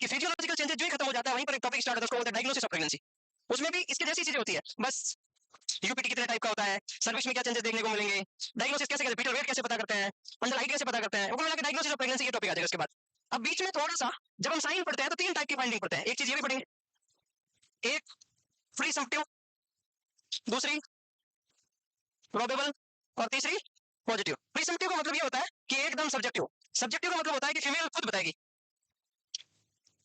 कि physiological changes जो ही खत्म हो जाता है वहीं पर एक टॉपिक स्टार्ट होता है, उसको बोलते हैं डायग्नोसिस ऑफ प्रेगनेंसी। उसमें भी इसके जैसी चीजें होती है, बस यूपीटी कितने टाइप का होता है, सर्विस में क्या चेंजेस देखने को मिलेंगे, डायग्नोसिस कैसे करते हैं, फीटल वेट कैसे पता करते हैं, अंडर हाइट कैसे पता करते हैं, वो मिला के डायग्नोसिस ऑफ प्रेगनेंसी ये टॉपिक आ जाएगा। उसके बाद अब बीच में थोड़ा सा जब हम साइन पढ़ते हैं तो तीन टाइप की फाइंडिंग पढ़ते हैं। एक चीज ये भी पढ़ेंगे, एक प्रीसम्प्टिव, दूसरी प्रोबेबल और तीसरी पॉजिटिव। प्रीसम्प्टिव का मतलब ये होता है कि एकदम सब्जेक्टिव, सब्जेक्टिव का मतलब होता है कि फीमेल खुद बताएगी।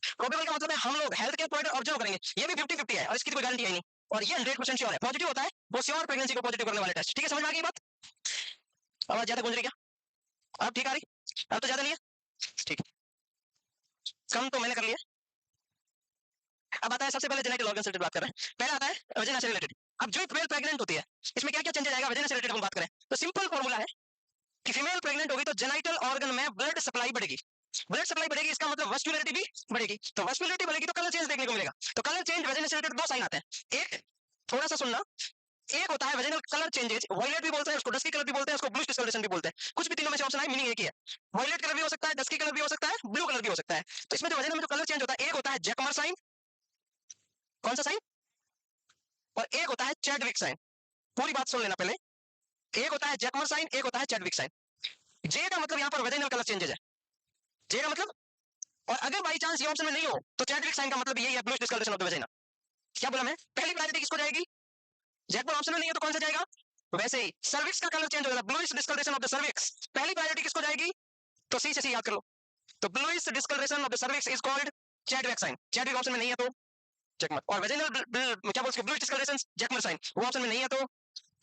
प्रोबेबल का मतलब है हम लोग हेल्थ केयर प्रोवाइडर ऑब्जर्व करेंगे, ये भी 50-50 है और इसकी कोई गारंटी है नहीं, और ये 100% श्योर है। पॉजिटिव होता है वो श्योर प्रेगनेंसी को पॉजिटिव करने वाले टेस्ट। ठीक है, समझ में आ गई बात? आवाज ज्यादा गूंज रही क्या? अब ठीक आ रही? अब तो ज्यादा नहीं है, ठीक है, कम तो मैंने कर लिया। अब आता है सबसे पहले जेनेटिक ऑर्गन से रिलेटेड बात कर रहे हैं। पहला आता है वजाइना से रिलेटेड। अब जो फीमेल प्रेग्नेंट होती है इसमें क्या क्या चेंजेस आएगा वजाइना से रिलेटेड हम बात करें तो सिंपल फॉर्मूला है कि फीमेल प्रेग्नेंट होगी तो जेनाइटल ऑर्गन में ब्लड सप्लाई बढ़ेगी। ब्लड सप्लाई बढ़ेगी इसका मतलब वस्कुलरिटी भी बढ़ेगी, तो वस्कुलरिटी बढ़ेगी तो कलर चेंज देखने को मिलेगा। तो कलर चेंज वजाइना से रिलेटेड दो साइन आते हैं, एक थोड़ा सा सुनना, एक होता है वजाइनल कलर चेंजेस, वायलेट भी बोलते हैं उसको, डस्की कलर भी बोलते हैं उसको, ब्लू डिस्कलरेशन भी बोलते हैं। कुछ भी तीनों में से ऑप्शन है, मीनिंग एक ही है, वायलेट कलर भी हो सकता है, डस्की कलर भी हो सकता है, ब्लू कलर भी हो सकता है। तो इसमें जो वजाइना में जो कलर चेंज होता है, एक होता है जैकमर साइन, कौन सा साइन, और एक होता है चैडविक साइन। पूरी बात सुन लेना पहले, एक होता है जैकमर साइन, एक होता है चैडविक साइन। जे का मतलब यहाँ पर वजाइनल कलर चेंजेस है, जे का मतलब, और अगर बाई चांस ये ऑप्शन में नहीं हो तो चैडविक साइन का मतलब यही है, blue discoloration of the vagina. क्या बोला मैं? पहली प्रायोरिटी किसको जाएगी? जैकमर ऑप्शन में नहीं है तो कौन सा जाएगा? वैसे ही सर्विक्स का कलर चेंज हो जाएगा, bluish discoloration of the cervix. पहली प्रायोरिटी किसको जाएगी? तो सी से सी याद कर लो, तो bluish discoloration of the cervix is called Chadwick sign. Chadwick option में नहीं है तो जैकमर, और वजाइनल क्या बोलते हैं ब्लूइश डिस्कलरेशन जैकमर साइन, वो ऑप्शन में नहीं है तो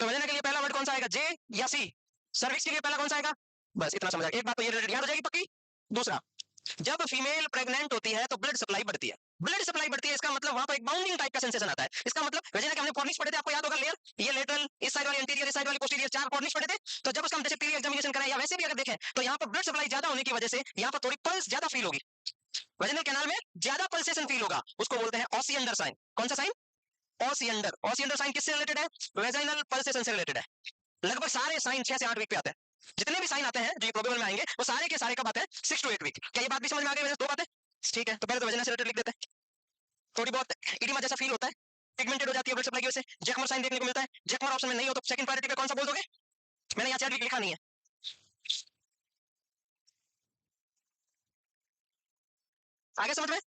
वजाइना के लिए पहला वर्ड कौन सा आएगा, जे या सी? सर्विक्स के लिए पहला कौन सा आएगा? बस इतना समझ आएगा, एक बात तो ये याद हो जाएगी पक्की। दूसरा, जब फीमेल प्रेग्नेंट होती है तो ब्लड सप्लाई बढ़ती है, ब्लड सप्लाई बढ़ती है इसका मतलब वहां पर एक बाउंडिंग टाइप का सेंसेशन आता है। इसका मतलब वजाइना के हमने कॉर्निश पढ़े थे, आपको याद होगा, लेयर, ये लेटरल, इस साइड वाली एंटीरियर, इस साइड वाली पोस्टीरियर, चार कॉर्निश पढ़े थे। तो जब उसका हम जैसे पीरियड एग्जामिनेशन करें या वैसे भी अगर देखें तो यहाँ पर ब्लड सप्लाई ज्यादा होने की वजह से यहाँ पर थोड़ी पल्स ज्यादा फील होगी, वजाइनल कैनाल में ज्यादा पल्सेशन फील होगा, उसको बोलते हैं ऑसिएंडर साइन। कौन सा साइन? ऑसिएंडर। ऑसिएंडर साइन किससे रिलेटेड है? वजाइनल पल्सेशन से रिलेटेड है। लगभग सारे साइन 6 से 8 वीक पे आते हैं, जितने भी साइन आते हैं जो प्रोबेबल में आएंगे वो सारे के सारे कब आते हैं? 6 to 8 वीक। क्या ये बात भी समझ में आ गई? दो बातें, ठीक है। तो पहले तो वजाइना से रिलेटेड लिख देते हैं, थोड़ी बहुत इडिमा जैसा फील होता है, पिगमेंटेड हो जाती है ब्लड सप्लाई की वजह से, जैकमर साइन देखने को मिलता है। जैकमर ऑप्शन में नहीं हो तो सेकंड प्रायोरिटी पे कौन सा बोल दोगे? मैंने यहाँ चैट लिखा नहीं है, आगे समझ में?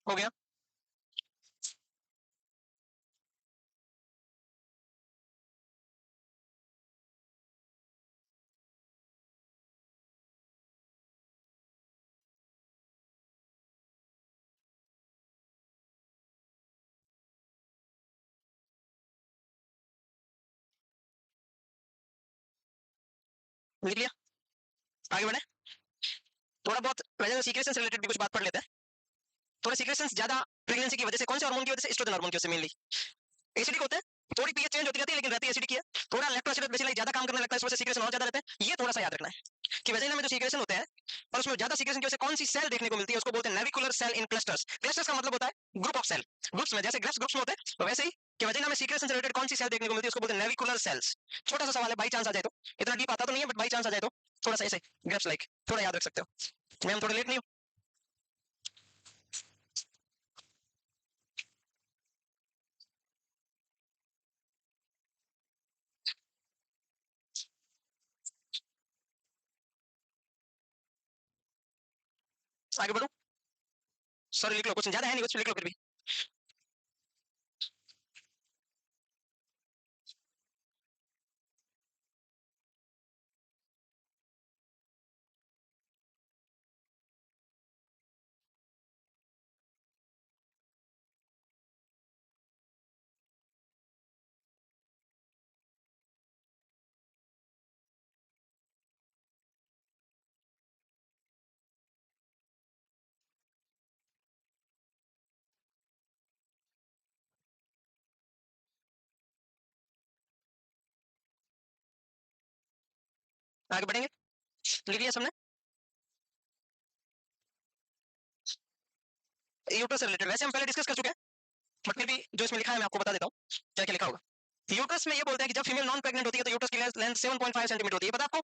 हो गया? लिख लिया? आगे बढ़े, थोड़ा बहुत वैसे सीक्रेशन से रिलेटेड भी कुछ बात पढ़ लेते हैं। थोड़ा सीक्रेशन ज्यादा प्रेगनेंसी की वजह से, कौन से हार्मोन की वजह से? एस्ट्रोजन हार्मोन की वजह से मेनली। एसिडिक होते हैं, थोड़ी पीएच चेंज होती रहती है लेकिन रहती है एसिडिक ही है। थोड़ा लैक्टोएसिड बेसिकली ज्यादा काम करने लगता है, इस वजह से सीक्रेशन और ज्यादा रहते हैं। ये थोड़ा सा याद रखना है कि वजाइना में जो सीक्रेशन होते हैं और उसमें ज्यादा सीक्रेशन की वजह से कौन सी सेल देखने को मिलती है, उसको बोलते हैं नेविकुलर सेल इन क्लस्टर्स। क्लस्टर्स का मतलब होता है ग्रुप ऑफ सेल, ग्रुप्स में, जैसे ग्रुप्स में होते हैं तो वैसे ही कि वजाइना में सीक्रेशन से रिलेटेड कौन सी सेल देखने को मिलती है, उसको बोलते हैं नेविकुलर सेल्स। छोटा सा सवाल है, बाई चांस आ जाए तो, इतना डीप आता तो नहीं है बट बाई चांस आ जाए तो थोड़ा सा ऐसे ग्रेप्स लाइक थोड़ा याद रख सकते हो। मैं थोड़ा लेट नहीं हूँ? आगे बढ़ो, सॉरी लिख लो, कुछ ज्यादा है नहीं, कुछ लिख लो फिर भी। आगे बढ़ेंगे, लिख लिया सबने? यूट्रस से रिलेटेड वैसे हम पहले डिस्कस कर चुके हैं, बट फिर भी जो इसमें लिखा है मैं आपको बता देता हूँ क्या क्या लिखा होगा। यूट्रस में ये बोलते हैं कि जब फीमेल नॉन प्रेग्नेंट होती है तो यूट्रस की लेंथ 7.5 सेंटीमीटर होती है, पता आपको?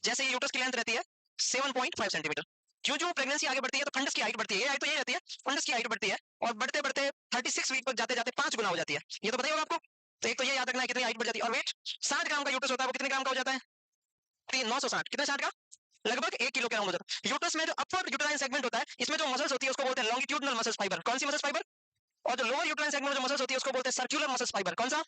जैसे यूट्रस की लेंथ रहती है 7.5 सेंटीमीटर, जो जो प्रेगनेंसी आगे बढ़ती है तो फंडस की हाइट बढ़ती है, ये हाइट तो यही रहती है, फंडस की हाइट बढ़ती है और बढ़ते बढ़ते 36 वीक पर जाते जाते 5 गुना हो जाती है, ये तो बताइए आपको। तो एक तो ये याद रखना है कितनी हाइट बढ़ जाती है। और वेट 60 ग्राम का यूट्रस होता है, वो कितने ग्राम का हो जाता है? 960, कितना 60 का? लगभग 1 किलो के हो जाता है। यूट्रस में जो अपर यूट्राइन सेगमेंट होता है, इसमें जो मसल्स होती है उसको बोलते हैं लॉन्गिट्यूडनल मसल्स फाइबर। कौन सी मसल्स फाइबर? और जो लोअर यूट्राइन सेगमेंट में जो मसल्स होती है उसको बोलते हैं सर्कुलर मसल्स फाइबर। कौन सा?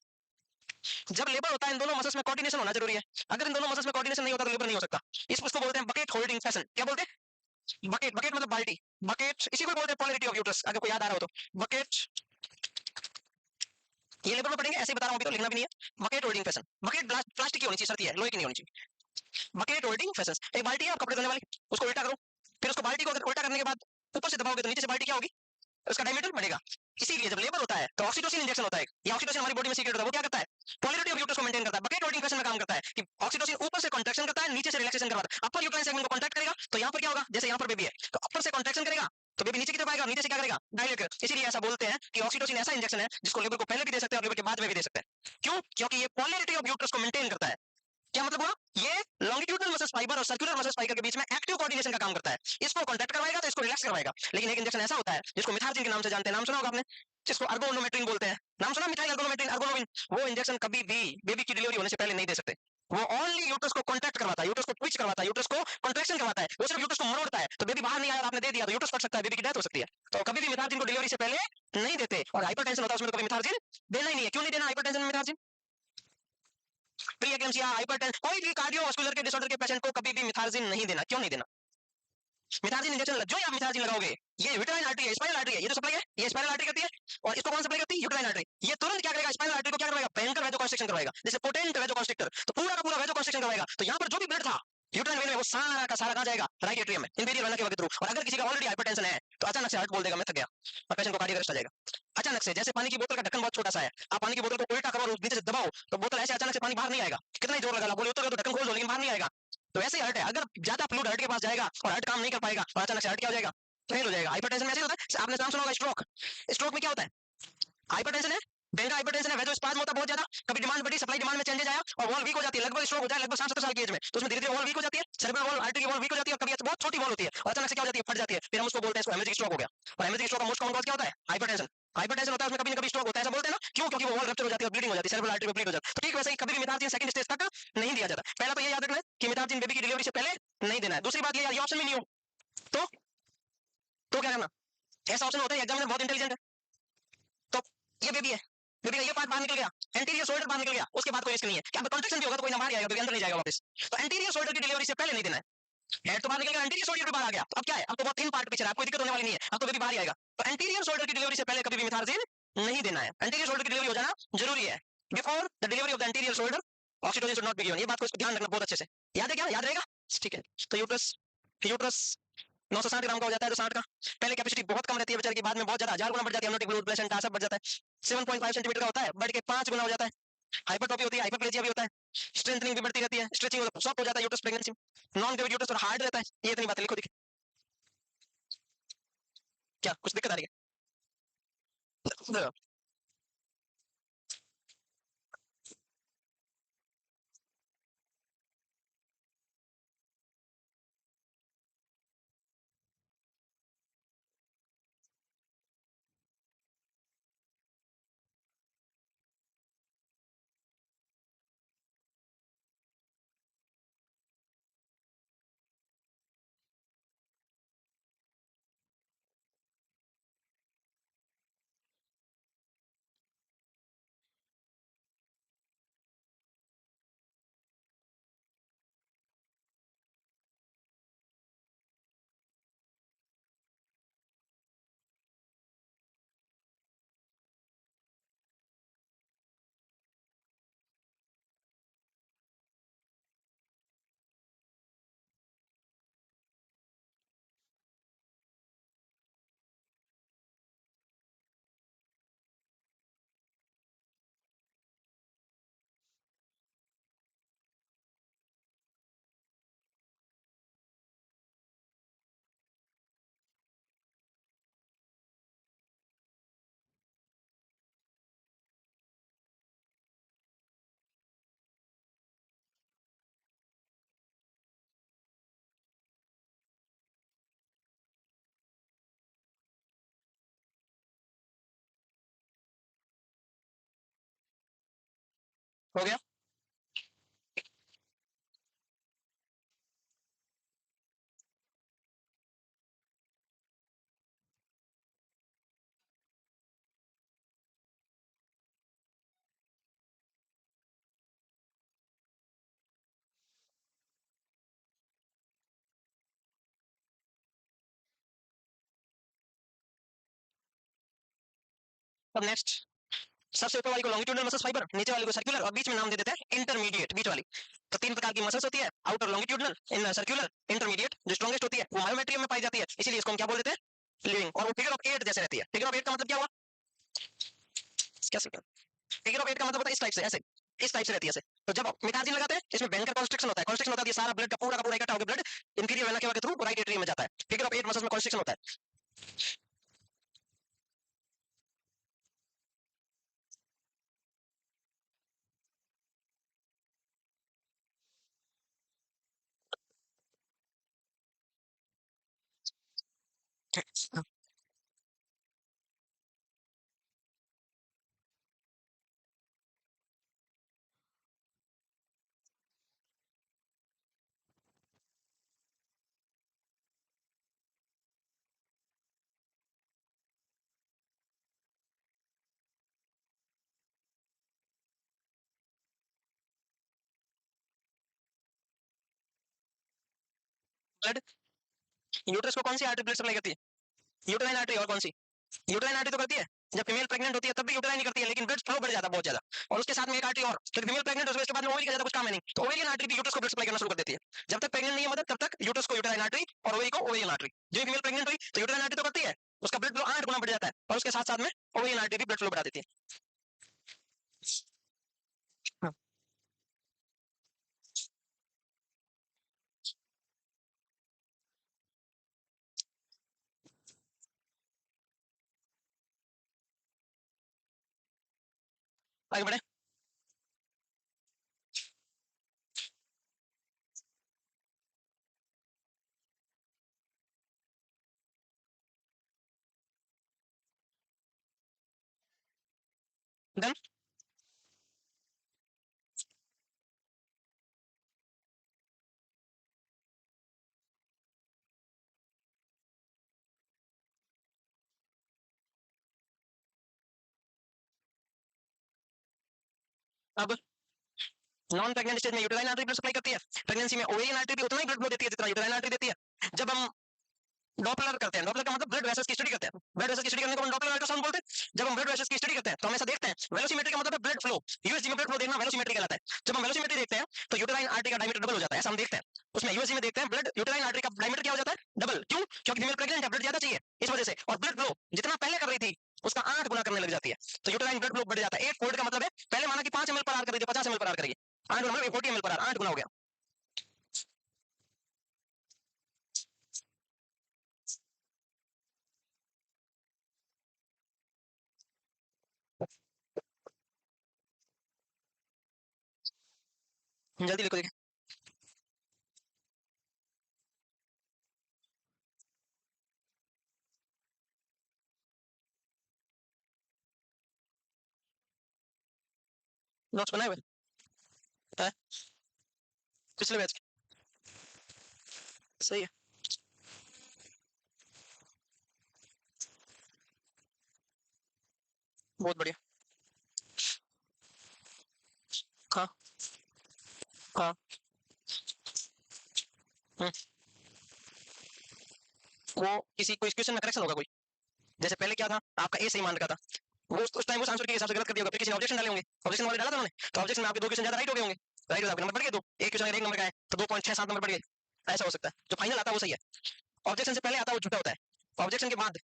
जब लेबर होता है इन दोनों मसल्स में कोऑर्डिनेशन होना जरूरी है, अगर इन दोनों मसल्स में कोऑर्डिनेशन नहीं होता तो लेबर नहीं हो सकता। इसको बोलते हैं बकेट होल्डिंग फैशन। क्या बोलते हैं? बकेट, बकेट मतलब बाल्टी, बकेट इसी को बोलते हैं पोलैरिटी ऑफ यूट्रस, अगर कोई याद आ रहा हो तो। बकेट, ये लेबर में पढ़ेंगे, ऐसे ही बता रहा हूं, अभी तो लिखना भी नहीं है। Bucket holding fashion, bucket plastic की होनी चाहिए, सर्दी है, लोहे की नहीं होनी चाहिए। बकेट होल्डिंग फैशन, एक बाल्टी है आप कपड़े धोने वाली, उसको उल्टा करो, फिर उसको बाल्टी को अगर उल्टा करने के बाद ऊपर से दबाओगे तो नीचे से बाल्टी क्या होगी? उसका डायमीटर बढ़ेगा। इसीलिए जब लेबर होता है तो ऑक्सीटोसिन इंजेक्शन होता है, ये ऑक्सीटोसिन हमारी बॉडी में सीक्रेट होता है, वो क्या करता है? पोलैरिटी ऑफ यूट्रस को मेंटेन करता है। बकेट होल्डिंग फैशन में काम करता है कि ऑक्सीटोसिन ऊपर से कॉन्ट्रैक्शन करता है, नीचे से रिलैक्सेशन करवाता है। अपर यूट्राइन सेगमेंट को कॉन्ट्रैक्ट करेगा तो यहाँ पर क्या होगा, जैसे यहाँ पर बेबी है तो अपर से कॉन्ट्रैक्शन करेगा तो बेबी नीचे की तरफ आएगा, नीचे से क्या करेगा? डायलेट करेगा। इसीलिए ऐसा बोलते हैं कि ऑक्सीटोसिन ऐसा इंजेक्शन है जिसको लेबर को पहले भी दे सकते हैं और लेबर के बाद में भी दे सकते हैं। क्यों? क्योंकि ये पोलैरिटी ऑफ यूट्रस को मेंटेन करता है। क्या मतलब हुआ? ये लॉन्गिट्यूडनल मसल्स फाइबर और सर्कुलर मसल्स फाइबर के बीच में एक्टिव कोऑर्डिनेशन का काम करता है। इसको कॉन्ट्रैक्ट करवाएगा तो इसको रिलैक्स करवाएगा। लेकिन एक इंजेक्शन ऐसा होता है जिसको मिथार्जिन के नाम से जानते हैं, नाम सुना होगा आपने, जिसको अर्गोनोमेट्रिन बोलते हैं। नाम सुना? मिथाइल अर्गोनोमेट्रिन, अर्गोनोविन। वो इंजेक्शन कभी भी बेबी की डिलीवरी होने से पहले नहीं दे सकते। वो ओनली यूट्रस को कॉन्ट्रैक्ट करवाता है, यूट्रस को ट्विच करवाता है, यूट्रस को कॉन्ट्रैक्शन करवाता है, वो सिर्फ यूट्रस को मोड़ता है। तो बेबी बाहर नहीं आया और आपने दे दिया तो यूट्रस फट सकता है, बेबी की डेथ हो सकती है। तो कभी भी मिथार्जिन को डिलीवरी से पहले नहीं देते। और हाइपरटेंशन होता है उसमें तो कभी मिथार्जिन देना ही नहीं है। क्यों नहीं देना हाइपरटेंशन में मिथार्जिन? प्री एक्लेम्सिया, हाइपरटेंशन, कोई भी कार्डियोवास्कुलर के डिसऑर्डर के पेशेंट को कभी भी मिथार्जिन नहीं देना। क्यों नहीं देना? मिथार्जिन इंजेक्शन जो आप मिथार्जिन लगाओगे, ये यूट्राइन आर्टरी है, स्पाइनल आर्टरी है, ये जो सप्लाई है ये स्पाइनल आर्टरी करती है। और इसको कौन सप्लाई करती है? Uterine artery. ये तुरंत क्या करेगा? स्पाइनल आर्टरी को क्या करवाएगा? भयंकर वेजोकंस्ट्रिक्शन करवाएगा, जैसे पोटेंट वेजोकंस्ट्रिक्टर। तो पूरा का पूरा वेजोकंस्ट्रिक्शन करवाएगा। तो यहाँ पर जो भी ब्लड था यूट्राइन वेन में वो सारा का सारा कहाँ जाएगा? राइट एट्रियम में, इंफीरियर वेना के थ्रू। और अगर किसी का ऑलरेडी हाइपरटेंशन है तो अचानक से हार्ट बोल देगा मैं थक गया और पेशेंट को कार्डियक अरेस्ट आ जाएगा। अचानक से, जैसे पानी की बोतल का ढक्कन बहुत छोटा सा है, आप पानी की बोतल को उल्टा करो और नीचे से दबाओ तो बोतल ऐसे अचानक से पानी बाहर नहीं आएगा। कितना ही जोर लगा लो, बोले उतर तो ढक्कन खोल दो लेकिन बाहर नहीं आएगा। तो ऐसे ही हर्ट है, अगर ज्यादा फ्लूइड हर्ट के पास जाएगा और हर्ट काम नहीं कर पाएगा और अचानक से हर्ट क्या हो जाएगा? फेल हो जाएगा। हाइपरटेंशन में ऐसे होता है, आपने नाम सुना होगा स्ट्रोक। स्ट्रोक में क्या होता है? हाइपरटेंशन है, डेंगा हाइपरटेंशन है, वेजोस्पाज्म होता है बहुत ज्यादा, कभी डिमांड बढ़ी, सप्लाई डिमांड में चेंजेस आया और वॉल वीक हो जाती है, लगभग स्ट्रोक हो जाए लगभग 60-70 साल की एज में, तो उसमें धीरे धीरे वॉल वीक हो जाती है, सेरेब्रल वॉल, आर्टरी की वॉल वीक हो जाती है और कभी बहुत छोटी वॉल होती है और अचानक से क्या हो जाती है? फट जाती है। फिर हम उसको बोलते हैं इसको हेमरेजिक स्ट्रोक हो गया। और हेमरेजिक स्ट्रोक का मोस्ट कॉमन कॉज क्या होता है? हाइपरटेंशन। हाइपरटेंशन होता है उसमें कभी ना कभी स्ट्रोक होता है, ऐसा बोलते हैं ना, क्यों? क्योंकि वो वॉल रप्चर हो जाती है और ब्लीडिंग हो जाती है, सेरेब्रल आर्टरी में ब्लीड हो जाता है। तो ठीक वैसे ही कभी भी मिथार्जिन सेकंड स्टेज तक नहीं दिया जाता। पहला तो ये याद रखना है कि मिथार्जिन बेबी की डिलीवरी से पहले नहीं देना है। दूसरी बात ये ऑप्शन भी नहीं हो तो क्या करना? ऐसा ऑप्शन होता है एग्जामिनर बहुत इंटेलिजेंट है, तो ये बेबी है, बेबी का ये पार्ट बाहर निकल गया, एंटीरियर शोल्डर बाहर निकल गया, उसके बाद कोई रिस्क नहीं है। क्या कॉन्ट्रैक्शन भी होगा तो कोई ना बाहर आएगा, बेबी अंदर नहीं जाएगा वापस। तो एंटीरियर शोल्डर की डिलीवरी से पहले नहीं देना है। हेड तो बाहर निकल गया, एंटीरियर शोल्डर भी बाहर आ गया, तो अब क्या है? अब तो बहुत थिन पार्ट पीछे है, अब कोई दिक्कत होने वाली नहीं है, अब तो बेबी बाहर ही आएगा। तो एंटीरियर शोल्डर की डिलीवरी से पहले कभी भी मिथार्जिन नहीं देना है। एंटीरियर शोल्डर की डिलीवरी हो जाना जरूरी है। Before the delivery of the anterior shoulder oxytocin should not be given. ये बात को ध्यान रखना बहुत अच्छे से। याद है क्या? याद रहेगा? ठीक है। तो यूट्रस, यूट्रस 960 ग्राम का हो जाता है तो 60 का पहले कैपेसिटी बहुत कम रहती है बेचारे की, बाद में बहुत ज्यादा 1000 गुना बढ़ जाती है, अमनोटिक फ्लूइड प्लेसेंटा सब बढ़ जाता है। 7.5 सेंटीमीटर का होता है, बढ़ के 5 गुना हो जाता है। हाइपरट्रोफी होती है, हाइपरप्लेजिया भी होता है, स्ट्रेंथनिंग भी बढ़ती रहती है, स्ट्रेचिंग सॉफ्ट हो जाता है यूट्रस प्रेगनेंसी में, नॉन ग्रेविड यूट्रस और हार्ड रहता है। ये इतनी बातें लिखो, देखिए क्या कुछ दिक्कत आ रही है? हो गया। अब नेक्स्ट, सबसे ऊपर वाली को लॉन्गिट्यूडनल मसल्स फाइबर, नीचे वाली को सर्कुलर, और बीच में नाम दे देते हैं इंटरमीडिएट, बीच वाली। तो तीन प्रकार की मसल्स होती है, outer longitudinal, in circular, intermediate. जो स्ट्रॉन्गेस्ट होती है वो मायोमेट्रियम में पाई जाती है, इसीलिए इसको हम क्या बोल देते हैं, लिविंग। और वो फिगर ऑफ 8 जैसे रहती है। फिगर ऑफ 8 का मतलब क्या हुआ, कैसे, फिगर ऑफ 8 का मतलब होता है इस टाइप से, ऐसे इस टाइप से रहती है ऐसे। तो जब मिटाजिन लगाते हैं, इसमें बैंकर कॉन्स्ट्रिक्शन होता है। कॉन्स्ट्रिक्शन होता है, ये सारा ब्लड का पूरा इकट्ठा होकर ब्लड इंफीरियर वेना केवा के थ्रू राइट एट्रियम में जाता है। फिगर ऑफ 8 मसल्स में कॉन्स्ट्रिक्शन होता है। ब्लड यूट्रस को कौन सी आर्टरी ब्लड सप्लाई करती है, यूटेराइन आर्टरी। और कौन सी, यूटेराइन आर्टरी तो करती है, जब फीमेल प्रेग्नेंट होती है तब भी यूटेराइन ही करती है, लेकिन ब्लड फ्लो बढ़ जाता है बहुत ज्यादा। और उसके साथ में एक आर्टरी और, क्योंकि फीमेल प्रेग्नेंट हो उसके बाद में ओवरी का ज्यादा कुछ काम है नहीं, तो ओवेरियन आर्टरी भी यूट्रस को ब्लड सप्लाई करना शुरू कर देती है। जब तक प्रेग्नेंट नहीं है मदर, तब तक यूट्रस को यूटेराइन आर्टरी और ओवरी को ओवेरियन आर्टरी। जो फीमेल प्रेग्नेंट हुई तो यूटेराइन आर्टरी तो करती है, उसका ब्लड फ्लो 8 गुना बढ़ जाता है, और उसके साथ साथ में ओवेरियन आर्टरी भी ब्लड फ्लो बढ़ा देती है। हाँ, आगे बढ़े। डन। अब नॉन प्रेग्नेंट स्टेज में यूटेराइन आर्टरी ब्लड सप्लाई करती है, प्रेगनेंसी में ओवेरियन आर्टरी भी उतना ही ब्लड फ्लो देती है जितना यूटेराइन आर्टरी देती है। जब हम डॉपलर करते हैं, डॉपलर का मतलब ब्लड वेसल्स की स्टडी करते हैं, ब्लड वेसल्स की स्टडी करने को हम डॉपलर अल्ट्रासाउंड बोलते हैं। जब हम ब्लड वेसल्स की स्टडी करते हैं तो हमेशा देखते हैं, वेलोसिमेट्री का मतलब है ब्लड फ्लो, यूएसजी में ब्लड फ्लो देखना वेलोसिमेट्री कहलाता है। जब हम वेलोसिमेट्री देखते हैं तो यूटेराइन आर्टरी का डायमीटर डबल हो जाता है, ऐसा हम देखते हैं। उसमें यूएसजी में देखते हैं ब्लड यूटेराइन आर्टरी का डायमीटर क्या हो जाता है, डबल। क्यों, क्योंकि फीमेल प्रेग्नेंट है, ब्लड ज्यादा चाहिए इस वजह से, और ब्लड फ्लो जितना पहले कर रही थी उसका 8 गुना करने लग जाती है, तो यूटेराइन ब्लड फ्लो बढ़ जाता है। 8 फोल्ड का मतलब है, पहले माना कि 5 ml पर आर कर रही थी, 50 ml पर आर करेगी, 8 गुना मतलब 40 ml पर आर, 8 गुना हो गया। जल्दी लिखो, देखिए नोट्स बनाए हुए हैं पिछले बैच के, सही है। बहुत बढ़िया। हाँ हाँ। हम्म, वो किसी कोई क्वेश्चन में करेक्शन होगा कोई, जैसे पहले क्या था, आपका ए सही मान रखा था, वो उस टाइम उस आंसर के हिसाब से गलत कर दिया होगा, फिर किसी ने ऑब्जेक्शन डाले होंगे, ऑब्जेक्शन वाले डाला था उन्होंने, तो ऑब्जेक्शन में आपके 2 क्वेश्चन ज्यादा राइट हो गए होंगे, राइट हो गए, नंबर बढ़ गए, दो एक क्वेश्चन अगर 1 नंबर का है तो 2.67 नंबर बढ़ गए, ऐसा हो सकता है। जो फाइनल आता है वो सही है, ऑब्जेक्शन से पहले आता है वो झूठा होता है, ऑब्जेक्शन के बाद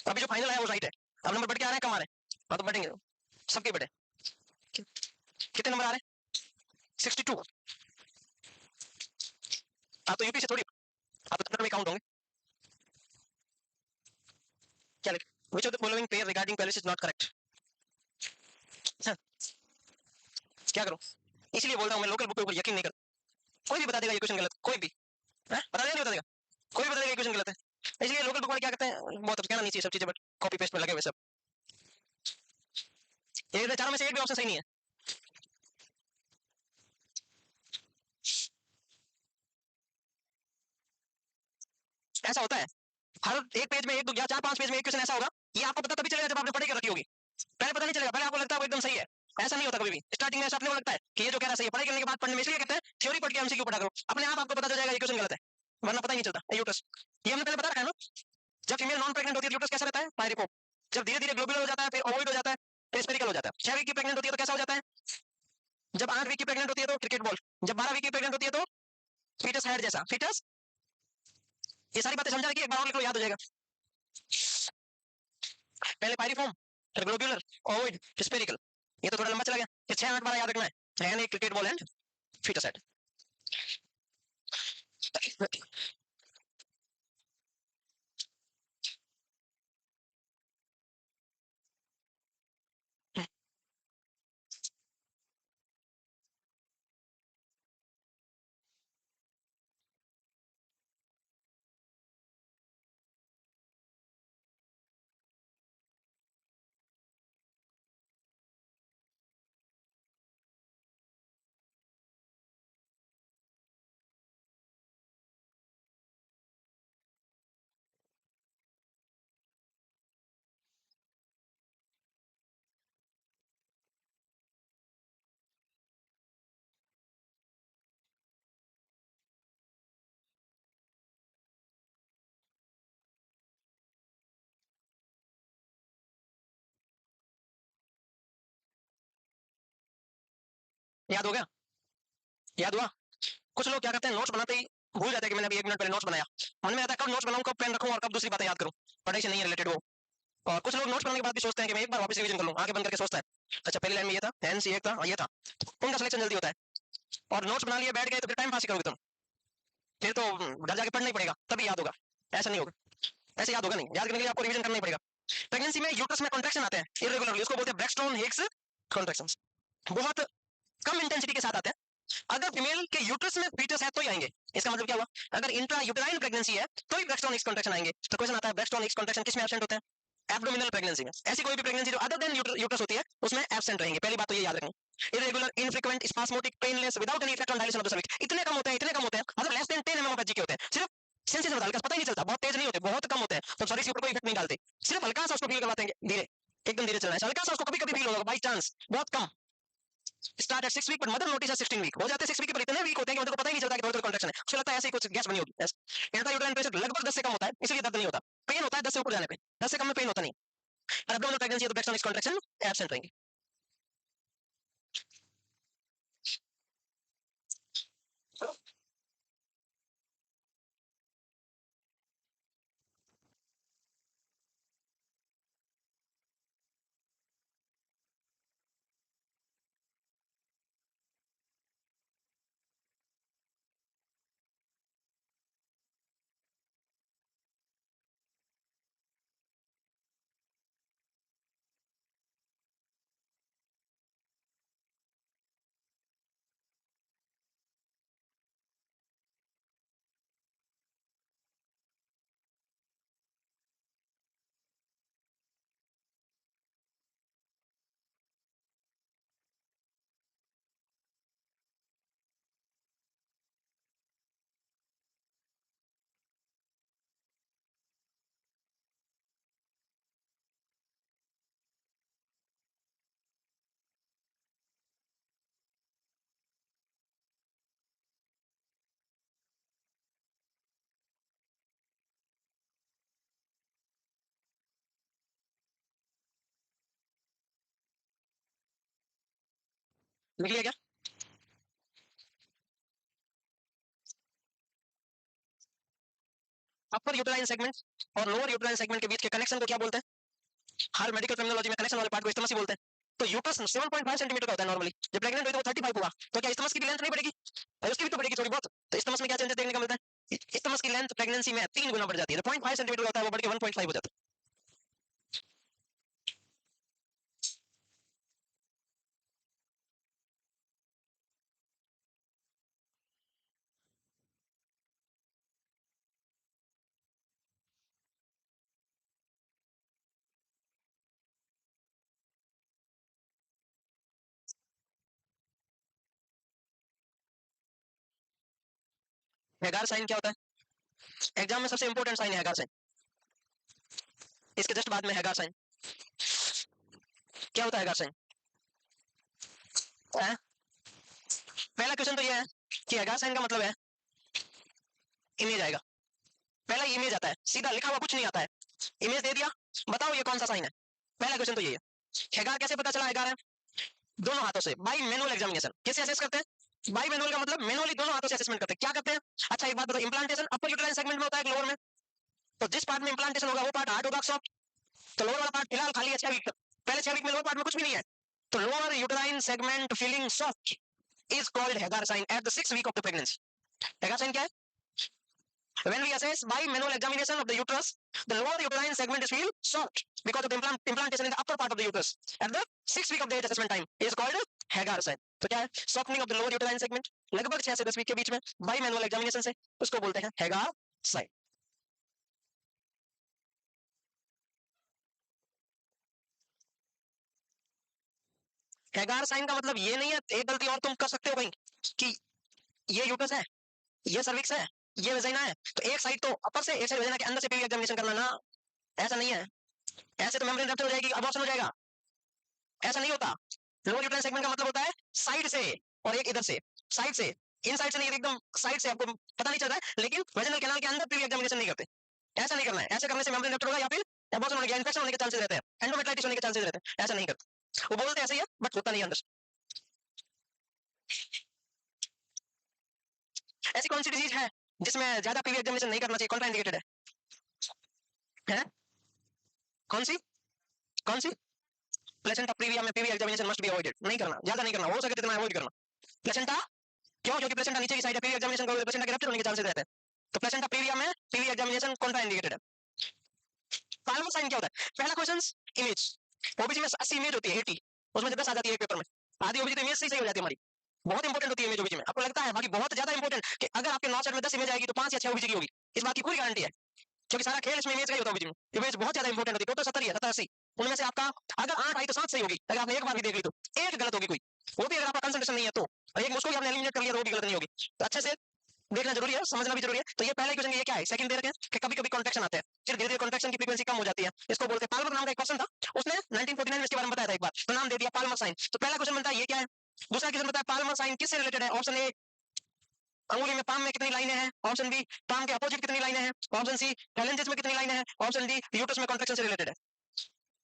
अभी जो फाइनल है वो राइट है। अब नंबर बढ़ के आ रहे हैं, कम आ रहे हैं, हाँ तो बढ़ेंगे, सबके बढ़े। कितने नंबर आ रहे हैं, 62। आप तो यूपी से थोड़ी, आप तो में काउंट होंगे। क्या लिखे, which of the following pair regarding palace is not correct. क्या करूं, इसलिए बोल रहा हूं मैं लोकल बुक के ऊपर यकीन नहीं करता। कोई भी बता देगा ये क्वेश्चन गलत, कोई भी बता देगा, नहीं बता देगा, कोई भी बता देगा ये क्वेश्चन गलत है। इसलिए लोकल बुक वाले क्या करते हैं, बहुत अब कहना नहीं चाहिए सब चीजें, बट कॉपी पेस्ट में लगे हुए सब। ये चारों में से एक भी ऑप्शन सही नहीं है। ऐसा होता है, हर एक पेज में एक या 4-5 पेज में एक क्वेश्चन ऐसा होगा, ये आपको पता तभी चलेगा जब आपने पढ़ के रखी होगी, पहले पता नहीं चलेगा, पहले आपको लगता है वो एकदम सही है। ऐसा नहीं होता कभी भी, स्टार्टिंग में ऐसा अपने को लगता है कि ये जो कह रहा है सही है, पढ़ाई करने के बाद पढ़ने में इसलिए कहते हैं थ्योरी पढ़ के एमसीक्यू पढ़ा करो, अपने आप आपको पता चल जाएगा ये क्वेश्चन गलत है, वरना पता ही नहीं चलता। यूट्रस, ये हमने पहले बता रखा है ना, जब फीमेल नॉन प्रेग्नेंट होती है यूट्रस कैसा रहता है, पायरिपोप, जब धीरे धीरे ग्लोबुलर हो जाता है, फिर ओवोइड हो जाता है, फिर स्फेरिकल हो जाता है। 6 वीक की प्रेग्नेंट होती है तो कैसा हो जाता है, जब 8 वीक की प्रेग्नेंट होती है तो क्रिकेट बॉल, जब 12 वीक की प्रेग्नेंट होती है तो फीटस हेड जैसा फीटस। ये सारी बातें समझा रखिए, एक बार और लिख लो, याद हो जाएगा। पहले पायरिफॉर्म, फिर ग्लोबुलर, ओवोइड, फिर स्फेरिकल। ये तो थोड़ा लंबा चला गया, फिर 6 8 12 याद रखना है, यानी cricket ball and foetus head. याद हो गया, याद हुआ। कुछ लोग क्या करते हैं, नोट्स बनाते ही भूल जाते हैं कि मैंने अभी 1 मिनट पहले नोट्स बनाया, मन में आता है कब नोट्स बनाऊं, कब पेन रखूं और कब दूसरी बातें याद करूं, पढ़ाई से नहीं रिलेटेड वो। और कुछ लोग नोट्स बनाने के बाद भी सोचते हैं कि मैं एक बार वापस रिवीजन कर लूं, आंखें बंद करके सोचता है अच्छा पहली लाइन में ये था, हेंस ये था और ये था, उनका सिलेक्शन जल्दी होता है। और नोट्स बना लिए बैठ गए तो फिर टाइम पास ही करोगे तुम, फिर तो घर जाके पढ़ना ही पड़ेगा तभी याद होगा, ऐसा नहीं होगा, ऐसे याद होगा नहीं, याद करने के लिए आपको रिवीजन करना ही पड़ेगा। प्रेगनेंसी में यूट्रस में कॉन्ट्रैक्शन आते हैं इरेगुलरली, उसको बोलते हैं ब्रैक्सटोन हिक्स कॉन्ट्रैक्शंस, बहुत कम इंटेंसिटी के साथ आते हैं। अगर फीमेल के यूट्रस में फीटस है तो ही आएंगे, इसका मतलब क्या हुआ, अगर इंट्रा यूटेराइन प्रेगनेंसी है तो ही ब्रैक्सटोन हिक्स कॉन्ट्रैक्शन आएंगे। तो क्वेश्चन आता है ब्रैक्सटोन हिक्स कॉन्ट्रैक्शन किस में एब्सेंट होते हैं, एब्डोमिनल प्रेगनेंसी में। ऐसी कोई भी प्रेगनेंसी जो अदर देन यूट्रस होती है उसमें एब्सेंट रहेंगे, पहली बात तो ये याद रखनी। Irregular, infrequent, spasmodic, painless, without any effect on dilation of the cervix, इतने कम होते हैं, इतने कम होते हैं, मतलब लेस देन 10 mm ऑफ के होते हैं, सिर्फ सेंसेस में हल्का, पता ही नहीं चलता, बहुत तेज नहीं होते, बहुत कम होते हैं, तो सर्विक्स के ऊपर कोई इफेक्ट नहीं डालते, सिर्फ हल्का सा उसको फील करवाते हैं धीरे, एकदम धीरे चलना है, हल्का सा उसको कभी कभी फील होगा बाई चांस, बहुत कम। Start at 6 week but mother notice at 16 week, हो जाते हैं 6 वीक पर, इतने वीक होते हैं कि मदर को पता ही नहीं चलता कि थोड़ी थोड़ी कॉन्ट्रैक्शन है, उसको लगता है ऐसे ही कुछ गैस बनी होगी। इंट्रा यूटेराइन प्रेशर लगभग 10 से कम होता है, इसलिए दर्द नहीं होता, पेन होता है 10 से ऊपर जाने पे, 10 से कम में पेन होता नहीं। और एब्डोमिनल प्रेगनेंसी है तो ब्रैक्सटोन कॉन्ट्रैक्शन एब्सेंट रहेंगे। लिख लिया क्या, अपर यूटेराइन सेगमेंट और लोअर यूटेराइन सेगमेंट के बीच के कनेक्शन को क्या बोलते हैं, हर मेडिकल टर्मिनोलॉजी में कनेक्शन वाले पार्ट को स्टमस ही बोलते हैं। तो यूट्रस 7.5 सेंटीमीटर का होता है नॉर्मली, जब प्रेग्नेंट हुई तो वो 35 हुआ, तो क्या स्टमस की भी लेंथ नहीं बढ़ेगी, और उसकी भी तो बढ़ेगी थोड़ी बहुत, तो स्टमस में क्या चेंजेस देखने को मिलता है, स्टमस की लेंथ प्रेगनेंसी में 3 गुना बढ़ जाती है, तो 0.5 सेंटीमीटर होता है वो बढ़ के 1.5 हो जाता है। हेगार साइन क्या होता है, एग्जाम में सबसे इंपॉर्टेंट साइन है हैगार साइन, इसके जस्ट बाद में हैगार साइन। क्या होता है हैगार साइन? पहला क्वेश्चन तो ये है कि हैगार साइन का मतलब है इमेज आएगा, पहला इमेज आता है, सीधा लिखा हुआ कुछ नहीं आता है, इमेज दे दिया, बताओ ये कौन सा साइन है। पहला क्वेश्चन तो ये है। हैगार कैसे पता चला हैगार है? दोनों हाथों से, बाई मैनुअल एग्जामिनेशन। कैसे असेस करते हैं? बाई मैनुअल का मतलब मैनुअली दोनों हाथों से असेसमेंट करते हैं। क्या करते हैं? अच्छा एक बात बताओ, इंप्लांटेशन अपर यूटेराइन सेगमेंट में होता है कि लोअर में? तो जिस पार्ट में इंप्लांटेशन होगा वो पार्ट हार्ड होगा सॉफ्ट, तो लोअर वाला पार्ट फिलहाल खाली है 6 वीक तक, पहले 6 वीक में लोअर पार्ट में कुछ भी नहीं है, तो lower uterine segment feeling soft is called Hegar sign at the 6th week of the pregnancy. Hegar sign क्या है? When we assess by manual examination of the uterus, the lower uterine segment is feel soft because of the implantation in the upper part of the uterus. At the 6th week of the age assessment time is called Hagar sign. तो क्या है? Softening of the lower uterine segment लगभग 6 से 10 week के बीच में by manual examination से, उसको बोलते हैं Hagar sign. Hagar sign का मतलब ये नहीं है, एक गलती और तुम कर सकते हो कहीं कि ये यूटरस है, ये सर्विक्स है, ये वेजाइना है, तो एक साइड तो अपर से एक साइड वेजाइना के अंदर से पीवी एग्जामिनेशन करना ना, ऐसा नहीं है। ऐसे तो मेम्ब्रेन रप्चर हो जाएगी, अबॉर्शन हो जाएगा, ऐसा नहीं होता। लोअर यूट्राइन सेगमेंट का मतलब होता है साइड से और एक इधर से, साइड से, इन साइड से नहीं, एकदम साइड से, आपको पता नहीं चल रहा है, लेकिन वेजिनल कैनाल के अंदर पीवी एग्जामिनेशन नहीं करते, ऐसा नहीं करना है। ऐसे करने से मेम्ब्रेन रप्चर होगा या फिर एबॉर्शन होने के, इन्फेक्शन होने के चांसेस रहते हैं, एंडोमेट्राइटिस होने के चांसेस रहते हैं, ऐसा नहीं करते। वो बोलते ऐसे ही है बट होता नहीं अंदर। ऐसी कौन सी डिजीज है जिसमें ज्यादा पीवी एग्जामिनेशन नहीं करना चाहिए, कॉन्ट्राइंडिकेटेड है? कौन सी? कौन सी? प्लेसेंटा प्रीविया में PV examination must be avoided, नहीं करना, ज्यादा नहीं करना, हो सके जितना अवॉइड करना। प्लेसेंटा क्यों? क्योंकि प्लेसेंटा नीचे की साइड है, पीवी एग्जामिनेशन करोगे प्लेसेंटा के रप्चर होने के चांसेस रहते हैं, तो प्लेसेंटा प्रीविया में पीवी एग्जामिनेशन कॉन्ट्राइंडिकेटेड है। पाल्मर साइन क्या होता है? पहला क्वेश्चन इमेज, ओबीसी में 80 इमेज होती है, 80, उसमें से 10 आ जाती है एक पेपर में, आधी ओबीसी तो इमेज से ही सही हो जाती है हमारी, बहुत इंपॉर्टेंट होती है इमेज ओबीसी में। आपको लगता है बाकी बहुत ज्यादा इंपॉर्टेंट कि अगर आपके 9 सेट में 10 इमेज आएगी तो 5 या 6 ओबीसी की होगी, इस बात की पूरी गारंटी है, क्योंकि सारा खेल इसमें इमेज का ही होता है ओबीसी में, इमेज बहुत ज्यादा इंपॉर्टेंट होती है। टोटल 70 ही है, 70 80, उनमें से आपका अगर 8 आई तो 7 सही होगी, अगर आपने एक बार भी देख ली तो एक गलत होगी कोई, वो भी अगर आपका कंसंट्रेशन नहीं है तो, और एक मुझको भी आपने एलिमिनेट कर लिया तो वो भी गलत नहीं होगी। तो अच्छे से देखना जरूरी है, समझना भी जरूरी है। तो ये पहले क्वेश्चन ये क्या है, सेकंड दे रखे हैं कि कभी कभी कॉन्ट्रैक्शन आते हैं, फिर धीरे धीरे कॉन्ट्रैक्शन की फ्रीक्वेंसी कम हो जाती है, इसको बोलते हैं। पाल्मर नाम का एक पर्सन था, उसने 1949 में इसके बारे में बताया था एक बार, तो नाम दे दिया पाल्मर साइन। तो पहला क्वेश्चन बनता है ये क्या है। दूसरा क्वेश्चन बताया पाल्मर साइन किससे रिलेटेड है। ऑप्शन ए, अंगुली में पाम में कितनी लाइनें हैं। ऑप्शन बी, पाम के अपोजिट कितनी लाइनें हैं। ऑप्शन सी, फैलेंजेस में कितनी लाइनें हैं। ऑप्शन डी, यूट्रस में कॉन्ट्रैक्शन से रिलेटेड है।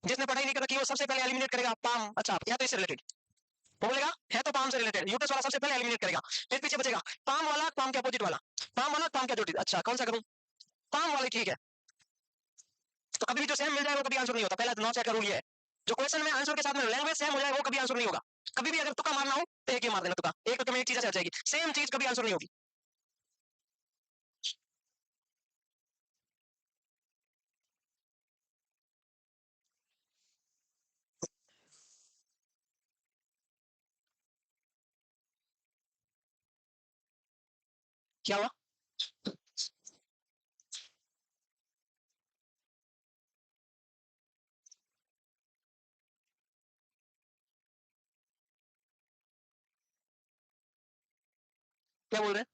जिसने पढ़ाई नहीं कर रखी वो सबसे पहले एलिमिनेट करेगा पाम, अच्छा या तो इससे रिलेटेड, वो बोलेगा है तो पाम से रिलेटेड, यूट्रस वाला सबसे पहले एलिमिनेट करेगा, फिर पीछे बचेगा पाम वाला, पाम के अपोजिट वाला, पाम वाला, पाम के अपोजिट। अच्छा कौन सा करूं? पाम वाला ठीक है। तो कभी भी जो सेम मिल जाए वो कभी आंसर नहीं होता, पहला नॉट चेक का रूल ये है, जो क्वेश्चन में आंसर के साथ में लैंग्वेज सेम हो जाए वो कभी आंसर नहीं होगा। कभी भी अगर तुक्का मारना हो तो एक ही मार देना तुक्का, एक तुक्के में एक चीज ऐसे आ जाएगी, सेम चीज कभी आंसर नहीं होगी। क्या हुआ? क्या बोल रहे हैं?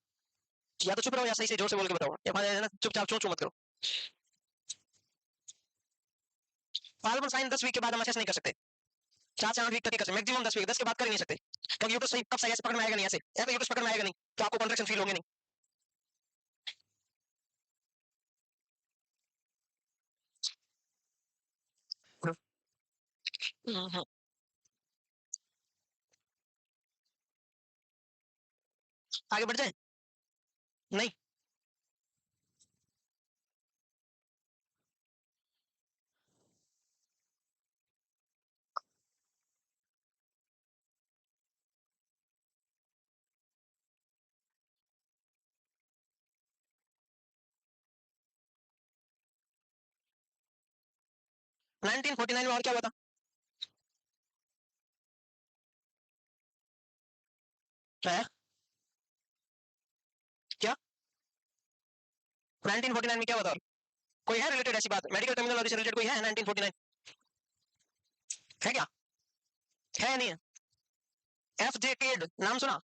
या तो चुप रहो या सही से जोर से बोल के बताओ, या है ना चुपचाप चूं चूं मत करो। पाल्मर साइन 10 वीक के बाद हम असेस नहीं कर सकते, 4 से 8 वीक तक ही कर सकते, मैक्सिमम 10 वीक, 10 के बाद कर ही नहीं सकते, क्योंकि यूट्रस सही कब सही ऐसे पकड़ में आएगा नहीं, ऐसे ऐसे यूट्रस पकड़ में आएगा नहीं तो आपको कॉन्ट्रैक्शन फील होंगे नहीं। हम्म, आगे बढ़ जाए? नहीं। 1949 में और क्या हुआ था? है क्या? 1949 में क्या हुआ था? और कोई है रिलेटेड ऐसी बात, मेडिकल टर्मिनोलॉजी से रिलेटेड कोई है 1949? है क्या? है नहीं है? एफ जे केड नाम सुना?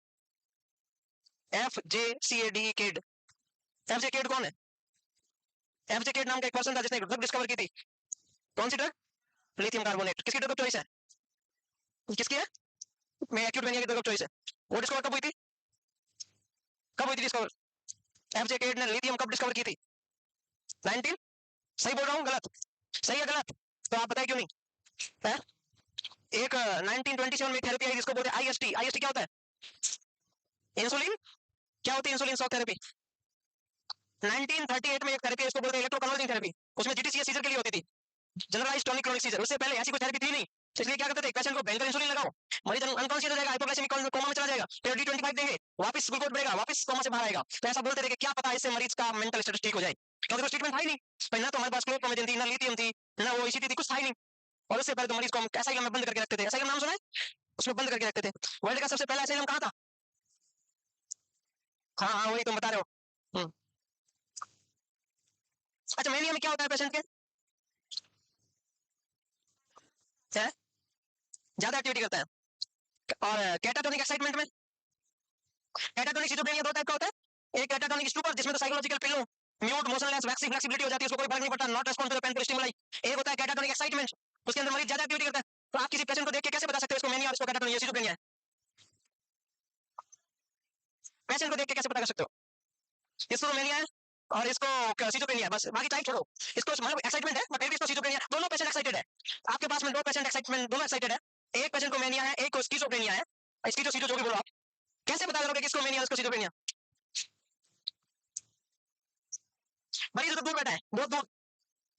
F J C A D केड, एफ जे केड कौन है? एफजेकेट नाम का एक पर्सन था जिसने ड्रग डिस्कवर की थी। कौन सी ड्रग? Lithium carbonate. किसकी ड्रग ऑफ चॉइस है? किसकी है? मैं एक्यूट मेनिया की ड्रग ऑफ चॉइस है। वो डिस्कवर कब हुई थी? कब हुई थी डिस्कवर? एफजेकेट ने लिथियम कब डिस्कवर की थी? 19? सही बोल रहा हूँ गलत? सही है गलत? तो आप बताए क्यों नहीं है? एक 1927 में थेरेपी आई जिसको बोलते हैं आईएसटी। आईएसटी क्या होता है? इंसुलिन। क्या होती है इंसुलिन शॉक थेरेपी? 1938 में एक थेरेपी इसको बोलते हैं इलेक्ट्रोकन्वर्जिंग थेरेपी। उसमें जीटीसीएस सीजर के लिए होती थी, जनरलाइज्ड टॉनिक क्रोनिक सीजर। उससे पहले ऐसी कोई थेरेपी थी नहीं, तो इसलिए क्या करते थे, पेशेंट को भयंकर इंसुलिन लगाओ, मरीज अनकॉन्शियस हो जाएगा, हाइपोग्लाइसेमिक कोमा में चला जाएगा, फिर डी25 देंगे, वापस ग्लूकोज बढ़ेगा, वापस कोमा से बाहर आएगा। तो ऐसा बोलते थे कि क्या पता इससे मरीज का मेंटल स्टेटस ठीक हो जाए, क्योंकि तो ट्रीटमेंट था ही नहीं। पर ना तो हमारे पास क्लोप्रोमेजिन थी, ना लिथियम थी, ना वो ईसीटी थी, कुछ था ही नहीं। और उससे पहले तो मरीज को हम एसाइलम में बंद करके रखते थे। एसाइलम नाम सुना है? उसमें बंद करके रखते थे। वर्ल्ड का सबसे पहला एसाइलम कहाँ था? हाँ हाँ वही तुम बता रहे हो। अच्छा मेनिया में क्या होता है पेशेंट के? ज्यादा एक्टिविटी करता है। और कैटाटोनिक एक्साइटमेंट में, कैटाटोनिक सिजोफ्रेनिया दो टाइप का होता है। एक कैटाटोनिक स्टूपर जिसमें तो psychological pillow, mute, motionless, waxy, flexibility हो जाती है, उसको कोई फर्क नहीं पड़ता, not respond to the painful stimuli. एक होता है कैटाटोनिक एक्साइटमेंट, उसके अंदर मरीज ज्यादा एक्टिविटी करता है। तो आप किसी पेशेंट को देख के कैसे बता सकते हो इसको मेनिया और इसको कैटाटोनिक सिजोफ्रेनिया है? पेशेंट को देख के कैसे पता कर सकते हो इसको मेनिया है और इसको सिजोफ्रेनिया है? बस बाकी टाइप छोड़ो, इसको मतलब एक्साइटमेंट है बट फिर भी इसको सिजोफ्रेनिया। दोनों पेशेंट एक्साइटेड है। आपके पास में दो पेशेंट एक्साइटमेंट, दोनों एक्साइटेड है। एक पेशेंट को मेनिया है, एक को स्किज़ोफ्रेनिया है। स्किज़ो सीजो जो भी बोलो आप, कैसे पता करोगे किसको मेनिया और इसको सिजोफ्रेनिया? मरीज तो दूर बैठा है, बहुत दूर।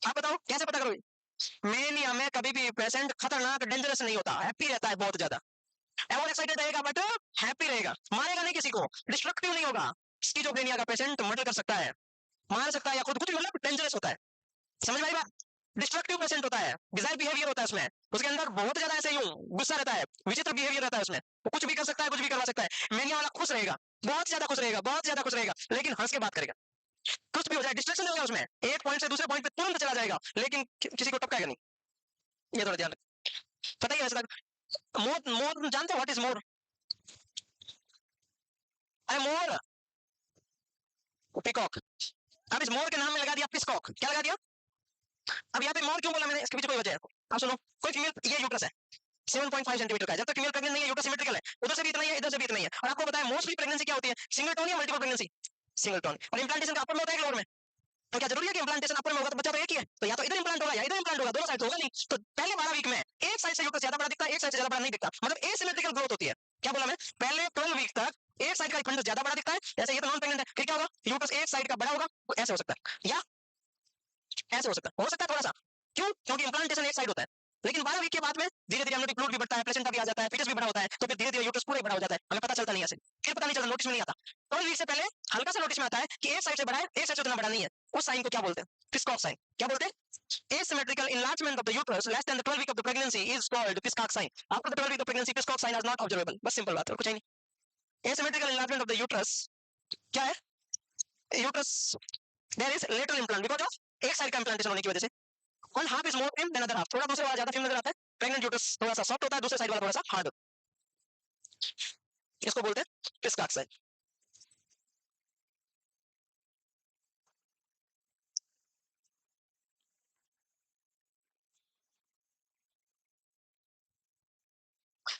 आप बताओ कैसे पता करोगे? मेनिया में कभी भी पेशेंट खतरनाक डेंजरस नहीं होता, हैप्पी रहता है बहुत ज्यादा। ओवर एक्साइटेड रहेगा बट हैप्पी रहेगा, मारेगा नहीं किसी को, डिस्ट्रक्टिव नहीं होगा। स्किज़ोफ्रेनिया का पेशेंट मर्डर कर सकता है, मार सकता है या खुद कुछ मतलब डेंजरस होता है। समझ में आई बात? डिस्ट्रक्टिव पेशेंट होता है, डिजायर बिहेवियर होता है उसमें, उसके अंदर बहुत ज्यादा ऐसे यूं गुस्सा रहता है, विचित्र बिहेवियर रहता है उसमें, वो कुछ भी कर सकता है, कुछ भी करवा सकता है। मेनिया वाला खुश रहेगा, बहुत ज्यादा खुश रहेगा, बहुत ज्यादा खुश रहेगा, लेकिन हंस के बात करेगा। कुछ भी हो जाए डिस्ट्रक्शन नहीं होगा उसमें, एक पॉइंट से दूसरे पॉइंट पे तुरंत चला जाएगा, लेकिन किसी को टपकाएगा नहीं। ये थोड़ा ध्यान रखो। पता ही है वैसे तक मोर, मोर जानते हो व्हाट इज मोर? अरे मोर, पिकॉक। अब इस मोर के नाम में लगा दिया पिस्कॉक। क्या लगा दिया? अब यहाँ पे मोर क्यों बोला मैंने, इसके पीछे कोई वजह है। आप सुनो, कोई फीमेल, ये यूट्रस है 7.5 सेंटीमीटर का है, जब तक फीमेल प्रेग्नेंट नहीं है यूट्रस सिमेट्रिकल है, उधर से भी इतना ही है, इधर से भी इतना ही है। और आपको बताया मोस्टली प्रेगनेंसी क्या होती है, सिंगल टोन या मल्टीपल प्रेगनेंसी? Single tone. और इंप्लांटेशन का अपर में होता है कि लोअर में? तो क्या जरूरी है कि इंप्लांटेशन अपर में होगा तो बच्चा तो एक ही है, तो या तो इधर इंप्लांट होगा या इधर इंप्लांट होगा, दोनों साइड होगा नहीं। तो पहले 12 वीक में एक साइड से यूट्रस ज्यादा बड़ा दिखता है, एक साइड से ज्यादा बड़ा नहीं दिखता, मतलब एसिमेट्रिकल ग्रोथ होती है। क्या बोला मैं? पहले 12 वीक तक एक साइड का फंडस ज्यादा बड़ा दिखता है, जैसे ये तो नॉन प्रेग्नेंट है, फिर क्या होगा, यूट्रस एक साइड का बड़ा होगा, तो ऐसे हो सकता है या ऐसे हो सकता है थोड़ा सा। क्यों? क्योंकि इंप्लांटेशन एक साइड होता है। लेकिन 12 वीक के बाद में धीरे धीरे एमनियोटिक फ्लूइड भी बढ़ता है, प्लेसेंटा भी आ जाता है, फीटस भी बड़ा होता है, तो फिर धीरे धीरे यूट्रस पूरे बड़ा हो जाता है, हमें पता चलता नहीं ऐसे, फिर पता नहीं चलता, नोटिस में नहीं आता। 12 वीक से पहले हल्का सा नोटिस में आता है कि एक साइड से बड़ा है, एक साइड से उतना बड़ा नहीं है। उस साइन को क्या बोलते हैं? पिस्कॉक साइन। क्या बोलते हैं? asymmetrical enlargement of the uterus less than the 12 week of the pregnancy is called Piscock sign. After the 12 week of pregnancy, Piscock sign is not observable. बस सिंपल बात है, कुछ नहीं। asymmetrical enlargement of the uterus क्या है? Uterus there is lateral implant because of एक side का implantation होने की वजह से। One half is more thin than other half, थोड़ा दूसरे वाला ज्यादा थिन नजर आता है। प्रेग्नेंट यूट्रस थोड़ा सा सॉफ्ट होता है, दूसरे साइड वाला थोड़ा सा हार्ड। इसको बोलते हैं पिस्कॉक साइन।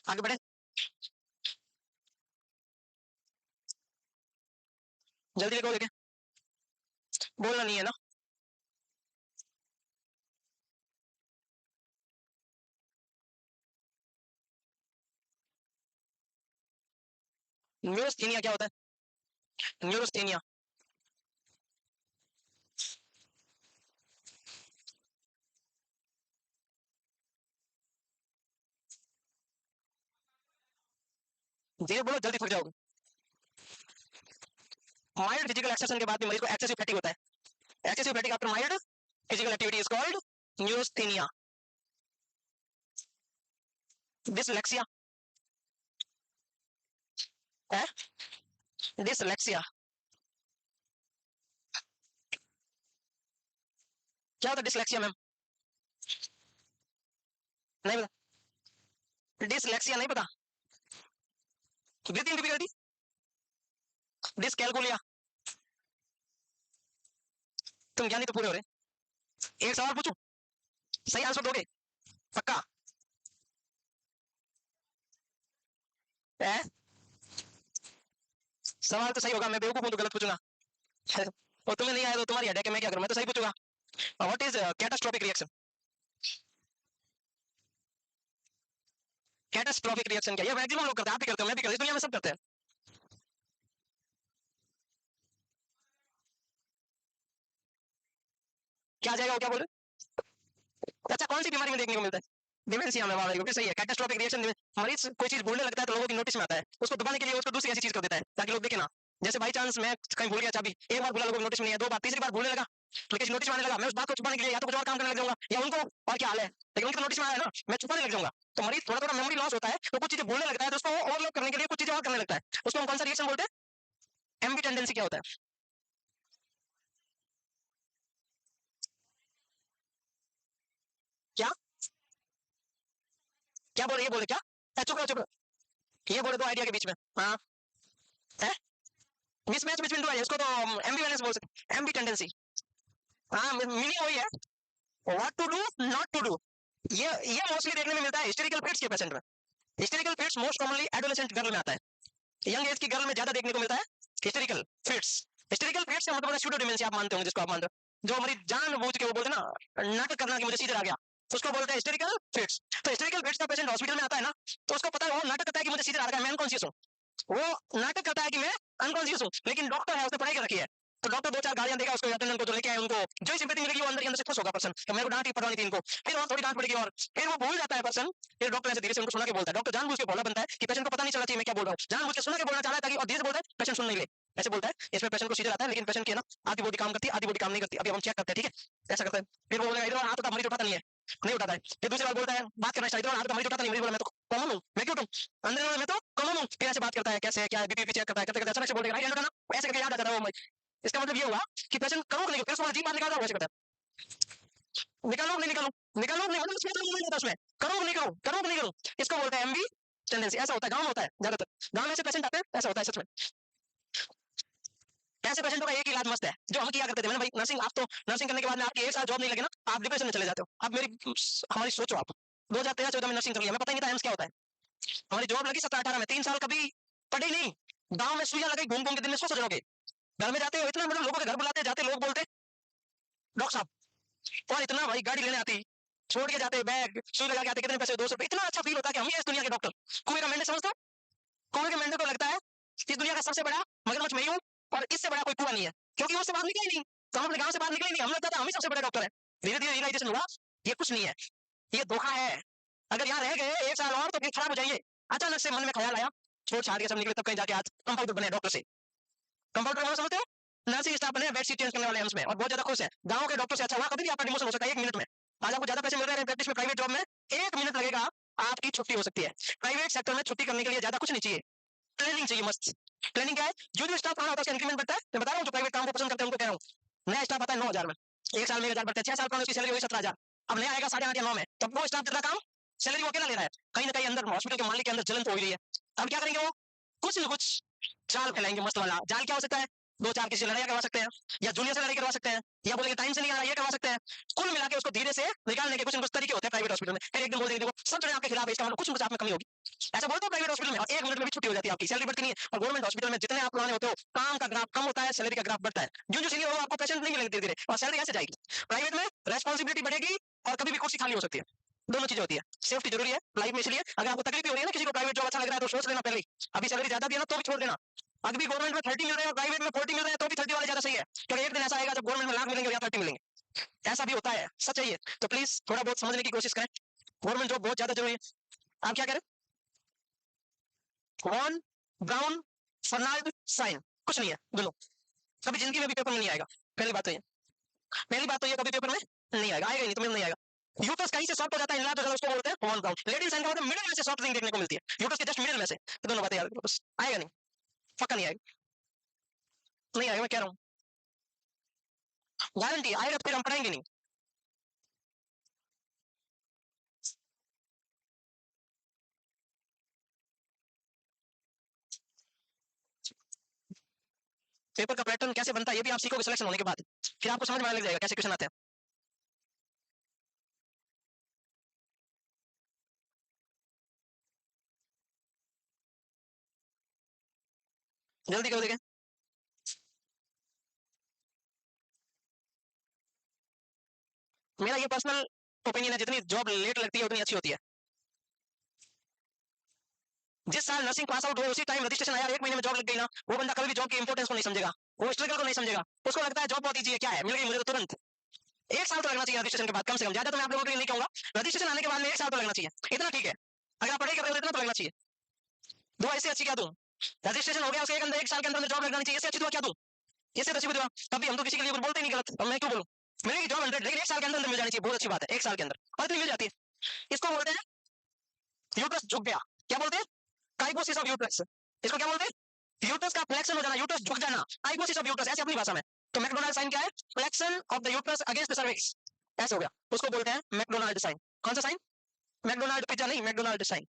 आगे बढ़े, जल्दी लिखोगे क्या? बोलना नहीं है ना? न्यूरोस्थेनिया क्या होता है? न्यूरोस्थेनिया धीरे बोलो, जल्दी थक जाओगे। माइल्ड फिजिकल एक्सरशन के बाद भी मरीज को एक्सेसिव फैटिग होता है। Excessive fatigue after mild physical activity is called neurasthenia. Dyslexia है, डिसलेक्सिया क्या होता है? डिसलेक्सिया मैम नहीं पता? डिसलेक्सिया नहीं पता? ब्रीथिंग डिफिकल्टी, डिसकैलकुलिया, तुम ज्ञानी तो पूरे हो रहे। एक सवाल पूछूं, सही आंसर दोगे? पक्का है? सवाल तो सही होगा, मैं बेवकूफ हूं तो गलत पूछूंगा। और तुम्हें नहीं आया तो तुम्हारी हेडेक है, मैं क्या करूं, मैं तो सही पूछूंगा। What is catastrophic reaction? Catastrophic reaction क्या? ये मैक्सिमम लोग करते हैं, आप भी करते हो, मैं भी करता हूं, इस दुनिया में सब करते हैं। क्या आ जाएगा वो, क्या बोले? अच्छा, कौन सी बीमारी में देखने को मिलता है? डिमेंशिया में, वाह वेरी गुड, सही है। कैटास्ट्रोफिक रिएक्शन, मरीज कोई चीज भूलने लगता है तो लोगों की नोटिस में आता है, उसको दबाने के लिए उसको दूसरी ऐसी चीज कर देता है ताकि लोग देखे ना। जैसे बाई चांस मैं कहीं भूल गया चाबी, एक बार भूला, लोगों को नोटिस में नहीं है, दो बार, तीसरी बार भूलने लगा तो किसी नोटिस में आने लगा, मैं उस बात को छुपाने के लिए या तो कुछ और काम करने लग जाऊंगा, या उनको और क्या हाल है, लेकिन उनको नोटिस में आया ना, मैं छुपाने लग जाऊंगा। तो मरीज थोड़ा थोड़ा मेमोरी लॉस होता है, तो कुछ चीजें भूलने लगता है, तो उसको ओवरलोड करने के लिए कुछ चीजें और करने लगता है, उसको हम कौन सा रिएक्शन बोलते हैं? एम्बी टेंडेंसी क्या होता है? क्या क्या बोले, ये बोले क्या? चुप रहो, चुप रहो, ये बोले दो आइडिया के बीच में। हाँ है, मिसमैच बिटवीन टू है, इसको तो एम्बीवेलेंस बोल सकते, एम्बी टेंडेंसी। हाँ, मीनिंग वही है, what to do not to do. ये मोस्टली देखने में मिलता है हिस्टेरिकल फिट्स के पेशेंट में। Hysterical fits most commonly adolescent girl में आता है, यंग एज की गर्ल में ज्यादा देखने को मिलता है हिस्टेरिकल फिट्स। हिस्टेरिकल फिट्स का मतलब सूडो डिमेंशिया, आप मानते होंगे, जिसको आप मानते हो, जो मरीज जानबूझ के वो बोलते हैं ना, नाटक करना कि मुझे सीजर आ गया, तो उसको बोलते हैं हिस्टेरिकल फिट्स। तो हिस्टेरिकल फिट्स का पेशेंट हॉस्पिटल में आता है ना, तो उसको पता है, वो नाटक करता है कि मुझे सीजर आ गया, मैं अनकॉन्शियस हूँ, वो नाटक करता है कि मैं अनकॉन्शियस हूँ, लेकिन डॉक्टर है, उसने पढ़ाई कर रखी है, तो डॉक्टर दो चार गालियां देगा उसको, अटेंडेंट को, जो लेके आए उनको जो ही सिंपैथी मिलेगी, वो अंदर ही अंदर से खुश होगा पर्सन, तो मेरे को डांट ही पड़वानी थी इनको, फिर और थोड़ी डांट पड़ेगी, और फिर वो भूल जाता है पर्सन। फिर डॉक्टर ऐसे धीरे से उनको सुना के बोलता है, डॉक्टर जानबूझ के बोला बनता है कि पेशेंट को पता नहीं चलना चाहिए मैं क्या बोल रहा हूँ, जानबूझ के सुना के बोलना चाह रहा है ताकि, और धीरे से बोलता है पेशेंट सुन नहीं ले, ऐसे बोलता है, इसमें पेशेंट को सीजर आता है, लेकिन पेशेंट की है ना आधी बॉडी काम करती है, आधी बॉडी काम नहीं करती, अभी हम चेक करते हैं, ठीक है, ऐसा करते हैं। फिर वो बोलेगा इधर हाथ उठा, मरीज उठाता नहीं है, नहीं उठाता है, फिर दूसरी बार बोलता है बात करना चाहिए, इधर हाथ उठा, मरीज उठाता नहीं, मरीज बोला मैं तो कॉमन हूँ, मैं क्यों उठूं, अंदर मैं तो कॉमन हूँ, फिर ऐसे बात करता है, कैसे है, क्या है, बीपी चेक करता है, करते करते अचानक से बोल देगा राइट हैंड उठाना, ऐसे करके याद आ जाता है वो। इसका मतलब ये हुआ कि पेशेंट करो कि नहीं, फिर उसको अजीब बात निकाल रहा है, वैसे करता है, निकालो नहीं निकालो, निकालो नहीं, मतलब उसमें नहीं होता, उसमें करो नहीं करो, करो नहीं करो, इसको बोलते हैं एमबी टेंडेंसी। ऐसा होता है, गांव में होता है ज्यादातर, गांव में से पेशेंट आते हैं, ऐसा होता है सच में। ऐसे पेशेंटों का एक ही इलाज मस्त है, जो हम किया करते थे, मैंने भाई नर्सिंग, आप तो नर्सिंग करने के बाद में आपकी एक साल जॉब नहीं लगे ना, आप डिप्रेशन में चले जाते हो। अब मेरी हमारी सोचो आप, 2013-14 में नर्सिंग कर लिया, मैं पता ही नहीं था एम्स क्या होता है, हमारी जॉब लगी 17-18 में, 3 साल कभी पढ़े ही नहीं, गाँव में सुइयां लगी, घूम घूम के दिन में 100 जनों के घर में जाते हो, इतना मतलब लोगों के घर बुलाते जाते, लोग बोलते डॉक्टर साहब, और इतना भाई गाड़ी लेने आती, छोड़ के जाते बैग, सुई लगा के आते, कितने पैसे, 200 रुपए, इतना अच्छा फील होता है कि हम ही इस दुनिया के डॉक्टर। कुएं का मेंढक समझते हो? कुएं के मेंढक को लगता है इस दुनिया का सबसे बड़ा मगरमच्छ मैं ही हूँ, और इससे बड़ा कोई कुआं नहीं है, क्योंकि वो उससे बाहर निकले ही नहीं, तो हम अपने गांव से बाहर निकले ही नहीं, हम लगता था हम ही सबसे बड़े डॉक्टर है। धीरे धीरे रियलाइजेशन हुआ ये कुछ नहीं है, ये धोखा है, अगर यहाँ रह गए 1 साल और तो फिर खराब हो जाएंगे। अचानक से मन में ख्याल आया, छोड़ छाड़ के सब निकले, तब कहीं जाके आज कंपाउंडर बने डॉक्टर से। कंपाउंडर समझते हो? नर्सिंग स्टाफ बने, बेड शीट चेंज करने वाले हैं उसमें, और बहुत ज्यादा खुश है, गांव के डॉक्टर से अच्छा हुआ, कभी भी आपका डिमोशन हो सकता है 1 मिनट में। आज आपको ज्यादा पैसे मिल रहे हैं प्रैक्टिस में, प्राइवेट जॉब में 1 मिनट लगेगा, आपकी छुट्टी हो सकती है। प्राइवेट सेक्टर में छुट्टी करने के लिए ज्यादा कुछ नहीं चाहिए, ट्रेनिंग चाहिए मस्त। ट्रेनिंग क्या है, जो स्टाफ पुराना होता है उसका इंक्रीमेंट बढ़ता है, मैं बता रहा हूँ, जो प्राइवेट काम को पसंद करते हैं उनको कह रहा हूँ। नया स्टाफ आता है 9,000 में, 1 साल में 1,000 बढ़ता है, 6 साल पुराना उसकी सैलरी वही 17,000, अब नया आएगा 8.5 या 9 में, तब वो स्टाफ जितना काम सैलरी वो अकेला ले रहा है, कहीं ना कहीं अंदर हॉस्पिटल के मालिक के अंदर जलन तो हो ही रही है। अब क्या करेंगे वो, कुछ ना कुछ जाल फैलाएंगे मस्त वाला। जाल क्या हो सकता है, दो चार किसी से लड़ाई करवा सकते हैं, या जूनियर से लड़ाई करवा सकते हैं, या बोलेंगे टाइम से नहीं आ रहा, ये करवा सकते हैं। कुल मिला के उसको धीरे से निकालने के कुछ न कुछ तरीके होते हैं प्राइवेट हॉस्पिटल में। फिर एक दिन बोल देंगे देखो सब जने आपके खिलाफ है, इसका मतलब कुछ न कुछ आप में कमी होगी, ऐसा बोलते हो प्राइवेट हॉस्पिटल में, और 1 मिनट में भी छुट्टी हो जाती है, आपकी सैलरी बढ़ती नहीं है। और गवर्नमेंट हॉस्पिटल में जितने आप पुराने होते हो, काम का ग्राफ कम होता है, सैलरी का ग्राफ बढ़ता है, जो जो सीनियर हो आपको पेशेंट नहीं मिलेंगे धीरे धीरे, और सैलरी ऐसे जाएगी। प्राइवेट में रेस्पॉन्सिबिलिटी बढ़ेगी, और कभी भी कुर्सी खाली हो सकती है, दोनों चीजें होती है। सेफ्टी जरूरी है लाइफ में, इसलिए अगर आपको तकलीफ भी हो रही है ना, किसी को प्राइवेट जॉब अच्छा लग रहा है तो सोच लेना पहले ही, अभी सैलरी ज्यादा भी है ना तो भी छोड़ देना। अभी भी गवर्नमेंट में 30 मिल रहे हैं और प्राइवेट में 40 मिल रहे हैं, तो भी 30 वाले ज्यादा सही है, क्योंकि एक दिन ऐसा आएगा जब गवर्नमेंट में लाख मिलेंगे और यहाँ 30 मिलेंगे, ऐसा भी होता है, सच है ये। तो प्लीज थोड़ा बहुत समझने की कोशिश करें, गवर्नमेंट जॉब बहुत ज्यादा जरूरी है। आप क्या करें, वॉन ब्राउन फर्नाल्ड साइन, कुछ नहीं है दोनों, कभी जिंदगी में भी पेपर में नहीं आएगा। पहली बात तो ये, पहली बात तो ये, कभी पेपर में नहीं आएगा, आएगा ही नहीं, तुम्हें नहीं आएगा। यूटस कहीं से सॉफ्ट हो जाता है, तो उसको बोलते हैं वॉन ब्राउन। लेडीज साइन का मतलब मिडिल में से सॉफ्ट रिंग देखने को मिलती है, यूटस के जस्ट मिडिल में से, तो दोनों बातें याद रखो बस, आएगा नहीं, पक्का नहीं आएगा, नहीं आएगा, मैं कह रहा हूँ, गारंटी आएगा तो फिर हम पढ़ाएंगे नहीं। पेपर का पैटर्न कैसे बनता है ये भी आप सीखोगे सिलेक्शन होने के बाद, फिर आपको समझ में आने लग जाएगा कैसे क्वेश्चन आते हैं। जल्दी करो देखें। मेरा ये पर्सनल ओपिनियन है, जितनी जॉब लेट लगती है उतनी अच्छी होती है। जिस साल नर्सिंग पास आउट हुए उसी टाइम रजिस्ट्रेशन आया, 1 महीने में जॉब लग गई ना, वो बंदा कभी भी जॉब की इंपॉर्टेंस को नहीं समझेगा, वो स्ट्रगल को नहीं समझेगा, उसको लगता है जॉब बहुत ईजी है, क्या है मिल गई मुझे तो तुरंत। 1 साल तो लगना चाहिए रजिस्ट्रेशन के बाद कम से कम, ज्यादा तो मैं आप लोगों के लिए नहीं कहूंगा, रजिस्ट्रेशन आने के बाद में 1 साल तो लगना चाहिए, इतना ठीक है। अगर आप पढ़ाई कर रहे हो इतना तो लगना चाहिए। दुआ इससे अच्छी क्या दूं? रजिस्ट्रेशन हो गया उसके अंदर 1 साल के अंदर जॉब लगना चाहिए, इससे अच्छी दुआ क्या दूं? इससे अच्छी दुआ तभी हम तो किसी के लिए कुछ बोलते ही नहीं गलत, अब मैं क्यों बोलूं? मिलेगी जॉब 100, लेकिन 1 साल के अंदर मिल जानी चाहिए, बहुत अच्छी बात है 1 साल के अंदर, और इतनी मिल जाती है। इसको बोलते हैं यूट्रस झुक गया। क्या बोलते हैं? काइपोसिस ऑफ यूट्रस। इसको क्या बोलते हैं? यूट्रस का फ्लेक्शन हो जाना, यूट्रस झुक जाना, काइपोसिस ऑफ यूट्रस, ऐसे अपनी भाषा में। तो मैकडोनाल्ड साइन क्या है? Flexion of the uterus against the cervix, ऐसे हो गया, उसको बोलते हैं मैकडोनाल्ड साइन। कौन सा साइन? मैकडोनाल्ड पिज्जा नहीं, मैकडोनाल्ड साइन।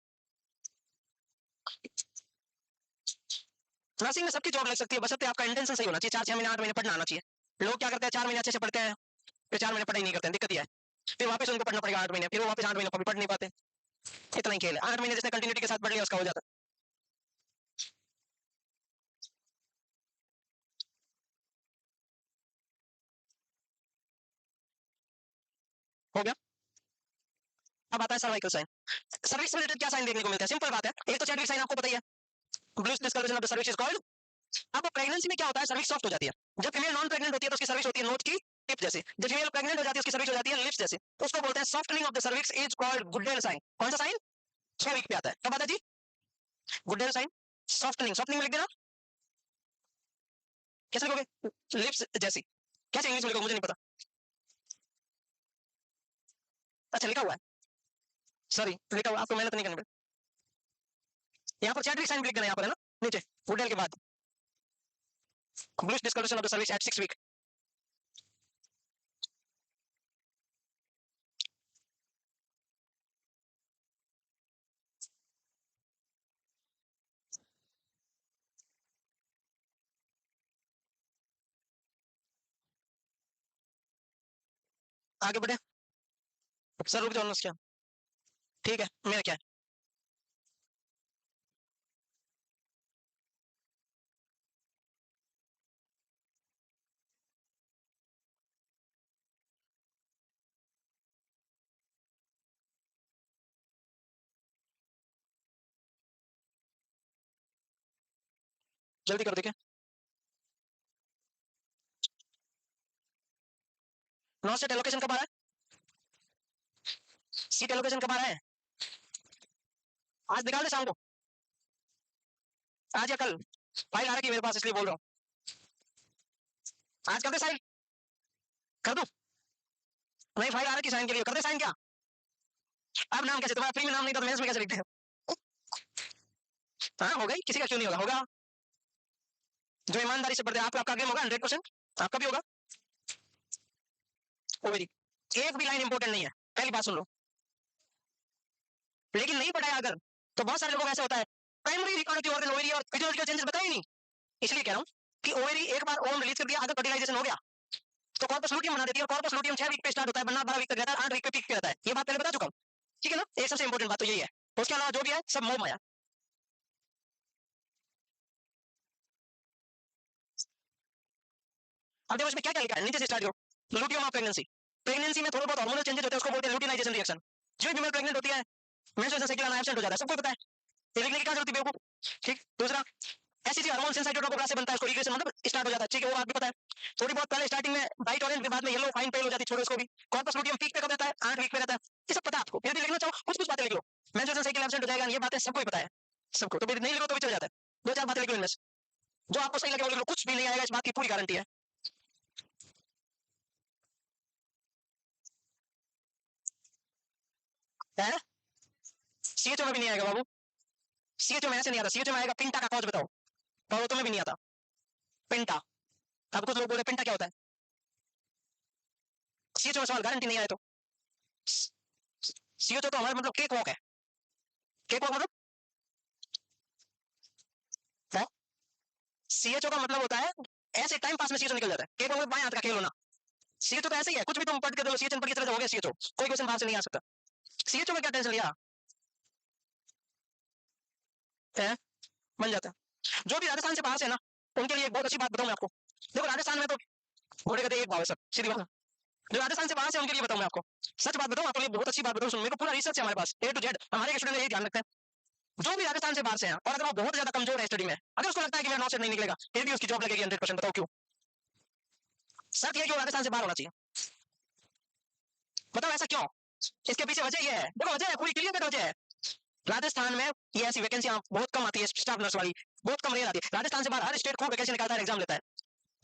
नर्सिंग में सबकी जॉब लग सकती है, बस आपका इंटेंशन सही होना चाहिए, 4-6 महीने 8 महीने पढ़ना आना चाहिए। लोग क्या करते हैं, 4 महीने अच्छे से पढ़ते हैं, फिर 4 महीने पढ़ाई नहीं करते हैं, दिक्कत यह है, फिर वापस उनको पढ़ना पड़ेगा 8 महीने, फिर वो वापस 8 महीने पढ़ नहीं पाते। इतना ही खेल है, 8 महीने जिसने कंटिन्यूटी के साथ पढ़ लिया उसका हो जाता। हो गया। अब आता है सर्वाइकल साइन। सर्विस से रिलेटेड क्या साइन देखने को मिलता है? सिंपल बात है, एक तो चैडविक साइन आपको पता ही है, blue discoloration of the cervix is called. अब प्रेगनेंसी में क्या होता है, सर्विस सॉफ्ट हो जाती है। जब फीमेल नॉन प्रेग्नेंट होती है तो उसकी सर्विस होती है नोट की टिप जैसी, जब फीमेल प्रेग्नेंट हो जाती है उसकी सर्विस हो जाती है लिप्स जैसी, तो उसको बोलते हैं softening of the cervix is called Goodell sign. कौन सा साइन? 6 वीक पे आता है, कब आता है जी? Goodell sign. सॉफ्टनिंग, सॉफ्टनिंग लिख देना, कैसे लिखोगे? लिप्स जैसी, कैसे इंग्लिश में लिखोगे मुझे नहीं पता। अच्छा लिखा हुआ है, सॉरी लिखा हुआ, आपको मेहनत नहीं करनी पड़ेगी। यहाँ पर चैडविक साइन लिख देना, यहाँ पर है ना नीचे गुडेल के बाद, blue discoloration of the cervix at 6 week. आगे बढ़े सर, रुक जाओ क्या, ठीक है मेरा क्या है? जल्दी कर देखे। नौ सेट एलोकेशन कब आ रहा है? सीट एलोकेशन कब आ रहा है? आज निकाल दे शाम को, आज या कल। फाइल आ रही है मेरे पास इसलिए बोल रहा हूँ, आज कर दे साइन, कर दो। नहीं फाइल आ रही साइन के लिए, कर दे साइन क्या? अब नाम कैसे, तुम्हारा फ्री में नाम नहीं था तो मेंस में कैसे लिखते हैं? हाँ हो गई, किसी का क्यों नहीं होगा, होगा जो ईमानदारी से पढ़ते हैं। आपका गेम होगा 100%, आपका भी होगा। ओ मेरी एक भी लाइन इंपॉर्टेंट नहीं है, पहली बात सुन लो। लेकिन नहीं पढ़ाया अगर, तो बहुत सारे लोगों का ऐसा होता है, प्राइमरी रिकॉर्डिव ऑर्गन ओवरी और फिजियोलॉजिकल चेंजेस बताए ही नहीं। इसलिए कह रहा हूँ कि ओवरी एक बार ओम रिलीज कर दिया, अगर फर्टिलाइजेशन हो गया तो कॉर्पस लूटियम बना देती है, और कॉर्पस लूटियम 6 वीक पे स्टार्ट होता है बनना, 12 वीक तक रहता है, 8 वीक पे पीक पे रहता है, ये बात पहले बता चुका हूँ, ठीक है ना? एक सबसे इंपॉर्टेंट बात तो यही है, उसके अलावा जो भी है सब मोह माया। अब देखो इसमें क्या क्या लिखा है, नीचे से स्टार्ट करो। लूटियम ऑफ प्रेगनेंसी, प्रेगनेंसी में थोड़े बहुत हार्मोनल चेंजेस होते हैं, उसको बोलते हैं लूटिनाइजेशन रिएक्शन। जो फीमेल प्रेग्नेंट होती है मेंस्ट्रुएशन साइकिल आना एब्सेंट हो जाता है, सबको पता है, ये लिखने की क्या जरूरत है बेवकूफ? ठीक। दूसरा, ऐसी चीज हार्मोन सेंसाइटोट्रोपिक से बनता है, उसको रिग्रेशन मतलब स्टार्ट हो जाता है, ठीक है वो बात भी पता है। थोड़ी बहुत पहले स्टार्टिंग में ब्राइट ऑरेंज, बाद में येलो फाइन पेल हो जाती है, छोड़ो इसको भी। कॉर्पस लूटियम पीक पे कब रहता है? 8 वीक पे रहता है, ये सब पता है आपको, फिर भी लिखना चाहो कुछ कुछ बातें लिख लो। मेंस्ट्रुएशन साइकिल एब्सेंट हो जाएगा, ये बातें सबको ही पता है, सबको, तो फिर नहीं लिखो तो भी चल जाता है। 2-4 बातें लिख लो इनमें से, जो आपको सही लगे वो लिख लो, कुछ भी नहीं आएगा इस बात की पूरी गारंटी है। सीएचओ में भी नहीं आएगा बाबू, सीएचओ में ऐसे नहीं आता, सीएचओ में आएगा पिंटा का कॉज बताओ, और वो तुम्हें भी नहीं आता पिंटा। अब कुछ लोग बोल रहे पिंटा क्या होता है, सीएचओ में सवाल गारंटी नहीं आए तो। सीएचओ तो हमारा मतलब केक वॉक है, केक वॉक मतलब सीएचओ का मतलब होता है ऐसे टाइम पास में सीएचओ निकल जाता है, के में बाएं हाथ का खेल होना। सीएचओ तो ऐसे ही है, कुछ भी तुम पढ़ के दो सीएचओ पढ़ की तरह हो गया सीएचओ, कोई क्वेश्चन बाहर से नहीं आ सकता। सीएचओ में क्या टेंशन लिया है, बन जाता है। जो भी राजस्थान से बाहर से है ना, उनके लिए एक बहुत अच्छी बात बताऊं मैं आपको। देखो राजस्थान में तो घोड़े का एक भाव है सर, सीधी बात। जो राजस्थान से बाहर से उनके लिए बताऊं मैं आपको, सच बात बताऊं आपको, बहुत अच्छी बात बताऊं, सुन, मेरे को पूरा रिसर्च है हमारे पास, ए टू जेड हमारे स्टूडेंट यही ध्यान रखते हैं। जो भी राजस्थान से बाहर से हैं और अगर वो बहुत ज्यादा कमजोर है स्टडी में, अगर उसको लगता है कि मेरा नॉलेज नहीं निकलेगा, फिर भी उसकी जॉब लगेगी 100%। बताओ क्यों? सर ये क्यों राजस्थान से बाहर होना चाहिए, बताओ ऐसा क्यों? इसके पीछे वजह ये है, देखो वजह है पूरी क्लियर कट वजह है। राजस्थान में ये ऐसी वैकेंसी बहुत कम आती है, स्टाफ नर्स वाली बहुत कम रेयर आती है। राजस्थान से बाहर हर स्टेट खूब वैकेंसी निकालता है, एग्जाम लेता है।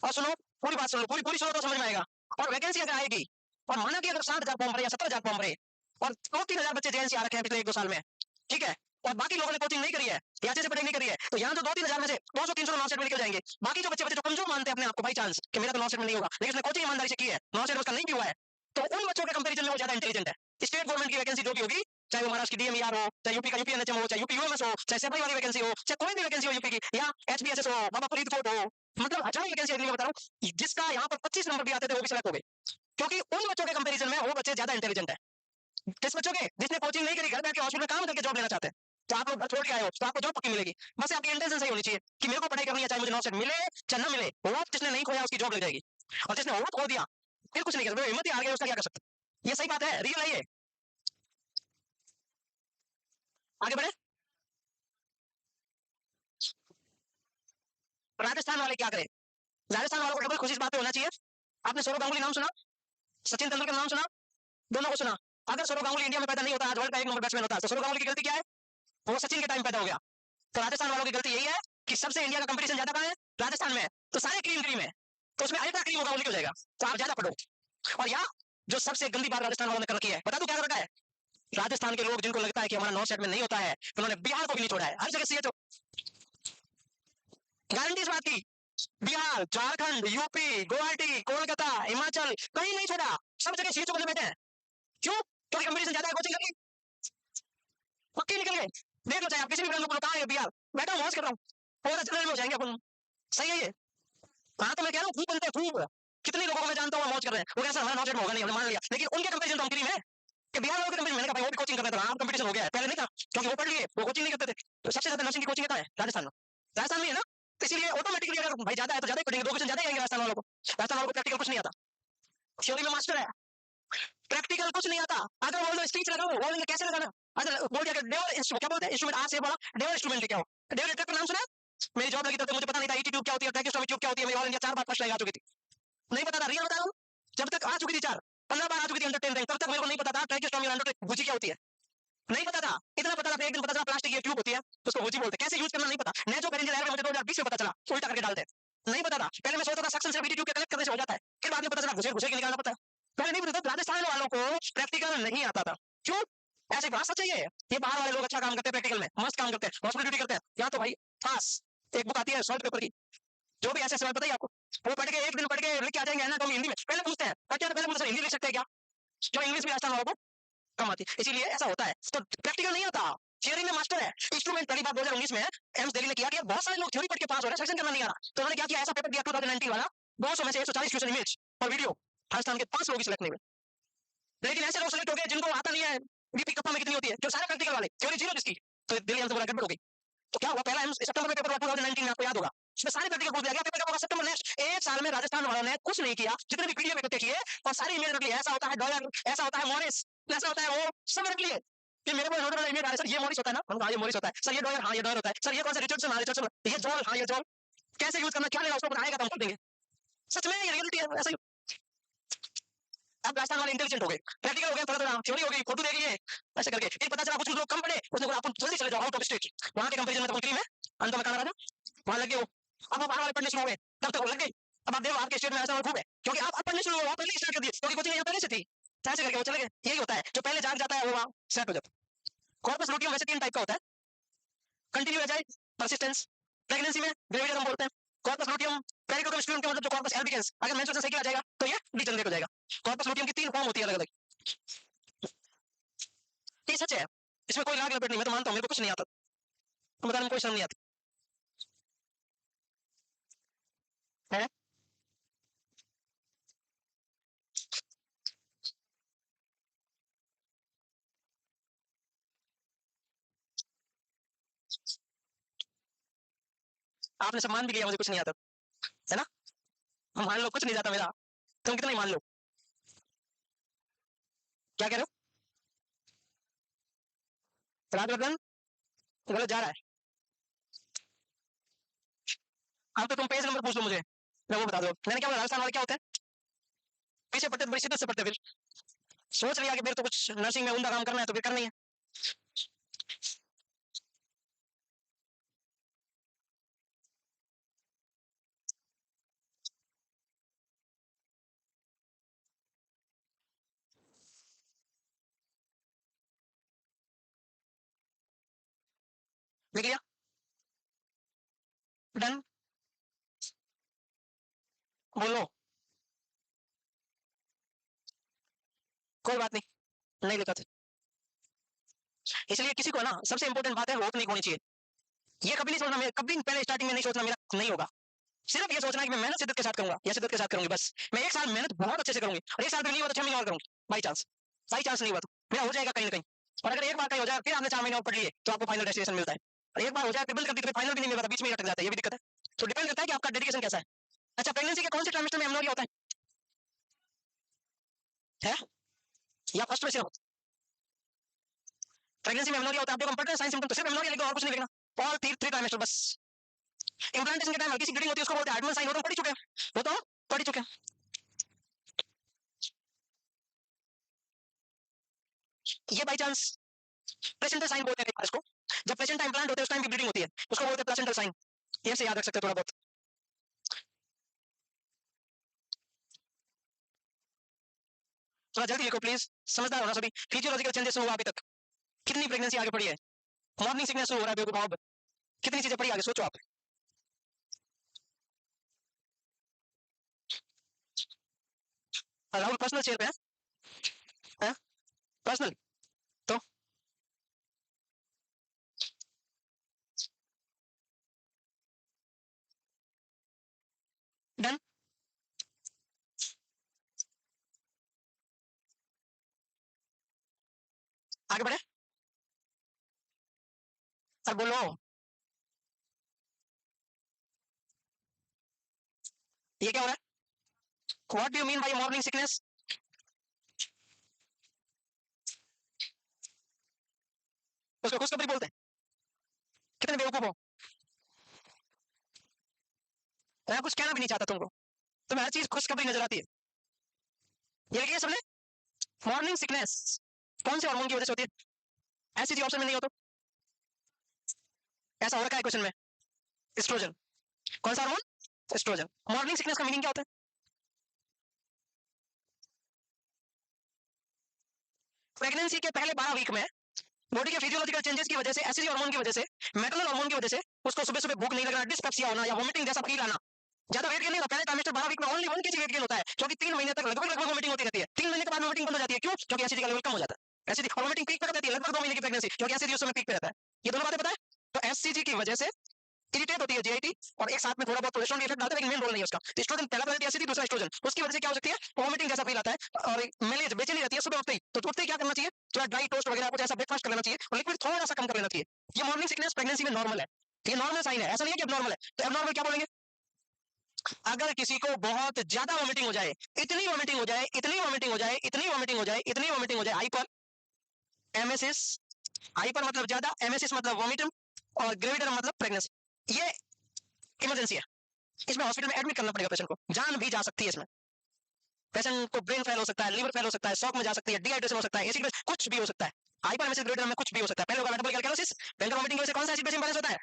और सुनो, पूरी बात सुनो, पूरी पूरी सुनो तो समझ में आएगा। और वैकेंसी अगर आएगी और माना कि अगर 60,000 फॉर्म भरे या 70,000 फॉर्म भरे और 2-3 हजार बच्चे जेएनसी आ रखे हैं पिछले 1-2 साल में, ठीक है, और बाकी लोगों ने कोचिंग नहीं करी है या अच्छे से पढ़ाई नहीं करी है, तो यहाँ तो 2-3 हजार में से 200-300 नॉन सेट में निकल जाएंगे। बाकी जो बच्चे जो कमजोर मानते हैं अपने आप को बाई चांस कि मेरा तो नॉन सेट में नहीं होगा, लेकिन उसने कोचिंग ईमानदारी से की है, नॉन सेट उसका नहीं भी हुआ है, तो उन बच्चों के कंपेरिजन में वो ज्यादा इंटेलिजेंट है। स्टेट गवर्नमेंट की वैकेंसी जो भी होगी, चाहे वो महाराष्ट्र की डीएमईआर हो, चाहे यूपी का यूपीएनएचएम हो, चाहे यूपी यूएमएस हो, चाहे सेपई वाली वैकेंसी हो, चाहे कोई भी वैकेंसी हो यूपी की, या एचबीएसएस हो, बाबा फरीदकोट हो, मतलब हजारों वैकेंसी अगली मैं बता रहा हूँ, जिसका यहाँ पर 25 नंबर भी आते थे वो भी सिलेक्ट हो गए, क्योंकि उन बच्चों के कंपैरिजन में वो बच्चे ज्यादा इंटेलिजेंट है। किस बच्चों के? जिसने कोचिंग नहीं करी, घर बैठ के हॉस्पिटल में काम करके जॉब लेना चाहते हैं। तो आप लोग घर छोड़ के आए हो तो आपको जॉब पक्की मिलेगी, बस आपकी इंटेंशन सही होनी चाहिए कि मेरे को पढ़ाई करनी है, चाहे मुझे नौ सेट मिले चाहे ना मिले। होप जिसने नहीं खोया उसकी जॉब लग जाएगी, और जिसने होप खो दिया फिर कुछ नहीं कर सकते, हिम्मत ही हार गया, उसका क्या कर सकते। ये सही बात है, रियल है ये। आगे बढ़े। राजस्थान वाले क्या करें? राजस्थान वालों को डबल खुशी इस बात पे होना चाहिए, आपने सौरव गांगुली नाम सुना, सचिन तेंदुलकर नाम सुना, दोनों को सुना। अगर सौरव गांगुली इंडिया में पैदा नहीं होता, आज वर्ल्ड का 1 नंबर बैट्समैन होता, तो सौरव गांगुली की गलती क्या है? वो सचिन के टाइम पैदा हो गया। तो राजस्थान वालों की गलती यही है कि सबसे इंडिया का कंपटीशन ज्यादा कहां है? राजस्थान में। तो सारे क्रीम क्रीम है, तो उसमें अल्ट्रा क्रीम होगा, वो निकल जाएगा। तो आप ज्यादा पढ़ो। और यहाँ जो सबसे गंदी बात राजस्थान वालों ने कर रखी है, बता दूं क्या कर रखा है? राजस्थान के लोग जिनको लगता है कि हमारा 9 सेट में नहीं होता है, उन्होंने बिहार को भी नहीं छोड़ा है, हर जगह सीएचओ। गारंटी इस बात की, बिहार, झारखंड, यूपी, गुवाहाटी, कोलकाता, हिमाचल, कहीं नहीं छोड़ा, सब जगह सीएचओ करने बैठे हैं। क्यों? क्योंकि कंपटीशन ज्यादा है, कोचिंग लगी, पक्के निकल गए। देख लो चाहे आप किसी भी ब्रांड को कहा है बिहार, बैठा हूँ मौज कर रहा हूँ, और जनरल में हो जाएंगे अपन। सही है ये? हाँ तो मैं कह रहा हूँ खूब बनते हैं खूब। कितने लोगों को मैं जानता हूँ मौज कर रहे हैं, वो कैसा हमारा नॉलेज में होगा नहीं, हमने मान लिया, लेकिन उनके कंपटीशन तो हम क्रीम है कि बिहार वालों के कंपटीशन। मैंने कहा भाई वो भी कोचिंग कर रहे थे, हाँ कंपटीशन हो गया है, पहले नहीं था क्योंकि वो पढ़ लिए, वो कोचिंग नहीं करते थे। तो सबसे ज्यादा नर्सिंग की कोचिंग है राजस्थान में, राजस्थान में है ना, तो इसीलिए ऑटोमेटिकली अगर भाई ज्यादा है तो ज्यादा ही पढ़ेंगे, 2 क्वेश्चन ज्यादा ही आएंगे राजस्थान वालों को। राजस्थान वालों को प्रैक्टिकल कुछ नहीं आता, थ्योरी में मास्टर है, प्रैक्टिकल कुछ नहीं आता। अगर बोल दो स्पीच लगाओ, बोलेंगे कैसे लगाना। अच्छा बोल दिया डेवल क्या बोलते हैं इंस्ट्रूमेंट, आज से बोला डेवल इंस्ट्रूमेंट क्या हो, डेवल ट्रैक का नाम सुना? मेरी जॉब लगी तब तो मुझे पता नहीं था ईटी ट्यूब क्या होती है, ट्रैकिस्टोमी ट्यूब क्या होती है, मेरी ऑल इंडिया 4 बार फर्स्ट रैंक आ चुकी थी, नहीं पता था, रियल बता रहा हूँ। जब तक आ चुकी थी 4-15 बार आ चुकी थी अंडर 10 रैंक, तब तक मेरे को नहीं पता था ट्रैकिस्टोमी और अंडर भुजी क्या होती है, नहीं पता था। इतना पता था, एक दिन पता चला प्लास्टिक की ट्यूब होती है, उसको भुजी बोलते हैं, कैसे यूज करना नहीं पता। नेचो पेरेंजल एयर में मुझे 2020 में पता चला, उल्टा करके डालते हैं, नहीं पता था। पहले मैं सोचता था सक्शन सिर्फ ईटी ट्यूब के कलेक्ट करने से हो जाता है, फिर बाद में पता चला घुसे घुसे के निकालना पड़ता है। पहले नहीं पता था। राजस्थान वालों को प्रैक्टिकल नहीं आता था, क्यों? ऐसे बात सच है ये बाहर वाले लोग अच्छा काम करते हैं, प्रैक्टिकल में मस्त काम करते हैं, हॉस्पिटल ड्यूटी करते हैं। यहाँ तो भाई खास एक बुक आती है सॉल्ट पेपर की, जो भी ऐसे सवाल पता ही आपको, वो पढ़ के एक दिन पढ़ के लिख के आ जाएंगे ना, तो हिंदी में पहले पूछते हैं क्या, पहले पूछते हैं हिंदी लिख सकते हैं क्या, जो इंग्लिश भी राजस्थान वालों को कम आती, इसीलिए ऐसा होता है। तो प्रैक्टिकल नहीं आता, थियरी में मास्टर है। इंस्ट्रूमेंट पहली बार 2019 में एम्स दिल्ली ने किया कि बहुत सारे लोग थ्योरी पढ़ के पास हो रहे हैं, सेक्शन करना नहीं आ रहा, तो उन्होंने क्या किया, ऐसा पेपर दिया 2019 वाला, 200 में से 140 क्वेश्चन इमेज और वीडियो, राजस्थान के 5 लोग सिलेक्ट नहीं हुए। लेकिन ऐसे लोग सिलेक्ट हो गए जिनको आता नहीं है बीपी कप्पा में कितनी होती है, जो सारे प्रैक्टिकल वाले, थ्योरी जीरो जिसकी, तो दिल्ली एम्स बोला गड़बड़ हो गई। तो क्या हुआ, पहला एम्स सितंबर में पेपर हुआ 2019 में, आपको याद होगा, उसमें सारे प्रैक्टिकल बोल दिया गया, पेपर कब होगा, सितंबर नेक्स्ट। एक साल में राजस्थान वालों ने कुछ नहीं किया, जितने भी पीडीएफ इकट्ठे किए और सारी इमेज रख ली, ऐसा होता है डॉयर, ऐसा होता है मॉरिस, ऐसा होता है वो, सब रख लिए कि मेरे को नोट वाला इमेज आ रहा है, सर ये मॉरिस होता है ना, हम कहा ये मॉरिस होता है, सर ये डॉयर, हाँ ये डॉयर होता है, सर ये कौन सा रिचर्डसन, हाँ रिचर्डसन, ये जॉल, हाँ ये जॉल, कैसे यूज करना क्या लेगा उसको बताएगा तो हम कर देंगे। सच में ये रियलिटी है ऐसा ही। अब राजस्थान वाले इंटेलिजेंट हो गए, प्रैक्टिकल हो गए, थोड़ा थोड़ा थ्योरी हो गई, फोटो देख लिए, ऐसे करके फिर पता चला कुछ लोग कम पढ़े, उसने बोला अपन जल्दी चले जाओ आउट ऑफ स्टेट, वहां के कंपैरिजन में तो क्रीम है, अंत में कहां राजा, वहां लगे हो। अब आप वाले पढ़ने शुरू हो गए, तब तक वो लग गई। अब आप देखो आपके स्टेट में ऐसा खूब है, क्योंकि आप पढ़ने शुरू हो, आप पहले स्टार्ट कर दिए, क्योंकि कोचिंग यहाँ पहले से थी, ऐसे करके वो चले गए। यही होता है, जो पहले जाग जाता है वो वहां सेट हो जाता है। कॉर्पस लूटियम वैसे 3 टाइप का होता है, कंटिन्यू एजाइल, परसिस्टेंस, प्रेगनेंसी में ग्रेविडियम हम बोलते हैं। कॉर्पस लूटियम पेरिकोटम स्ट्रूम के मतलब जो कॉर्पस एल्बिगेंस, अगर मेंस्ट्रुएशन सही किया जाएगा तो ये डिजनरेट हो जाएगा। कॉर्पस लूटियम की 3 फॉर्म होती है अलग अलग, ये सच है, इसमें कोई लाग लपेट नहीं, मैं तो मानता हूँ, मेरे को कुछ नहीं आता, तो बताने में कोई शर्म नहीं आती है। आपने सब मान भी लिया मुझे कुछ नहीं आता, है ना? मान लो कुछ नहीं जाता मेरा, तुम कितना ही मान लो। क्या कह रहे हो? राजवर्धन गलत जा रहा है। अब तो तुम पेज नंबर पूछ लो मुझे, मैं वो बता दो। मैंने क्या बोला, राजस्थान वाले क्या होते हैं? पीछे पढ़ते बड़ी शिद्दत से पढ़ते, फिर सोच लिया कि फिर तो कुछ नर्सिंग में उमदा काम करना है तो फिर करना ही है। लिख लिया, डन, बोलो। कोई बात नहीं, नहीं लिखा था। इसलिए किसी को ना सबसे इंपॉर्टेंट बात है रोक नहीं होनी चाहिए। ये कभी नहीं सोचना, मैं कभी पहले स्टार्टिंग में नहीं सोचना मेरा नहीं होगा। सिर्फ ये सोचना है कि मैं मेहनत शिद्दत के साथ करूंगा या शिद्दत के साथ करूंगी, बस मैं एक साल मेहनत बहुत अच्छे से करूंगी, और एक साल भी नहीं हुआ तो 6 महीने और करूंगी, बाई चांस नहीं हुआ तो मेरा हो जाएगा कहीं ना कहीं। और अगर एक बार कहीं हो जाए, फिर आपने 4 महीने और पढ़ लिए, तो आपको फाइनल डेस्टिनेशन मिलता है। और एक बार हो जाए ट्रिपल कर दी तो फाइनल भी नहीं मिलता, बीच में ही अटक जाता है, ये भी दिक्कत है। तो डिपेंड करता है कि आपका डेडिकेशन कैसा है। अच्छा, प्रेगनेंसी के कौन से ट्राइमेस्टर में एमनोरिया होता है या फर्स्ट में सिर्फ? प्रेगनेंसी में एमनोरिया होता है, आप देखो हम पढ़ रहे हैं साइंस सिम्टम, तो सिर्फ एमनोरिया लिखो और कुछ नहीं लिखना, ऑल थ्री ट्राइमेस्टर बस। इम्प्लांटेशन के टाइम हल्की सी ब्लीडिंग होती है, उसको बोलते हैं एडमन साइन, वो तो पढ़ चुके हैं, वो तो पढ़ चुके हैं। ये बाई चांस प्लेसेंटल साइन बोलते हैं इसको, जब प्लेसेंटा इम्प्लांट होते हैं उस टाइम की ब्लीडिंग होती है, उसको बोलते हैं प्लेसेंटल साइन। ये से याद रख सकते हो थोड़ा बहुत। थोड़ा जल्दी लिखो प्लीज, समझदार होना सभी। फिजियोलॉजिकल चेंजेस हुआ अभी तक, कितनी प्रेगनेंसी आगे बढ़ी है, मॉर्निंग सिकनेस हो रहा है बेवकूफ, कितनी चीजें पड़ी आगे, सोचो आप। राहुल पर्सनल शेयर पे है, पर्सनल, तो डन, आगे बढ़े, अब बोलो। ये क्या हो रहा है, what do you mean by morning sickness? उसको खुशखबरी बोलते हैं, कितने बेवकूफ हो। मैं कुछ कहना भी नहीं चाहता तुमको, तुम्हें हर चीज खुशखबरी नजर आती है। ये लिखिए सबने, मॉर्निंग सिकनेस कौन से हार्मोन की वजह से होती है? ऐसी ऑप्शन में नहीं हो तो ऐसा हो रखा है क्वेश्चन में, एस्ट्रोजन। कौन सा हार्मोन? एस्ट्रोजन। मॉर्निंग सिकनेस का मीनिंग क्या होता है? प्रेगनेंसी के पहले 12 वीक में बॉडी के फिजियोलॉजिकल चेंजेस की वजह से, एसिडी हार्मोन की वजह से, मेटल हार्मोन की वजह से उसको सुबह सुबह भूख नहीं लगना, डिस्पेप्सिया होना या वोमिटिंग जैसा फील आना। ज्यादा वेट गेन नहीं होता, पहले ट्राइमेस्टर 12 वीक में ओनली 1 kg वेट गेन होता है, क्योंकि 3 महीने तक लगभग लगभग वोमिटिंग होती रहती है। 3 महीने के बाद वोमिटिंग बंद हो जाती है, क्यों? क्योंकि एसिडी का लेवल कम हो जाता है। एसिडी और वोमिटिंग पीक पे रहती है लगभग 2 महीने की प्रेगनेंसी, क्योंकि एसिडी उस समय पीक पे रहता है। ये दोनों बातें पता है? तो एससीजी की वजह से इरिटेट होती है जीआईटी, और एक साथ में थोड़ा बहुत प्रोजेस्टेरोन भी इफेक्ट डालता है, लेकिन मेन रोल नहीं है उसका। तो एस्ट्रोजन पहला प्रायोरिटी एसिडी, दूसरा एस्ट्रोजन। उसकी वजह से क्या हो सकती है? वोमिटिंग जैसा फील आता है और मेलेज बेचैनी रहती है सुबह उठते ही। तो उठते ही क्या करना चाहिए? थोड़ा ड्राई टोस्ट वगैरह कुछ ऐसा ब्रेकफास्ट कर लेना चाहिए, और लिक्विड थोड़ा सा कम कर लेना चाहिए। ये मॉर्निंग सिकनेस प्रेगनेंसी में नॉर्मल है, ये नॉर्मल साइन है, ऐसा नहीं है कि एबनॉर्मल है। तो एबनॉर्मल क्या बोलेंगे? अगर किसी को बहुत ज्यादा वोमिटिंग हो जाए, इतनी वोमिटिंग हो जाए, इतनी वोमिटिंग हो जाए, इतनी वोमिटिंग हो जाए, इतनी वोमिटिंग हो जाए, हाइपर एमएसएस, हाइपर मतलब ज्यादा, एमएसएस मतलब वोमिटम, और ग्रेविडर मतलब प्रेगनेंसी, ये इमरजेंसी है। इसमें हॉस्पिटल में एडमिट करना पड़ेगा पेशेंट को, जान भी जा सकती है इसमें। पेशेंट को ब्रेन फेल हो सकता है, लिवर फेल हो सकता है, शॉक में जा सकती है, डिहाइड्रेशन हो सकता है, एसिड कुछ भी हो सकता है। हाइपर एमएसएस ग्रेविडर में कुछ भी हो सकता है। पहले होगा मेटाबॉलिक एल्कलोसिस, भयंकर वोमिटिंग की वजह से कौन सा एसिड बेस इंबैलेंस होता है?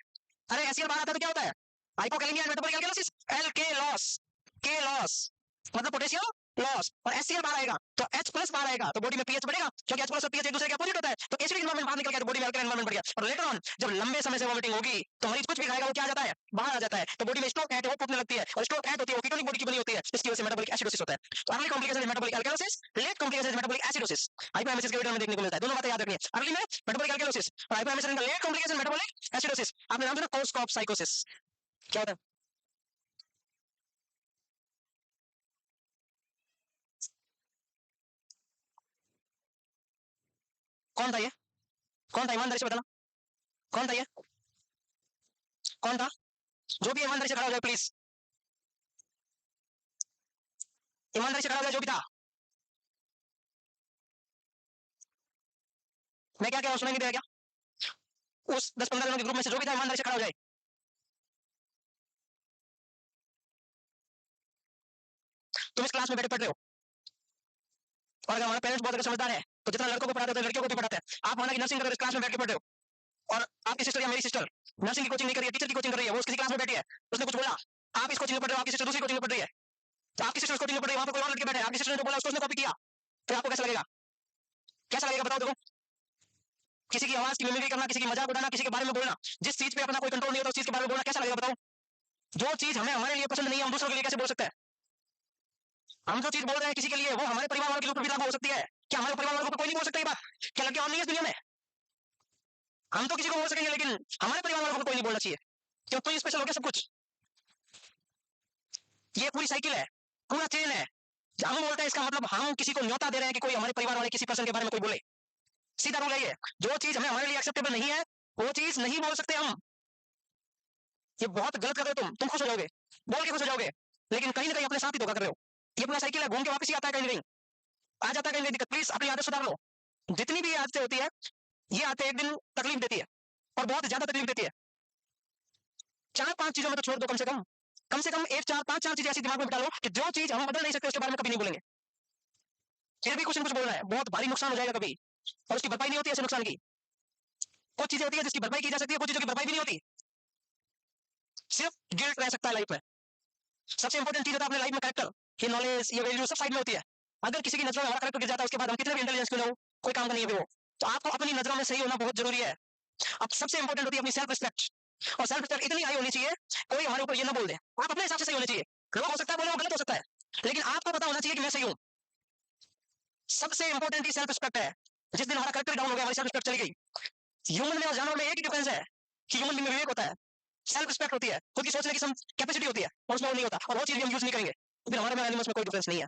अरे एसीएल बाहर आता है तो क्या होता है? Hypokalemia and metabolic alkalosis, L के लॉस, के लॉस मतलब पोटेशियम लॉस, और एचसीएल बाहर आएगा तो H प्लस बाहर आएगा, तो बॉडी में पीएच बढ़ेगा, क्योंकि H प्लस और पीएच एक दूसरे के अपोजिट होता है। तो एसिडिक एनवायरनमेंट बाहर निकल गया तो बॉडी में अल्कलाइन एनवायरनमेंट बढ़ गया, और लेटर ऑन जब लंबे समय से वोमिटिंग होगी तो मरीज कुछ भी खाएगा वो क्या आ जाता है? बाहर आ जाता है। तो बॉडी में स्टोक फैट है वो फूटने लगती है, और स्टोक फैट होती है वो कीटोनिक बॉडी की बनी होती है, इसकी वजह से मेटाबॉलिक एसिडोसिस होता है। तो early complication metabolic alkalosis, late complication metabolic acidosis. Hyperemesis के वीडियो में देखने को मिलता है, दोनों बातें याद रखनी है। अर्ली में मेटाबॉलिक एल्कलोसिस और हाइपरएमएसिस का लेट कॉम्प्लिकेशन मेटाबॉलिक एसिडोसिस। आपने नाम सुना कोर्सकॉप साइकोसिस? क्या होता है? कौन था ये? कौन था ईमानदारी से बताना, कौन था ये? कौन था? जो भी ईमानदारी से खड़ा हो जाए प्लीज, ईमानदारी से खड़ा हो जाए जो भी था। मैं क्या क्या सुनाई नहीं दिया क्या? उस 10-15 जनों के ग्रुप में से जो भी था ईमानदारी से खड़ा हो जाए। तुम इस क्लास में बैठे पढ़ रहे हो, और अगर हमारा पेरेंट्स बहुत अगर समझदार है तो जितना लड़कों को पढ़ाते हैं लड़कियों को भी पढ़ाते हैं। आप माना कि नर्सिंग कर रहे हो, इस क्लास में बैठ के पढ़ रहे हो, और आपकी सिस्टर या मेरी सिस्टर नर्सिंग की कोचिंग नहीं कर रही है, टीचर की कोचिंग कर रही है, वो किसी क्लास में बैठी है, उसने कुछ बोला, आप इस कोचिंग में पढ़ रहे हो, आपकी सिस्टर दूसरी कोचिंग में पढ़ रही है, तो आपकी सिस्टर कोचिंग में पढ़ रही है, वहां पर कोई और लड़के बैठे हैं, आपकी सिस्टर ने जो बोला उसको उसने कॉपी किया, फिर आपको कैसा लगेगा? कैसा लगेगा बताओ देखो? किसी की आवाज की मिमिक्री करना, किसी की मजाक उड़ाना, किसी के बारे में बोलना, जिस चीज पे अपना कोई कंट्रोल नहीं होता उस चीज के बारे में बोलना कैसा लगेगा बताओ? जो चीज हमें हमारे लिए पसंद नहीं है हम दूसरों के लिए कैसे बोल सकते हैं? हम जो चीज बोल रहे हैं किसी के लिए वो हमारे परिवार वालों के ऊपर भी लागू हो सकती है। क्या हमारे परिवार वालों को कोई नहीं बोल सकता ये बात? क्या लड़के और नहीं है इस दुनिया में? हम तो किसी को बोल सकेंगे लेकिन हमारे परिवार वालों को कोई नहीं बोलना चाहिए। क्यों? तो ये स्पेशल हो गया सब कुछ। ये पूरी साइकिल है, पूरा चेन है। हम बोलते हैं इसका मतलब हम किसी को न्योता दे रहे हैं कि कोई हमारे परिवार वाले किसी पर्सन के बारे में कोई बोले। सीधा रूल है ये, जो चीज हमें हमारे लिए एक्सेप्टेबल नहीं है वो चीज नहीं बोल सकते हम। ये बहुत गलत कर रहे हो तुम खुश हो जाओगे, बोल के खुश हो जाओगे, लेकिन कहीं ना कहीं अपने साथ ही धोखा कर रहे हो। ये पूरा साइकिल है, घूम के वापस ही आता है कहीं ना कहीं, आ जाता है कहीं ना दिक्कत। प्लीज अपनी आदत सुधार लो। जितनी भी आदतें होती है ये आदतें एक दिन तकलीफ देती है, और बहुत ज्यादा तकलीफ देती है। 4-5 चीजों में तो छोड़ दो कम से कम, एक 4-5 चीजें ऐसी दिमाग में बिठा लो कि जो चीज हम बदल नहीं सकते उसके बारे में कभी नहीं बोलेंगे। फिर भी कुछ न कुछ बोलना है, बहुत भारी नुकसान हो जाएगा कभी, और उसकी भरपाई नहीं होती ऐसे नुकसान की। कुछ चीजें होती है जिसकी भरपाई की जा सकती है, कुछ चीजों की भरपाई भी नहीं होती, सिर्फ गिल्ट रह सकता है लाइफ में। सबसे इंपॉर्टेंट चीज होता है अपने लाइफ में कैरेक्टर, ये नॉलेज, ये वैल्यू सब साइड में होती है। अगर किसी की नजरों में हमारा कैरेक्टर गिर जाता है उसके बाद हम कितने भी इंटेलिजेंस क्यों ना हो, कोई काम का नहीं है वो। तो आपको अपनी नजरों में सही होना बहुत जरूरी है। अब सबसे इंपॉर्टेंट होती है अपनी सेल्फ रिस्पेक्ट, और सेल्फ रिस्पेक्ट इतनी हाई होनी चाहिए कोई हमारे ऊपर ये ना बोल दे। आप अपने हिसाब से सही होने चाहिए, लोग हो सकता है बोले वो गलत हो सकता है, लेकिन आपको पता होना चाहिए कि मैं सही हूँ। सबसे इंपॉर्टेंट ही सेल्फ रिस्पेक्ट है। जिस दिन हमारा कैरेक्टर डाउन हो गया, हमारी सेल्फ रिस्पेक्ट चली गई। ह्यूमन में और जानवर में एक ही डिफरेंस है कि ह्यूमन में विवेक होता है, सेल्फ रिस्पेक्ट होती है, खुद की सोचने की कैपेसिटी होती है, और उसमें वो नहीं होता, और वो चीज भी हम यूज नहीं करेंगे। फिर हमारे में एनिमल्स में कोई डिफरेंस नहीं है।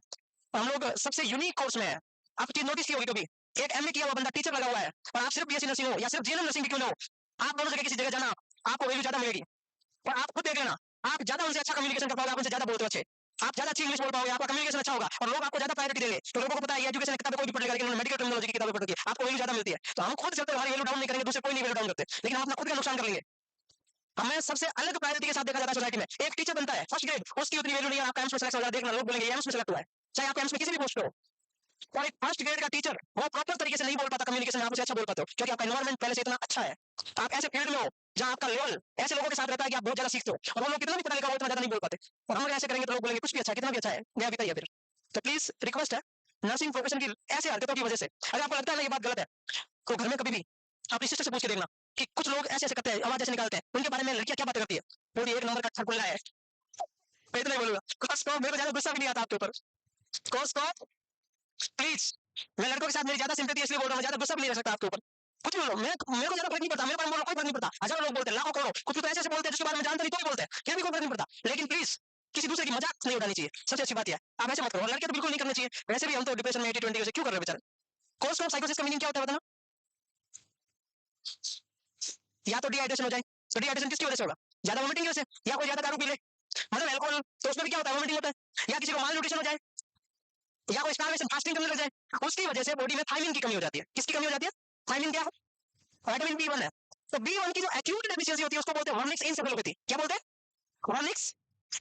हम लोग सबसे यूनिक कोर्स में है। आप चीज नोटिस की होगी कभी, एक एमए किया हुआ बंदा टीचर लगा हुआ है, और आप सिर्फ बीएससी नर्सिंग हो या सिर्फ जीएनएम नर्सिंग भी क्यों ना हो, आप दोनों जगह किसी जगह जाना, आपको वैल्यू ज्यादा मिलेगी। और आप खुद देख लेना, आप ज्यादा उनसे अच्छा कम्युनिकेशन कर पाओगे, आप उनसे ज्यादा बोलते हो अच्छे, आप ज्यादा अच्छी इंग्लिश बोल पाओगे, आपका कम्युनिकेशन अच्छा होगा, और लोग आपको ज्यादा प्रायोरिटी देंगे। तो लोगों को पता है एजुकेशन किताबें कोई भी पढ़ लेगा, लेकिन मेडिकल टर्मिनोलॉजी की किताबें पढ़ के आपको वैल्यू ज्यादा मिलती है। तो हम खुद चलते हमारी वैल्यू डाउन नहीं करेंगे, दूसरे कोई नहीं वैल्यू डाउन करते, लेकिन हम अपना खुद का नुकसान कर लेंगे। हमें सबसे अलग प्रायोरिटी के साथ देखा जाता है सोसाइटी में। एक टीचर बनता है फर्स्ट ग्रेड, उसकी उतनी वैल्यू नहीं है, आपका एम्स में सेलेक्ट हो जाए, देखना लोग बोलेंगे एम्स में सेलेक्ट हुआ है, चाहे आप एम्स में किसी भी पोस्ट पे हो। और एक फर्स्ट ग्रेड का टीचर वो प्रॉपर तरीके से नहीं बोल पाता, कम्युनिकेशन आप उसे अच्छा बोल पाते हो क्योंकि आपका एनवायरमेंट पहले से इतना अच्छा है। आप ऐसे फील्ड में हो जहां आपका लेवल ऐसे लोगों के साथ रहता है कि आप बहुत ज्यादा सीखते हो, और वो लोग कितना भी पता लिखा हो इतना ज्यादा नहीं बोल पाते। और हम ऐसे करेंगे तो लोग बोलेंगे कुछ भी अच्छा है, कितना भी अच्छा है, गया बीता ही है फिर। तो प्लीज रिक्वेस्ट है, नर्सिंग प्रोफेशन की ऐसे हरकतों की वजह से अगर आपको लगता है ना ये बात गलत है, तो घर में कभी भी अपनी सिस्टर से पूछ के देखना कि कुछ लोग ऐसे ऐसे करते हैं, आवाज ऐसे निकालते हैं, उनके बारे में लड़कियां क्या बातें करती है। पूरी एक नंबर का छटपुल्ला है। मैं इतना ही बोलूंगा, मेरे को ज्यादा गुस्सा भी नहीं आता आपके ऊपर। प्लीज, मैं लड़कों के साथ मेरी ज्यादा सिंपैथी इसलिए बोल रहा हूँ, ज्यादा गुस्सा भी नहीं रह सकता आपके ऊपर। कुछ बोलो, मैं मेरे को ज्यादा फर्क नहीं पड़ता, मेरे बारे में बोलो कोई फर्क नहीं पड़ता। हजारों लोग बोलते हैं, लाखों करोड़ों, कुछ तो ऐसे ऐसे बोलते हैं जिसके बारे में जानते नहीं तो भी बोलते हैं, फिर भी कोई फर्क नहीं पड़ता। लेकिन प्लीज किसी दूसरे की मजाक नहीं उड़ानी चाहिए, सबसे अच्छी बात यह है। आप ऐसे मत करो, लड़के तो बिल्कुल नहीं करना चाहिए। वैसे भी हम तो डिप्रेशन में 80-20 क्यों कर रहे हैं बेचारे। कोर्स ऑफ साइकोसिस का मीनिंग क्या होता है बताना? या तो डिहाइड्रेशन हो जाए, तो डिहाइड्रेशन किसकी वजह से होगा? ज्यादा वोमिटिंग की वजह से, या कोई ज्यादा दारू पी ले, मतलब अल्कोहल, तो उसमें भी क्या होता है, वोमिटिंग होता है। या किसी को माल न्यूट्रिशन हो जाए, या कोई स्टार्वेशन फास्टिंग करने लग जाए, उसकी वजह से बॉडी में थायमिन की कमी हो जाती है। किसकी कमी हो जाती है? थायमिन क्या है? विटामिन बी वन है। तो बी वन की जो एक्यूट डेफिशिएंसी होती है उसको बोलते हैं वर्निक्स इनसेफेलोपैथी। क्या बोलते हैं? वर्निक्स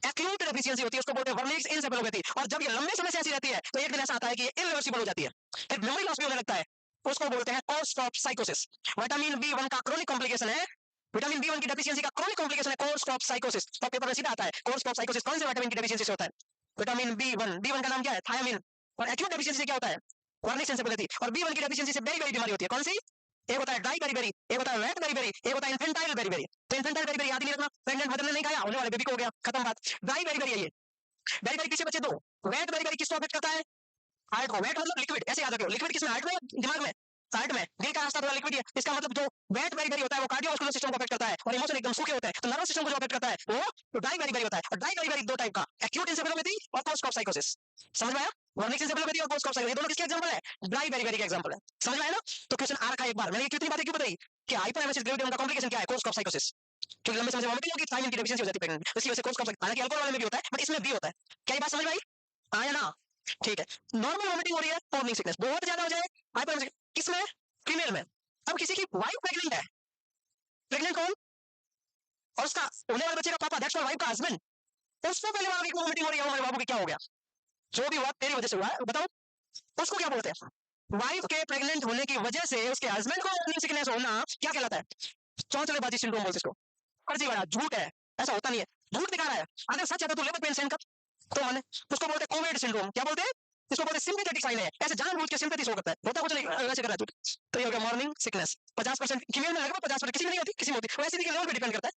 एक्यूट डेफिशिएंसी होती है उसको बोलते हैं वर्निक्स इनसेफेलोपैथी। और जब ये लंबे समय से ऐसी रहती है तो एक दिन ऐसा आता है कि ये इरिवर्सिबल हो जाती है, फिर मेमोरी लॉस भी होने लगता है। उसको बोलते हैं कोर्स ऑफ साइकोसिस। विटामिन बी वन का क्रोनिक कॉम्प्लिकेशन है, विटामिन बी वन की डेफिशिएंसी का क्रोनिक कॉम्प्लिकेशन है कोर्स ऑफ साइकोसिस। तो पेपर में सीधा आता है कोर्स ऑफ साइकोसिस कौन से विटामिन की डेफिशिएंसी से होता है? Vitamin B one. B one का नाम क्या है? थायमिन। और एक्यूट डेफिशिएंसी से क्या होता है? वर्निक्स इनसेफेलोपैथी। और बी वन की डेफिशिएंसी से बेरी बेरी बीमारी होती है। कौन सी? एक होता है ड्राई बेरी बेरी, एक होता है वेट बेरी बेरी, एक होता है इन्फेंटाइल बेरी बेरी। तो इन्फेंटाइल बेरी बेरी याद ही नहीं रखना, प्रेग्नेंट मदर ने नहीं खाया, होने वाले बेबी को हो गया, खत्म बात। ड्राई बेरी बेरी है ये। बेरी बेरी किससे बचे? दो। वेट बेरी बेरी किसको अफेक्ट करता है? हार्ट को। वेट मतलब लिक्विड, ऐसे याद रखो। लिक्विड किसमें? हार्ट में, दिमाग में? हार्ट में। दिल का रास्ता थोड़ा लिक्विड है, इसका मतलब जो वेट बेरी बेरी होता है वो कार्डियोवास्कुलर सिस्टम को अफेक्ट करता है, और इमोशन एकदम सूखे होते हैं, तो नर्वस सिस्टम को जो अफेक्ट करता है वो तो ड्राई बेरी बेरी होता है। और ड्राई बेरी बेरी दो टाइप का, एक्यूट इंसेफेलोपैथी और पोस्ट ऑफ साइकोसिस। समझ में आया? वर्निक्स इंसेफेलोपैथी और पोस्ट ऑफ साइकोसिस, ये दोनों किसके एग्जांपल है? ड्राई बेरी बेरी के एग्जांपल है। समझ में आया ना? तो क्वेश्चन आ रखा है एक बार, मैंने ये कितनी बातें क्यों बताई कि हाइपरएमेसिस ग्रेविटी का कॉम्प्लिकेशन क्या है? कोर्स ऑफ साइकोसिस। क्योंकि लंबे समय से वॉमिटिंग होगी, थायमिन की डेफिशिएंसी हो जाती है प्रेग्नेंट, इसकी वजह से कोर्स कम, हालांकि अल्कोहल वाले में भी होता है बट इसमें भी होता है। क्या ये बात समझ में आई? हाँ या ना? ठीक है। नॉर्मल वॉमिटिंग हो रही है, मॉर्निंग सिकनेस बहुत ज्यादा हो जाए, हाइपर, किसमें? फीमेल में। अब किसी की वाइफ प्रेग्नेंट है, प्रेग्नेंट कौन? और उसका होने वाले बच्चे का पापा, दैट्स वाइफ का हस्बैंड, उसको पहले वाला वॉमिटिंग हो रही है, हमारे बाबू की क्या हो गया? जो भी हुआ तेरी वजह से हुआ है, बताओ उसको क्या बोलते हैं? वाइफ के प्रेग्नेंट होने की वजह से उसके हस्बैंड को मॉर्निंग सिकनेस होना क्या कहलाता है? चौंचलेबाजी सिंड्रोम बोलते इसको। फर्जीवाड़ा, झूठ है, ऐसा होता नहीं है, झूठ दिखा रहा है। अगर सच है तो लेबर पेन सहन कर, तो माने उसको बोलते हैं कोविड सिंड्रोम। क्या बोलते हैं? इसको बोलते हैं सिंपैथेटिक साइन है, ऐसे जानबूझ के सिंपैथी शो करता है, होता कुछ नहीं, वैसे कर रहा है तू। तो ये हो गया मॉर्निंग सिकनेस। 50% फीमेल में लगभग, 50% किसी में नहीं होती, किसी में होती, वैसे भी लेवल पे डिपेंड करता है।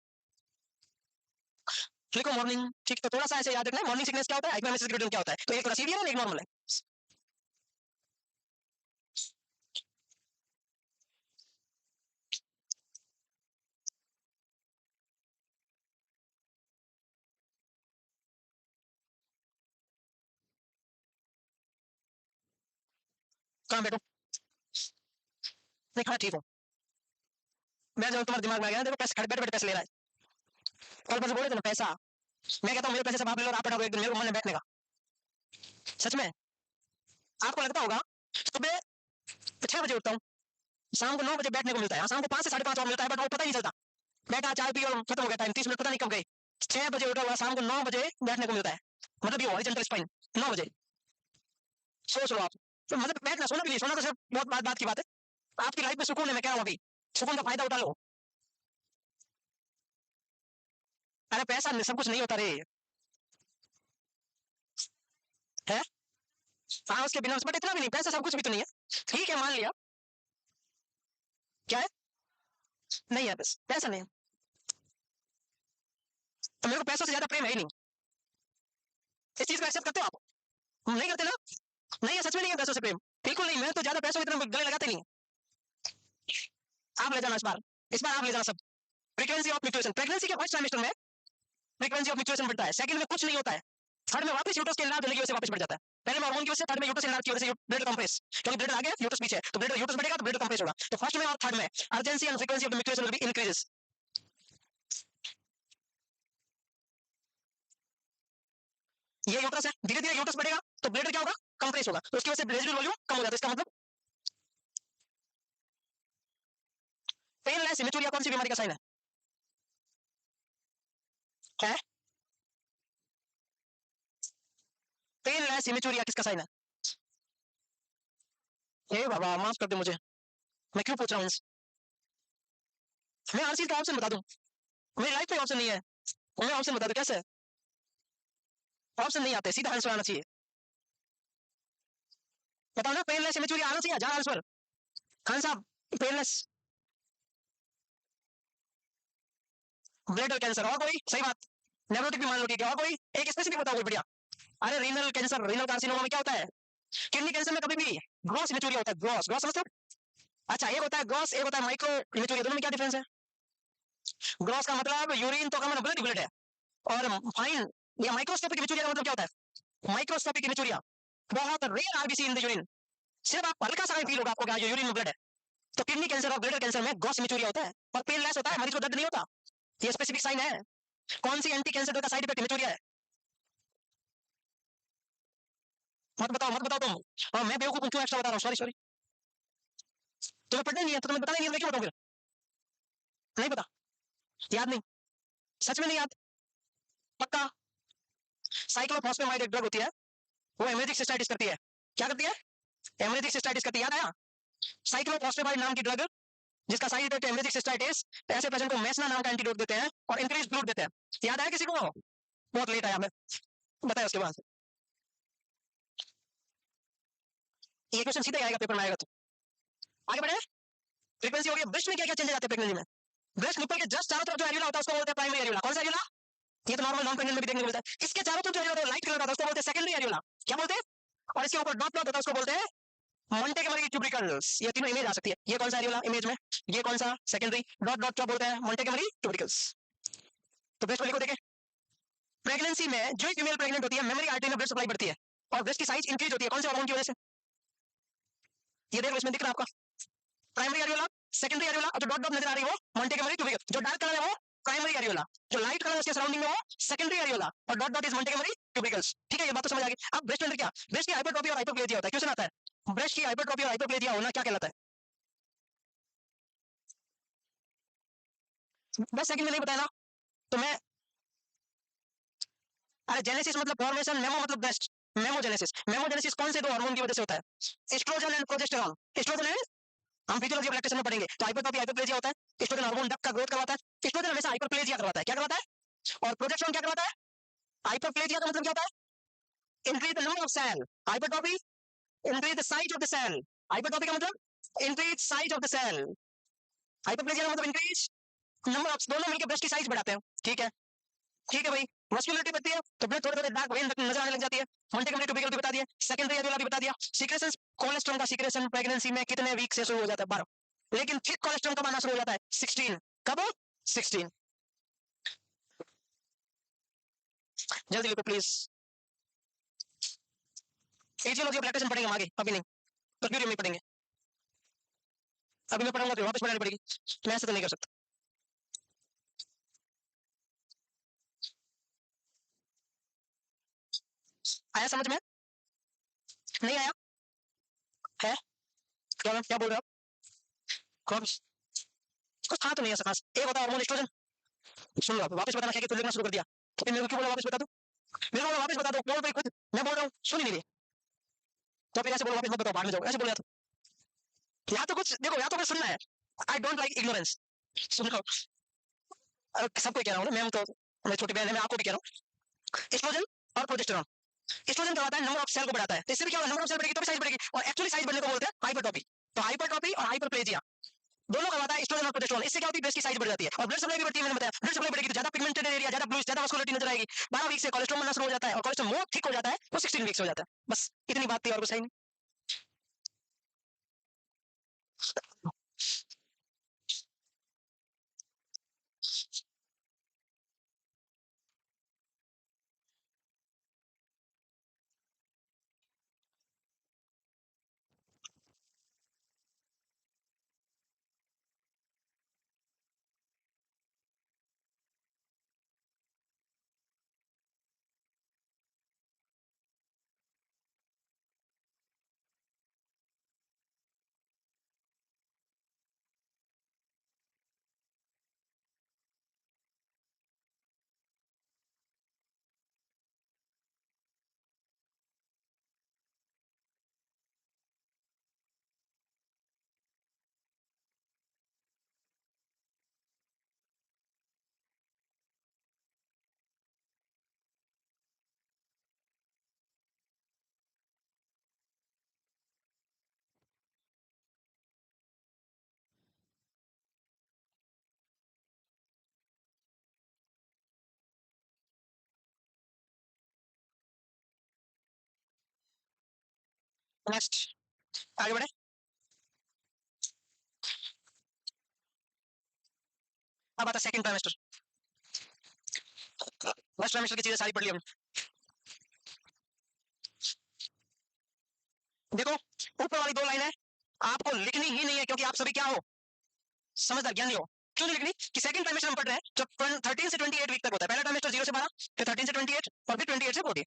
लिखो मॉर्निंग, ठीक, तो थोड़ा सा ऐसे याद रखना है मॉर्निंग सिकनेस क्या होता है, हाइपरमेसिस क्या होता है। तो एक थोड़ा सीवियर है, एक नॉर्मल है। कहाँ बैठो? नहीं खाना, ठीक हो? मैं जब तुम्हारे दिमाग में आ गया, देखो पैसे, बैठे बैठे पैसे ले रहा है, कल पर बोले थे ना पैसा, मैं कहता हूँ मेरे पैसे सब आप ले लो, आप बैठो एक दिन, मेरे को मन है बैठने का। सच में आपको लगता होगा सुबह 6 बजे उठता हूँ, शाम को 9 बजे बैठने को मिलता है, शाम को 5 से 5:30 और मिलता है, बट वो पता ही नहीं चलता, बैठा चाय पी और खत्म हो गया टाइम, 30 मिनट पता नहीं कब गए। 6 बजे उठा हुआ, शाम को 9 बजे बैठने को मिलता है, मतलब ये हॉरिजॉन्टल स्पाइन 9 बजे। सोच लो आप, तो मतलब बैठना, सोना भी नहीं, सोना तो सिर्फ बहुत बात की बात है, आपकी लाइफ में सुकून है, मैं कह रहा हूँ अभी, सुकून का फायदा उठा लो। अरे पैसा सब कुछ नहीं होता रे, है? हाँ उसके बिना, बट इतना भी नहीं, पैसा सब कुछ भी तो नहीं है। ठीक है मान लिया, क्या है? नहीं है, बस पैसा नहीं है, तो मेरे को पैसों से ज्यादा प्रेम है ही नहीं। इस चीज को एक्सेप्ट करते हो आप? नहीं करते ना? नहीं है, सच में नहीं है पैसों से प्रेम, बिल्कुल नहीं, मैं तो ज्यादा पैसों की तरफ गले लगाते नहीं। आप ले जाना इस बार आप ले जाना सब। फ्रीक्वेंसी ऑफ म्यूटेशन, प्रेगनेंसी के फर्स्ट ट्राइमेस्टर में फ्रीक्वेंसी ऑफ म्यूटेशन बढ़ता है, सेकंड में कुछ नहीं होता है, थर्ड में वापस यूट्रस के एनलार्ज होने की वजह से वापस बढ़ जाता है। पहले में हार्मोन की वजह से, थर्ड में यूट्रस एनलार्ज की वजह से ब्लड कंप्रेस, क्योंकि ब्लड आगे यूट्रस पीछे, तो ब्लड यूट्रस बढ़ेगा तो ब्लड कंप्रेस होगा। तो फर्स्ट में और थर्ड में urgency and frequency of the mutation will be increases. ये यूट्रस है, धीरे धीरे यूट्रस बढ़ेगा तो ब्लड क्या होगा? कंप्रेस होगा, तो उसकी वजह से रेजिडुअल वॉल्यूम कम हो जाता है। इसका मतलब पेनलेस इमेचुरिया कौन सी बीमारी का साइन है? है पेनलेस इमेचुरिया किसका साइन है? हे बाबा माफ कर दे मुझे, मैं क्यों पूछ रहा हूँ? मैं हर चीज का ऑप्शन बता दूं, मेरी लाइफ में ऑप्शन नहीं है, मैं ऑप्शन बता दूं कैसे? ऑप्शन नहीं आते, सीधा आंसर आना चाहिए। बताओ ना, पेनलेस इमेचुरिया आना चाहिए, जहां आंसर। खान साहब, पेनलेस ब्लड कैंसर, और कोई? सही बात, नेफ्रोटिक भी मान लो, ठीक है, और कोई एक स्पेसिफिक बताओ कोई बढ़िया। अरे रीनल कैंसर, रीनल कार्सिनोमा में क्या होता है? किडनी कैंसर में कभी भी ग्रॉस इमेचुरिया होता है, ग्रॉस, ग्रॉस समझते हो? अच्छा, एक होता है ग्रॉस, एक होता है माइक्रो इमेचुरिया, दोनों में क्या डिफरेंस है? ग्रॉस का मतलब यूरिन तो कॉमन ब्लड ब्लड है, और फाइन या माइक्रोस्कोपिक इमेचुरिया का मतलब क्या होता है? माइक्रोस्कोपिक इमेचुरिया बहुत rare RBC in the urine, सिर्फ आप हल्का सा फील होगा आपको क्या यूरिन में ब्लड है। तो किडनी कैंसर और ब्लड कैंसर में ग्रॉस इमेचुरिया होता है और पेनलेस होता है, मरीज को दर्द नहीं होता, ये स्पेसिफिक साइन है। कौन सी एंटी कैंसर का साइड इफेक्ट इमेचुरिया है? मत बताओ मत बताओ तुम, और मैं बेवकूफ हूं, क्यों एक्स्ट्रा बता रहा हूँ, सॉरी सॉरी। तुम्हें पढ़ना नहीं है तो तुम्हें बताना नहीं है, मैं क्यों बताऊं फिर? नहीं पता, याद नहीं, सच में नहीं याद, पक्का? साइक्लोफॉस्फेमाइड एक ड्रग होती है, वो हेमरेजिक सिस्टाइटिस करती है। क्या करती है? हेमरेजिक सिस्टाइटिस करती है, याद आया? साइक्लोफॉस्फेमाइड नाम की ड्रग, जिसका साइड इफेक्ट हेमरेजिक सिस्टाइटिस, ऐसे पेशेंट को मेसना नाम का एंटीडोट देते हैं और इंक्रीज ब्लड देते हैं। याद आया किसी को? बहुत लेट आया मैं, बताया उसके बाद। ये क्वेश्चन सीधे आएगा पेपर में, आएगा तो आगे बढ़े। फ्रीक्वेंसी हो गई, ब्रेस्ट में क्या क्या चेंजेस आते हैं प्रेगनेंसी में? ब्रेस्ट निपल के जस्ट चारों तरफ जो एरिया होता है उसको बोलते हैं प्राइमरी एरिया। कौन सा एरिया? ये तो नॉर्मल नॉन प्रेग्नेंट में भी देखने को मिलता है। इसके चारों तरफ जो एरिया लाइट कलर का होता है उसको बोलते हैं सेकेंडरी एरिया। क्या बोलते हैं? और इसके ऊपर डॉट डॉट होता है उसको बोलते हैं मोंटेगोमरी ट्यूब्रिकल्स। ये तीनों इमेज आ सकती है, ये कौन सा एरिया इमेज में, ये कौन सा सेकेंडरी, डॉट डॉट क्या बोलते हैं? मोंटेगोमरी ट्यूब्रिकल्स। तो ब्रेस्ट को लिखो, देखें प्रेगनेंसी में जो फीमेल प्रेग्नेंट होती है मेमोरी आर्टरी में ब्लड सप्लाई बढ़ती है और ब्रेस्ट की साइज इंक्रीज होती है, कौन से हार्मोन की वजह से? ये देखो इसमें दिख रहा है आपका, प्राइमरी एरियोला, सेकेंडरी एरियोला, और जो डॉट डॉट नजर आ रही है वो मोंटेगोमरी ट्यूब्रिकल, जो डार्क कलर है वो प्राइमरी एरियोला, जो लाइट कलर उसके सराउंडिंग में हो सेकेंडरी एरियोला, और डॉट डॉट इज मोंटेगोमरी ट्यूबिकल्स। ठीक है, ये बात तो समझ आ गई। अब ब्रेस्ट अंडर क्या, ब्रेस्ट की हाइपरट्रॉफी और हाइपरप्लेजिया होता है। क्वेश्चन आता है ब्रेस्ट की हाइपरट्रॉफी और हाइपरप्लेजिया होना क्या कहलाता है? बस सेकंड में नहीं बताया ना तो मैं, अरे जेनेसिस मतलब फॉर्मेशन, मेमो मतलब ब्रेस्ट, मेमोजेनेसिस। मेमोजेनेसिस कौन से दो हार्मोन की वजह से होता है? Oestrogen and progesterone. Oestrogen and, हम फिजियोलॉजी ऑफ लैक्टेशन में पढ़ेंगे, तो हाइपरट्रॉफी हाइपरप्लेजिया होता है। एस्ट्रोजन हार्मोन डक का ग्रोथ करवाता है, एस्ट्रोजन हमेशा हाइपरप्लेजिया करवाता है। क्या करवाता है? और प्रोजेस्टेरॉन क्या करवाता है? हाइपरप्लेजिया का मतलब क्या होता है? Increase the number of cell. Hypertrophy increase the size of the cell. Hypertrophy का मतलब increase size of the cell. Hyperplasia का मतलब इंक्रीज नंबर ऑफ, दोनों मिलकर ब्रेस्ट की साइज बढ़ाते हैं। ठीक है, ठीक है भाई। मस्कुलरिटी बढ़ती है तो ब्लड थोड़े थोड़े डार्क वेन नजर आने लग जाती है। मॉन्टेगोमरी ट्यूबिकल भी बता दिया, सेकेंडरी एरियोला भी बता दिया। सीक्रेशन, कोलेस्ट्रॉल का सीक्रेशन प्रेगनेंसी में कितने वीक से शुरू हो जाता है? 12। लेकिन थिक कोलेस्ट्रॉल कब आना शुरू हो जाता है? 16। कब? 16। जल्दी लिखो प्लीज। एजियोलॉजी ऑफ लैक्टेशन पढ़ेंगे हम आगे, अभी नहीं। परक्यूरियम नहीं पढ़ेंगे, अभी मैं पढ़ूंगा तो वापस पढ़ानी पड़ेगी, मैं ऐसे तो नहीं कर सकता। आया समझ में? नहीं आया है? क्या बोल रहे हो आप? कुछ था तो नहीं ऐसा खास। एक होता है हार्मोन एस्ट्रोजन। सुन लो, वापस बताना क्या कि तू लिखना शुरू कर दिया, तो फिर मेरे को क्यों बोला वापस बता दो? मेरे को बोला वापस बता दो, बोल भाई खुद, मैं बोल रहा हूँ सुन ही नहीं रही। तो फिर ऐसे बोलो वापस मत बताओ, बाद में जाओ, ऐसे बोलो। या तो कुछ देखो, या तो कुछ सुनना है। I don't like ignorance. सुनो, सबको कह रहा हूँ ना मैम, तो मेरी छोटी बहन है, मैं आपको भी कह रहा हूँ। एस्ट्रोजन और प्रोजेस्टेरॉन, एस्ट्रोजन क्या होता है? नंबर ऑफ सेल को बढ़ाता है। तो इससे भी क्या होगा? नंबर ऑफ सेल बढ़ेगी तो भी साइज बढ़ेगी, और एक्चुअली साइज बढ़ने को बोलते हैं हाइपरट्रॉफी। तो हाइपरट्रॉफी और हाइपरप्लेजिया दोनों करवाता है एस्ट्रोजन और प्रोजेस्टेरॉन। इससे क्या होती है? ब्रेस्ट की साइज बढ़ जाती है और ब्लड सप्लाई भी बढ़ती है। मैंने बताया ब्लड सप्लाई बढ़ेगी तो ज्यादा पिगमेंटेड एरिया, ज्यादा ब्लूइश, ज्यादा मस्कुलरिटी नजर आएगी। 12 वीक से कोलेस्ट्रॉल बनना शुरू हो जाता है, और कोलेस्ट्रॉल मोर ठीक हो जाता है वो 16 वीक से हो जाता है। बस इतनी बात थी, और कुछ है नहीं। नेक्स्ट, आगे बढ़े। अब आता सेकंड ट्राइमेस्टर। फर्स्ट ट्राइमेस्टर की चीजें सारी पढ़ ली हमने। देखो, ऊपर वाली दो लाइनें आपको लिखनी ही नहीं है, क्योंकि आप सभी क्या हो? समझदार, ज्ञानी हो। क्यों नहीं लिखनी? कि सेकंड ट्राइमेस्टर हम पढ़ रहे हैं जो 13 से 28 वीक तक होता है। पहला ट्राइमेस्टर 0 से 12, फिर 13 से 28, और फिर 28 से 40।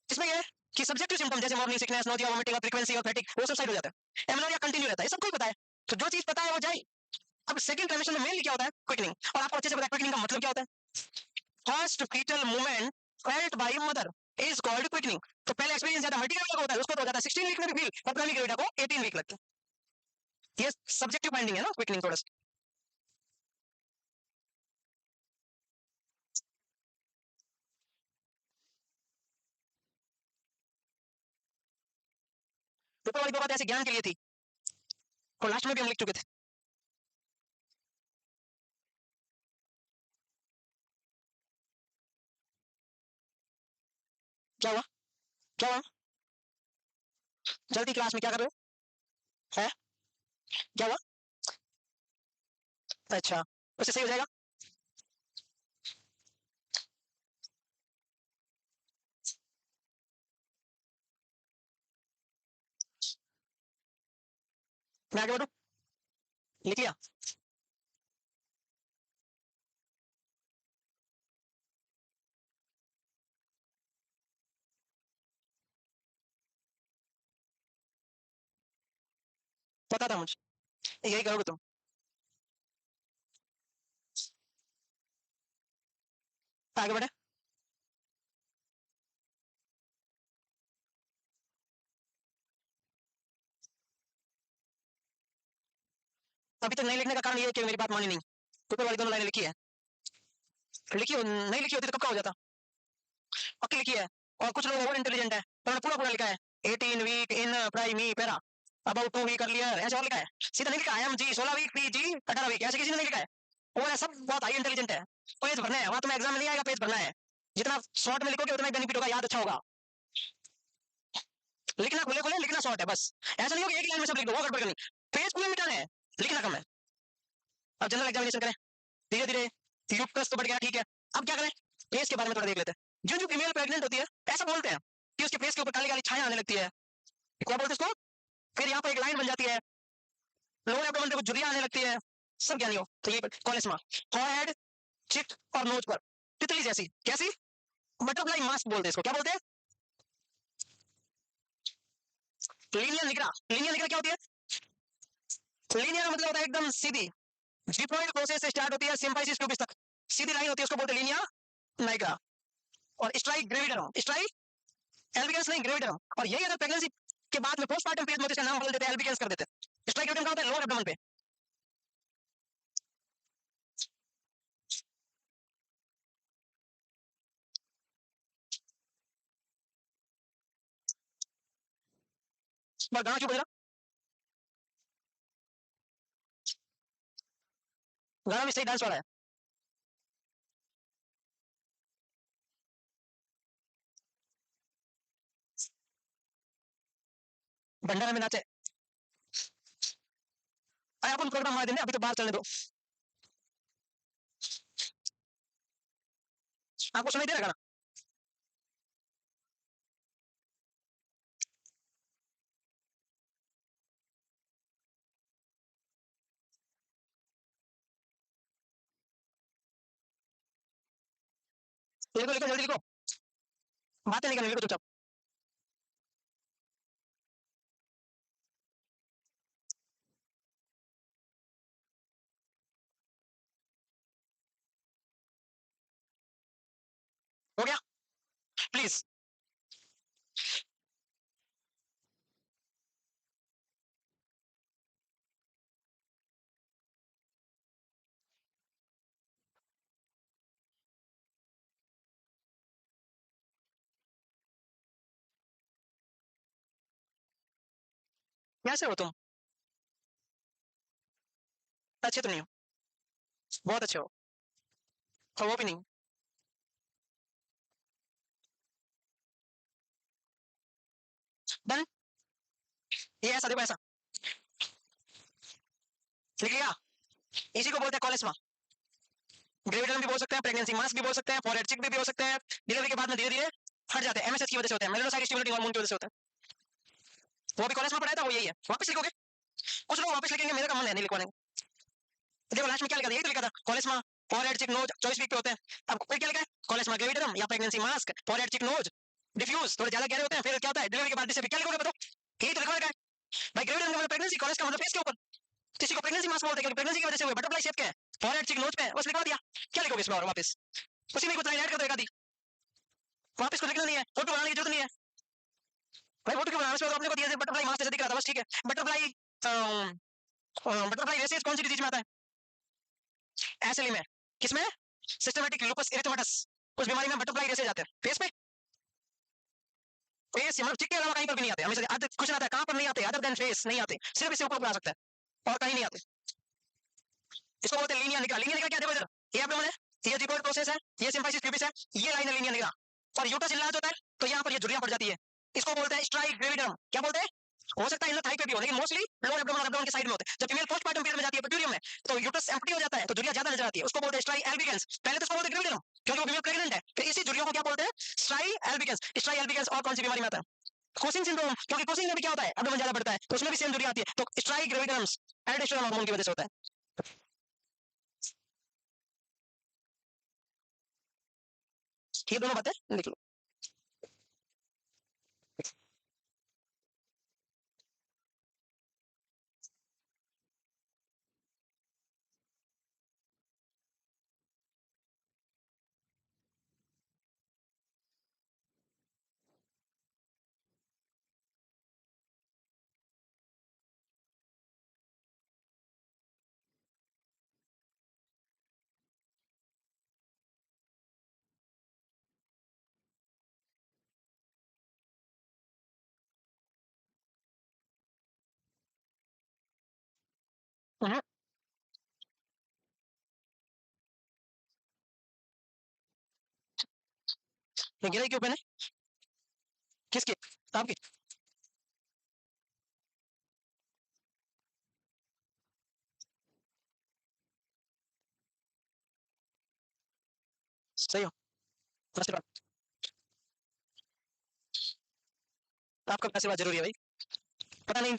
इसमें यह है कि सब्जेक्टिव सिम्टम जैसे मॉर्निंग सिकनेस, नोजिया, वोमिटिंग और फ्रीक्वेंसी और फैटिग, वो सब साइड हो जाता है। एमनोरिया कंटिन्यू रहता है, ये सबको ही पता है। तो जो चीज पता है वो जाए। अब सेकंड ट्राइमेस्टर में मेनली क्या होता है? क्विकनिंग। और आपको अच्छे से पता है क्विकनिंग का मतलब क्या होता है। First fetal movement felt by mother is called quickening. तो पहले एक्सपीरियंस ज्यादा हर्टिकल का होता है, उसको तो हो जाता है 16 वीक में भी फील, और प्राइमरी ग्रेविटा को 18 वीक लगता है। ये सब्जेक्टिव फाइंडिंग है ना क्विकनिंग थोड़ा सा। ऊपर वाली दो बात ऐसे ज्ञान के लिए थी, और लास्ट में भी हम लिख चुके थे। क्या हुआ? क्या हुआ? जल्दी क्लास में क्या कर रहे हो? है? क्या हुआ? अच्छा, उससे सही हो जाएगा। मैं आगे बढ़ू? लिख लिया? पता था मुझे यही करोगे तुम। आगे बढ़े। अभी तक नहीं लिखने का कारण ये है कि मेरी बात मानी नहीं। ऊपर वाली दोनों लाइनें लिखी है, लिखी हो नहीं लिखी होती तो कब का हो जाता। पक्की लिखी है। और कुछ लोग ओवर इंटेलिजेंट है तो उन्होंने पूरा पूरा लिखा है। 18 week in primi para about 2 week earlier, ऐसे और लिखा है। सीधा नहीं लिखा I M G 16 week P G 18 week, ऐसे किसी ने नहीं लिखा है। और सब बहुत हाई इंटेलिजेंट है। पेज भरना है, वहां तुम्हें एग्जाम में नहीं आएगा, पेज भरना है। जितना शॉर्ट में लिखोगे उतना बेनिफिट होगा, याद अच्छा होगा। लिखना खुले खुले, लिखना शॉर्ट है बस। ऐसा नहीं हो कि एक लाइन में सब लिख दो, वो गड़बड़ करनी। पेज पूरे मिटाना है, लिखना कम है। अब जनरल एग्जामिनेशन करें धीरे धीरे। यूट्रस तो बढ़ गया, ठीक है। अब क्या करें, फेस के बारे में थोड़ा देख लेते हैं। जो जो फीमेल प्रेग्नेंट होती है ऐसा बोलते हैं कि उसके फेस के ऊपर काली काली छाया आने लगती है। क्या बोलते हैं उसको? फिर यहाँ पर एक लाइन बन जाती है, लोअर एब्डोमेन पे कुछ झुर्रियां आने लगती है। सब क्या नहीं हो तो ये कॉलेस्मा। फॉरहेड, चिक और नोज पर तितली जैसी, कैसी? बटरफ्लाई मास्क बोलते हैं इसको। क्या बोलते हैं? लीनियर निगरा। लीनियर निगरा क्या होती है? लीनियर मतलब होता है एकदम सीधी। डिप्लॉइड प्रोसेस से स्टार्ट होती है सिंपाइसिस ट्यूबिस तक, सीधी लाइन होती है, उसको बोलते हैं लीनियर नाइग्रा। और स्ट्राइक ग्रेविडरम, स्ट्राइक एल्बिगेंस नहीं ग्रेविडरम। और यही अगर प्रेगनेंसी के बाद में पोस्टमार्टम पीरियड में इसका नाम बदल देते हैं, एल्बिगेंस कर देते हैं। स्ट्राइक ग्रेविडरम का होता है लोअर एब्डोमेन पे। पर गाना क्यों बज रहा? गाना भी सही डांस वाला है। भंडारा में नाचे। अरे अपन प्रोग्राम मार देंगे, अभी तो बाहर चलने दो। आपको सुनाई दे रहा गाना? लिखो लिखो जल्दी लिखो, बातें नहीं करनी, लिखो चुपचाप। हो गया? प्लीज। कैसे हो तुम? अच्छे तो नहीं हो, बहुत अच्छे हो। और वो भी नहीं। डन। ये ऐसा देखो, ऐसा लिख लिया। इसी को बोलते हैं कॉलेस्मा। ग्रेविडम भी बोल सकते हैं, प्रेगनेंसी मास्क भी बोल सकते हैं, फॉरहेड चिक भी हो सकते हैं। डिलीवरी के बाद में धीरे धीरे हट जाते हैं, एमएसएच की वजह से होते हैं, मेलेनोसाइट स्टिमुलेटिंग हार्मोन की वजह से होता है। वो भी कॉलेस्मा पढ़ाया था, वो यही है। वापस लिखोगे, कुछ लोग वापस लिखेंगे, मेरा का मन है नहीं लिखवाने का। देखो लास्ट में क्या लिखा था, यही तो लिखा था कॉलेस्मा फॉरहेड चिक नोज 24 वीक पे होते हैं। अब फिर क्या लिखा है? कॉलेस्मा ग्रेविडम या प्रेगनेंसी मास्क फॉरहेड चिक नोज डिफ्यूज, थोड़े ज्यादा गहरे होते हैं। फिर क्या होता है डिलीवरी के बाद से क्या लिखोगे बताओ? यही तो लिखा है भाई। ग्रेविडम का मतलब प्रेगनेंसी, कॉलेज का मतलब फेस के ऊपर। किसी को प्रेगनेंसी मास्क बोलते हैं क्योंकि प्रेगनेंसी की वजह से हुए। बटरफ्लाई शेप के है, फॉरहेड चिक नोज पे, बस लिखवा दिया। क्या लिखोगे इसमें और वापस? उसी में कुछ लाइन ऐड कर दो एक आधी, वापस कुछ लिखना नहीं है, फोटो बनाने की जरूरत नहीं है। भाई फोटो क्यों बनाना, इसमें तो अपने को दिया बटरफ्लाई मास्क जैसे दिख रहा था, बस ठीक है। बटरफ्लाई बटरफ्लाई रेसेस कौन सी डिजीज में आता है? एसएलई में। किसमें? सिस्टमेटिक लूपस एरिथेमेटस, उस बीमारी में बटरफ्लाई रेसेस आते हैं फेस पे। फेस मतलब चिक के अलावा कहीं पर भी नहीं आते, हमेशा कुछ आता है, कहां पर नहीं आते अदर देन फेस, नहीं आते, सिर्फ इससे ऊपर आ सकता है और कहीं नहीं आते। इसको बोलते हैं लीनियर निकला। लीनियर निकला क्या, देखो इधर, ये एब्डोमेन है, ये जिगोइड प्रोसेस है, ये सिम्फाइसिस प्यूबिस है, ये लाइन है लीनियर निकला। और यूट्रस इनलार्ज होता है तो यहाँ पर ये झुर्रियां पड़ जाती है। इसको बोलते हैं स्ट्राइक ग्रेविडम। क्या बोलते हैं? हो सकता है इनर थाई पे भी हो, लेकिन मोस्टली लोअर एब्डोमेन, एब्डोमेन के साइड में होते हैं। जब फीमेल पोस्टमार्टम पीरियड में जाती है पेट्यूरियम में, तो यूट्रस एम्प्टी हो जाता है तो झुर्रियां ज्यादा नजर आती है, उसको बोलते हैं स्ट्राई एल्बिगेंस। पहले तो उसको बोलते हैं ग्रेविडम क्योंकि वो फीमेल प्रेग्नेंट है, फिर इसी झुर्रियों को क्या बोलते हैं? स्ट्राई एल्बिगेंस। स्ट्राई एल्बिगेंस और कौन सी बीमारी में आता है? कोसिंग सिंड्रोम, क्योंकि कोसिंग में भी क्या होता है, एब्डोमेन ज्यादा बढ़ता है तो उसमें भी सेम झुर्रियां आती है, तो स्ट्राई ग्रेविडम्स एल्डोस्टेरोन हार्मोन की वजह से होता है। ये दोनों बातें लिख लो। हम्म, ये गिराई क्यों मैंने? किसकी? आपकी? सही हो। आशीर्वाद। आपका आशीर्वाद जरूरी है भाई। पता नहीं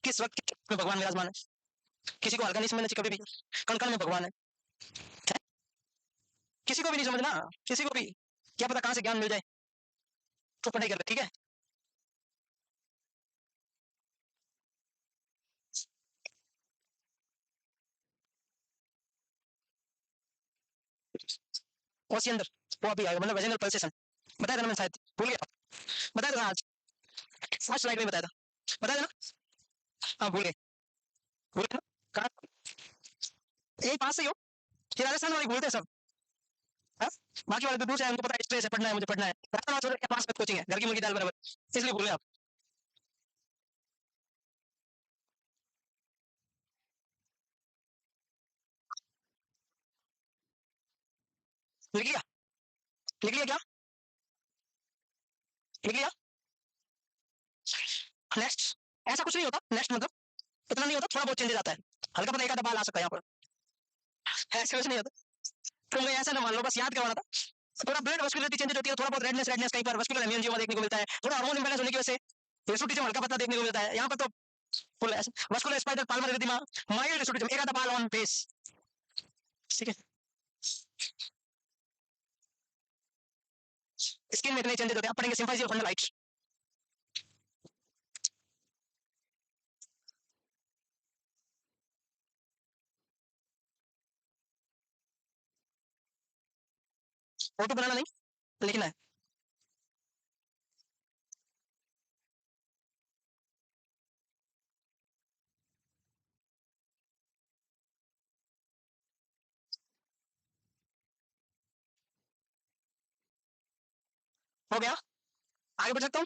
किस वक्त में भगवान विराजमान है। किसी को हल्का नहीं समझना चाहिए कभी भी। कण कण में भगवान है। किसी को भी नहीं समझना। किसी को भी। क्या पता कहाँ से ज्ञान मिल जाए। तो पढ़ाई कर ले, ठीक है। ओसियंडर। वो अभी आएगा, मतलब वेजेंडर पल्सेशन। बताया था ना मैं शायद, भूल गया। बताया था ना आज। फर्स्ट स्लाइड में बताया था। बताया था ना। हाँ भूल गए। भूल गए ना। कहाँ? यही पास से ही हो। ये राजस्थान वाले भूलते हैं सब। हाँ? बाकी वाले तो दूर से आए, उनको पता है स्ट्रेस है, पढ़ना है, मुझे पढ़ना है। राजस्थान वाले के पास में कोचिंग है, घर की मुर्गी दाल बराबर। इसलिए भूल गए आप। लिख लिया? लिख लिया क्या? लिख लिया? नेक्स्ट। ऐसा कुछ नहीं होता नेक्स्ट मतलब। इतना नहीं होता, थोड़ा बहुत चेंजेस आता है। हल्का पता एक आधा बाल आ सकता है यहाँ पर। ऐसे कुछ नहीं होता। तो मैं ऐसा ना मान लो, बस याद करवाना था। थोड़ा ब्लड वस्कुलरिटी चेंज होती है, थोड़ा बहुत रेडनेस रेडनेस कहीं पर वस्कुलर हेमियांजियोमा देखने को मिलता है, थोड़ा हार्मोन इंबैलेंस होने की वजह से हिस्टोटिज्म हल्का पत्ता देखने को मिलता है। यहाँ पर तो full vascular spider palmar erythema, mild hirsutism, एक आधा बाल ऑन फेस। ठीक है। स्किन में इतने चेंजेस होते हैं, आप पढ़ेंगे सिम्फाइजियल फंडलाइट्स। फोटो बनाना नहीं, लिखना है। हो गया? आगे बढ़ सकता हूँ?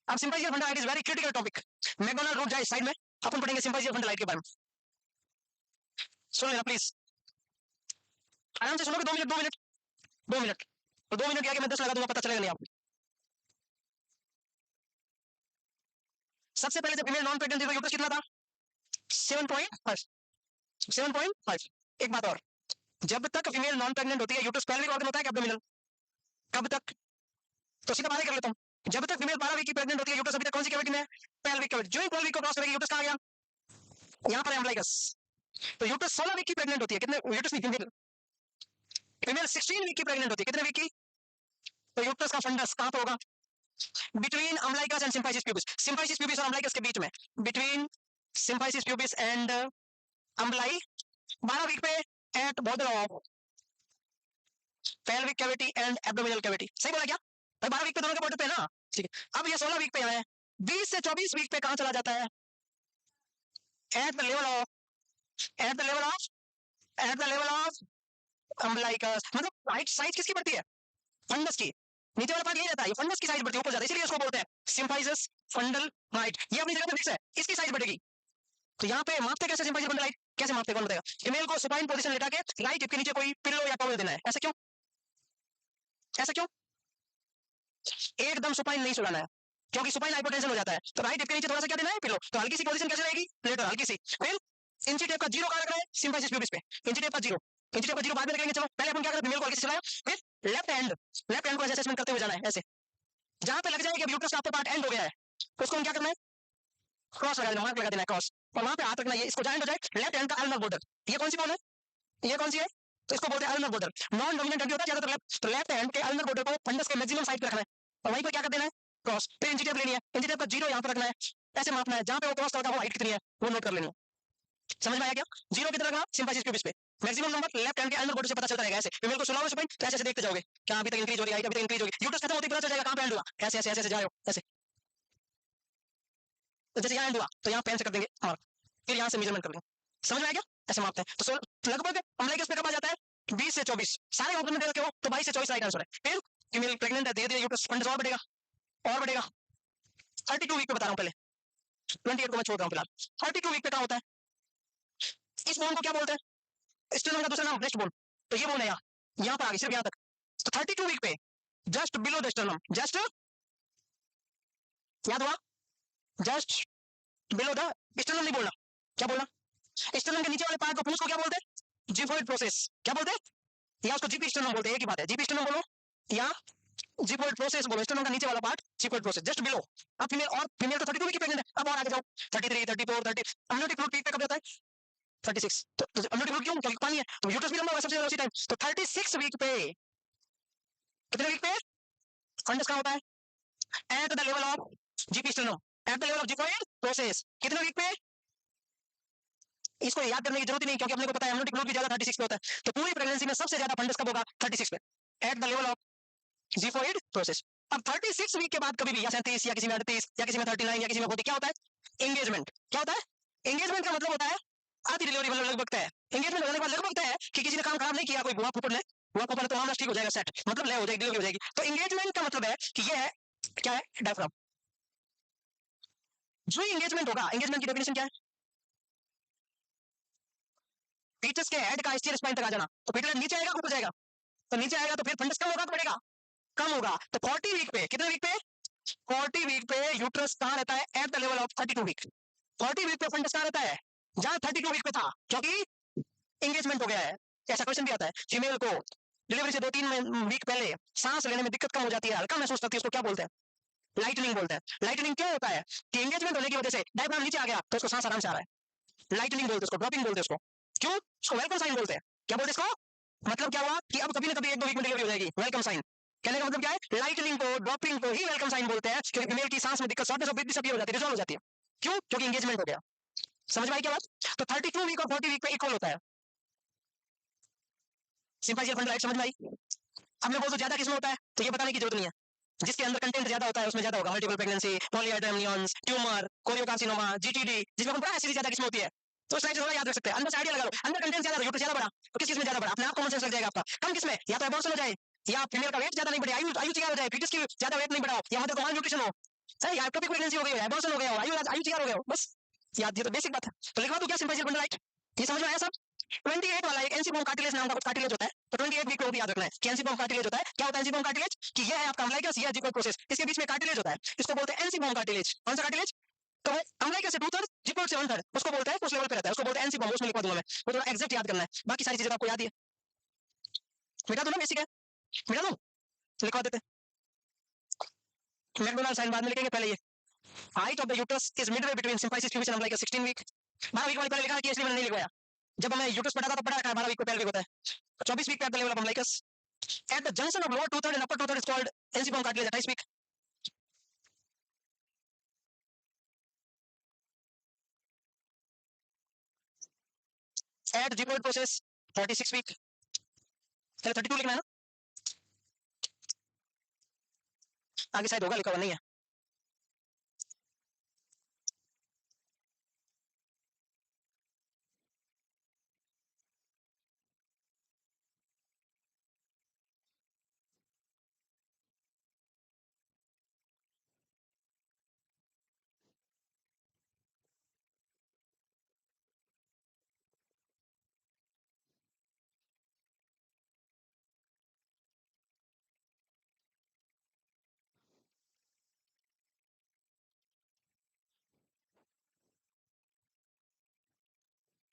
अब symphysial fundal height is very critical topic. McDonald rule जाए साइड में, अपन पढ़ेंगे सिम्फाइजियल फंडलाइट के बारे में। सुन लेना प्लीज। आराम से सुनोगे, 2 मिनट 2 मिनट। 2 मिनट। तो 2 मिनट के आगे मैं 10 लगा दूंगा, पता चलेगा नहीं आपको। सबसे पहले जब फीमेल नॉन प्रेग्नेंट थी तो यूट्रस कितना था? 7.5। 7.5। एक बात और, जब तक फीमेल नॉन प्रेग्नेंट होती है यूट्रस पेल्विक ऑर्गन होता है कि एब्डोमिनल? कब तक? तो सीधा बात कर लेता हूँ। जब तक फीमेल 12 वीक की प्रेग्नेंट होती है यूट्रस अभी तक कौन सी कैविटी में है? Pelvic cavity. जो ही 12 वीक को क्रॉस करेगी यूट्रस कहाँ गया? यहाँ पर एम्ब्लाइकस। तो यूट्रस 16 वीक की प्रेग्नेंट होती है, कितने यूट्रस नहीं, फीमेल। फीमेल 16 वीक की प्रेग्नेंट होती है, कितने वीक की? तो यूट्रस का फंडस कहाँ पर होगा? Between umbilicus and symphysis pubis. Symphysis pubis और अम्लाइकस के बीच में। बिटवीन सिम्फाइसिस प्यूबिस एंड अम्लाई, 12 वीक पे at border of pelvic cavity and abdominal cavity. सही बोला क्या? भाई 12 वीक पे दोनों के बॉर्डर पे है ना। ठीक है, अब ये 16 वीक पे आया है। 20 से 24 वीक पे कहां चला जाता है? At the level of at the level of at the level of umbilicus. मतलब हाइट साइज किसकी बढ़ती है? फंडस की। नीचे वाला पार्ट ये रहता है, ये फंडस की साइज बढ़ती है ऊपर जाता है, इसलिए इसको बोलते हैं सिम्फाइसिस फंडल हाइट। ये अपनी जगह पे फिक्स है, इसकी साइज बढ़ेगी। तो यहाँ पे मापते कैसे सिम्फाइसिस फंडल हाइट? कैसे मापते कौन बताएगा? फीमेल को सुपाइन पोजीशन लेटा के राइट हिप के नीचे कोई पिल्लो या टॉवल देना है। ऐसा क्यों? ऐसा क्यों? एकदम सुपाइन नहीं सुलाना है, क्योंकि सुपाइन हाइपोटेंशन हो जाता है। तो राइट हिप के नीचे थोड़ा सा क्या देना है? पिलो। तो हल्की सी पोजीशन कैसे रहेगी? लेटर, हल्की सी। फिर इंची टेप का जीरो कहां रखना है? सिम्फाइसिस प्यूबिस पे। इंची टेप का जीरो। इंची टेप का जीरो बाद में रखेंगे, चलो पहले अपन क्या करें? फीमेल को हल्की से चलाया, फिर लेफ्ट हैंड को असेसमेंट करते हुए जाना है ऐसे। जहां पे लग जाएगा कि यूट्रस का आपका पार्ट एंड हो गया है, तो उसको हम क्या करना है? क्रॉस लगा देना, मार्क लगा देना है, क्रॉस। और वहां पे हाथ रखना है, इसको जॉइंट हो जाए लेफ्ट हैंड का अल्नर बॉर्डर। ये कौन सी बॉल है? ये कौन सी है? तो इसको बोलते हैं अल्नर बॉर्डर। नॉन डोमिनेंट हड्डी होता है ज्यादातर लेफ्ट, तो लेफ्ट हैंड के अल्नर बॉर्डर को फंडस के मैक्सिमम साइड पे रखना है, और वहीं पर क्या कर देना है? क्रॉस। फिर इंची टेप लेनी है, इंची टेप का जीरो यहाँ पर रखना है, ऐसे मापना है, जहां पे वो क्रॉस करता है वो हाइट कितनी है वो नोट कर लेनी है। समझ में आया क्या? जीरो कितना रखना? सिम्फाइसिस प्यूबिस पे। मैक्सिमम नंबर लेफ्ट हैंड के अल्नर बॉर्डर से पता चलता रहेगा ऐसे। फीमेल को सुलाओ इस पॉइंट तो ऐसे ऐसे देखते जाओगे, क्या अभी तक इंक्रीज हो रही है, अभी तक इंक्रीज हो रही है। यूट्रस खत्म होती पता चल जाएगा कहां पे एंड हुआ। ऐसे ऐसे ऐसे जाओ ऐसे। तो जैसे यहाँ एंड हुआ तो यहाँ पेन से कर देंगे मार्क, फिर यहाँ से मेजरमेंट कर लेंगे। समझ में आया क्या? ऐसे मापते हैं। तो लगभग अम्लाइकस पे कब आ जाता है? 20 से 24। सारे ऑर्गन में के हो तो 22 से 24 राइट आंसर है। फिर फीमेल प्रेग्नेंट है, धीरे धीरे यूट्रस फंडस और बढ़ेगा, और बढ़ेगा। 32 वीक पे बता रहा हूँ पहले, 28 को मैं छोड़ रहा हूँ फिलहाल। 32 वीक पे क्या होता है? इस बोन को क्या बोलते हैं? स्टेनम का दूसरा नाम ब्रेस्ट बोन। तो ये बोन है यहाँ पर आ गई सिर्फ यहाँ तक। तो 32 वीक पे just below the stannum, just याद हुआ, जस्ट बिलो द स्टेनम नहीं बोलना, क्या बोलना? स्टेनम के नीचे वाले पार्ट को पूछ को क्या बोलते हैं? जिफोइड प्रोसेस। क्या बोलते हैं? या उसको जीपी स्टेनम बोलते हैं, एक ही बात है। जीपी स्टेनम बोलो या जिफोइड प्रोसेस बोलो। स्टेनम का नीचे वाला पार्ट जिफोइड प्रोसेस, जस्ट बिलो। अब फीमेल, और फीमेल तो 32 वीक की प्रेग्नेंट है। अब और आगे जाओ 33, 34, 30। अम्नियोटिक फ्लूइड पीक पे कब जाता है? 36। तो अम्नियोटिक फ्लूइड क्यों? क्योंकि पानी है, तो यूट्रस भी लंबा होगा सबसे ज्यादा उसी टाइम। तो 36 वीक पे, कितने वीक पे फंडस कहाँ होता है? At the level of xiphisternum, at the level of xiphoid process. कितने वीक पे? इसको याद करने की जरूरत ही नहीं, क्योंकि अपने को पता है अम्नियोटिक फ्लूइड भी ज्यादा 36 पे होता है। तो पूरी प्रेगनेंसी में सबसे ज्यादा फंडस कब होगा? 36 पे, at the level of xiphoid process. अब 36 वीक के बाद कभी भी, या 37 या किसी में 38 या किसी में 39 या किसी में 40, क्या होता है? एंगेजमेंट। क्या होता है? एंगेजमेंट का मतलब होता है आधी डिलीवरी, मतलब लगभग तय। एंगेजमेंट होने के बाद लगभग तय है कि किसी ने काम खराब नहीं किया, कोई बुआ फुफड़ ने, बुआ फुफड़ ने, तो मामला ठीक हो जाएगा, सेट, मतलब ले हो जाएगी, डिलीवरी हो जाएगी। तो एंगेजमेंट का मतलब है कि ये है, क्या है? डायफ्राम। जो एंगेजमेंट होगा, एंगेजमेंट की डेफिनेशन क्या है? फीटस के हेड का स्टीयर स्पाइन तक आ जाना। तो फीटस नीचे आएगा, ऊपर जाएगा? तो नीचे आएगा, तो फिर फंडस कम होगा तो बढ़ेगा? कम होगा। तो 40 वीक पे, कितने वीक पे? 40 वीक पे यूट्रस कहां रहता है? At the level of 32 week. 40 week पे फंडस कहां रहता है? जहां 32 वीक पे था, क्योंकि एंगेजमेंट हो गया है। ऐसा क्वेश्चन भी आता है, फीमेल को डिलीवरी से 2-3 वीक पहले सांस लेने में दिक्कत कम हो जाती है, हल्का महसूस करती है, उसको क्या बोलते हैं? लाइटनिंग बोलते हैं। लाइटनिंग क्यों होता है? कि एंगेजमेंट होने की वजह से डायफ्राम नीचे आ गया, तो उसको सांस आराम से आ रहा है। लाइटनिंग बोलते हैं उसको, ड्रॉपिंग बोलते हैं उसको। क्यों? उसको वेलकम साइन बोलते हैं। क्या बोलते हैं इसको? मतलब क्या हुआ कि अब कभी ना कभी 1-2 वीक में डिलीवरी हो जाएगी, वेलकम साइन। कहने का मतलब क्या है? लाइटनिंग को, ड्रॉपिंग को ही वेलकम साइन बोलते हैं, क्योंकि फीमेल की सांस में दिक्कत, शॉर्टनेस ऑफ ब्रीथ डिसअपीयर हो जाती है, रिजॉल्व हो जाती है। क्यों? क्योंकि एंगेजमेंट हो गया। समझ में आई क्या बात? तो 32 वीक और 40 वीक पे इक्वल होता है। सिंपल फंड, समझ में आई? अब मैं बोल तो ज्यादा किसमें होता है, तो ये बताने की जरूरत नहीं है। जिसके अंदर कंटेंट ज्यादा होता है उसमें ज्यादा होगा। Multiple pregnancy, polyhydramnios, tumour, choriocarcinoma, GTD, जिसमें बड़ा एसिड ज्यादा किस्म होती है। तो उस लाइन से थोड़ा याद रख सकते हैं, अंदर से आइडिया लगा लो। अंदर कंटेंट ज्यादा, यूट्रस ज्यादा बड़ा, तो किस किस में ज्यादा बड़ा? अपने आप कॉमन सेंस लग जाएगा आपका। कम किस में? या तो एबॉर्शन हो जाए, या फीमेल का वेट ज्यादा नहीं बढ़े, आयु आयु तैयार हो जाए, फीटस की ज्यादा वेट नहीं बढ़ाओ, या मदर को न्यूट्रिशन हो, सही, या टॉपिक प्रेगनेंसी हो गई हो, एबॉर्शन हो गया हो, आयु आयु तैयार हो गया हो, बस याद, ये तो बेसिक बात है। तो लिखवा दूं क्या सिंपल बंडल, राइट? ये समझ में आया सब? 28 वाला एक एंसिबोम कार्टिलेज नाम का कुछ कार्टिलेज होता है। तो 28 वीक को याद रखना है कि एंसिबोम कार्टिलेज होता है। क्या होता है एंसिबोम कार्टिलेज? कि ये है आपका अम्लाइकस, ये है जिगोट प्रोसेस, इसके बीच में कार्टिलेज होता है, इसको बोलते हैं एंसिबोम कार्टिलेज। कौन सा कार्टिलेज? तो वो अम्लाइकस से 2/3, जिगोट से 1/3, उसको बोलते हैं, उस लेवल पे रहता है, उसको बोलते हैं एंसिबोम। उसमें लिखवा दूंगा मैं, वो थोड़ा एग्जैक्ट याद करना है, बाकी सारी चीजें आपको याद ही है। मिटा दो ना, बेसिक है, मिटा दो, लिखवा देते। मैकडोनाल्ड साइन बाद में लिखेंगे, पहले ये height of the uterus is midway between symphysis pubis and umbilicus 16 week. 12 week वाले पहले लिखा है कि इसलिए मैंने नहीं लिखवाया। जब मैं यूट्रस पढ़ा था तो पढ़ा रखा है 12 वीक को पहले होता है। 24 वीक पे at the level of umbilicus, at the junction of lower two third and upper two third is called ensiform cartilage, 28 week. At xiphoid process 36 week. चलो 32 लिखना है ना, आगे शायद होगा, लिखा हुआ नहीं है।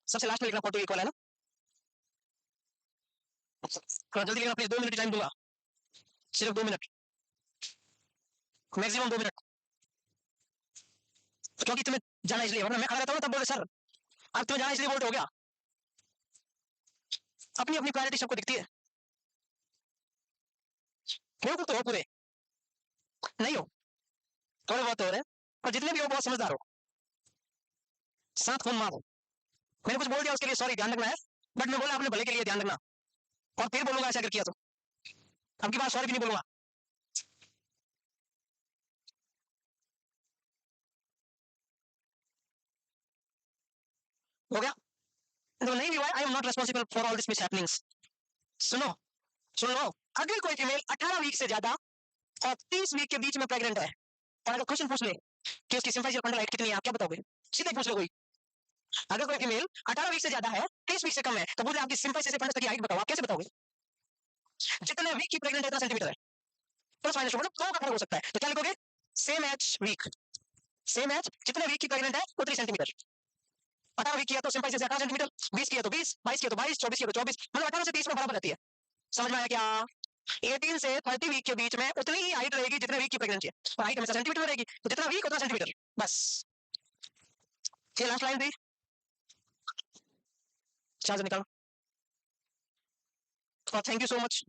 सबसे लास्ट में लिखना 40 वीक वाला है ना, थोड़ा जल्दी लिखना प्लीज, 2 मिनट टाइम दूंगा, सिर्फ 2 मिनट, मैक्सिमम 2 मिनट, क्योंकि तुम्हें जाना इसलिए, वरना मैं खड़ा रहता हूँ तब बोले सर अब तुम्हें जाना इसलिए बोलते हो गया। अपनी अपनी प्रायोरिटी सबको दिखती है, बेवकूफ तो हो पूरे नहीं हो, थोड़े बहुत हो रहे हैं, और जितने भी हो बहुत समझदार हो, साथ खून मार हो। मैंने कुछ बोल दिया उसके लिए सॉरी, ध्यान रखना है, बट मैं बोला अपने भले के लिए ध्यान रखना, और फिर बोलूंगा ऐसा अगर किया तो, अब की बात सॉरी भी नहीं बोलूंगा। हो गया? तो नहीं भी हुआ, I am not responsible for all this miss happenings. सुनो, सुन लो, अगर कोई फीमेल 18 वीक से ज्यादा और 30 वीक के बीच में प्रेग्नेंट है, और अगर क्वेश्चन पूछ ले कि उसकी सिंपैथी और कंडलाइट कितनी है, आप क्या बताओगे? सीधे पूछ लो कोई, अगर कोई फीमेल 18 वीक से ज्यादा है 30 वीक से कम है तो बोले आपकी सिंपल से पंडस तक की हाइट बताओ, आप कैसे बताओगे? जितने वीक की प्रेग्नेंट है इतना सेंटीमीटर है, प्लस माइनस मतलब 2 का फर्क हो सकता है, तो क्या लिखोगे? Same as week, same as जितने वीक की प्रेग्नेंट है उतनी सेंटीमीटर। 18 वीक किया तो सिंपल से 18 सेंटीमीटर, 20 किया तो 20, 22 किया तो 22, 24 किया तो 24, मतलब 18 से 30 में बराबर रहती है। समझ में आया क्या? 18 से 30 वीक के बीच में उतनी ही हाइट रहेगी जितने वीक की प्रेगनेंसी है, और हाइट हमेशा सेंटीमीटर में रहेगी, तो जितना वीक उतना सेंटीमीटर, बस। ये लास्ट लाइन थी, चार्ज निकालो। और थैंक यू सो मच।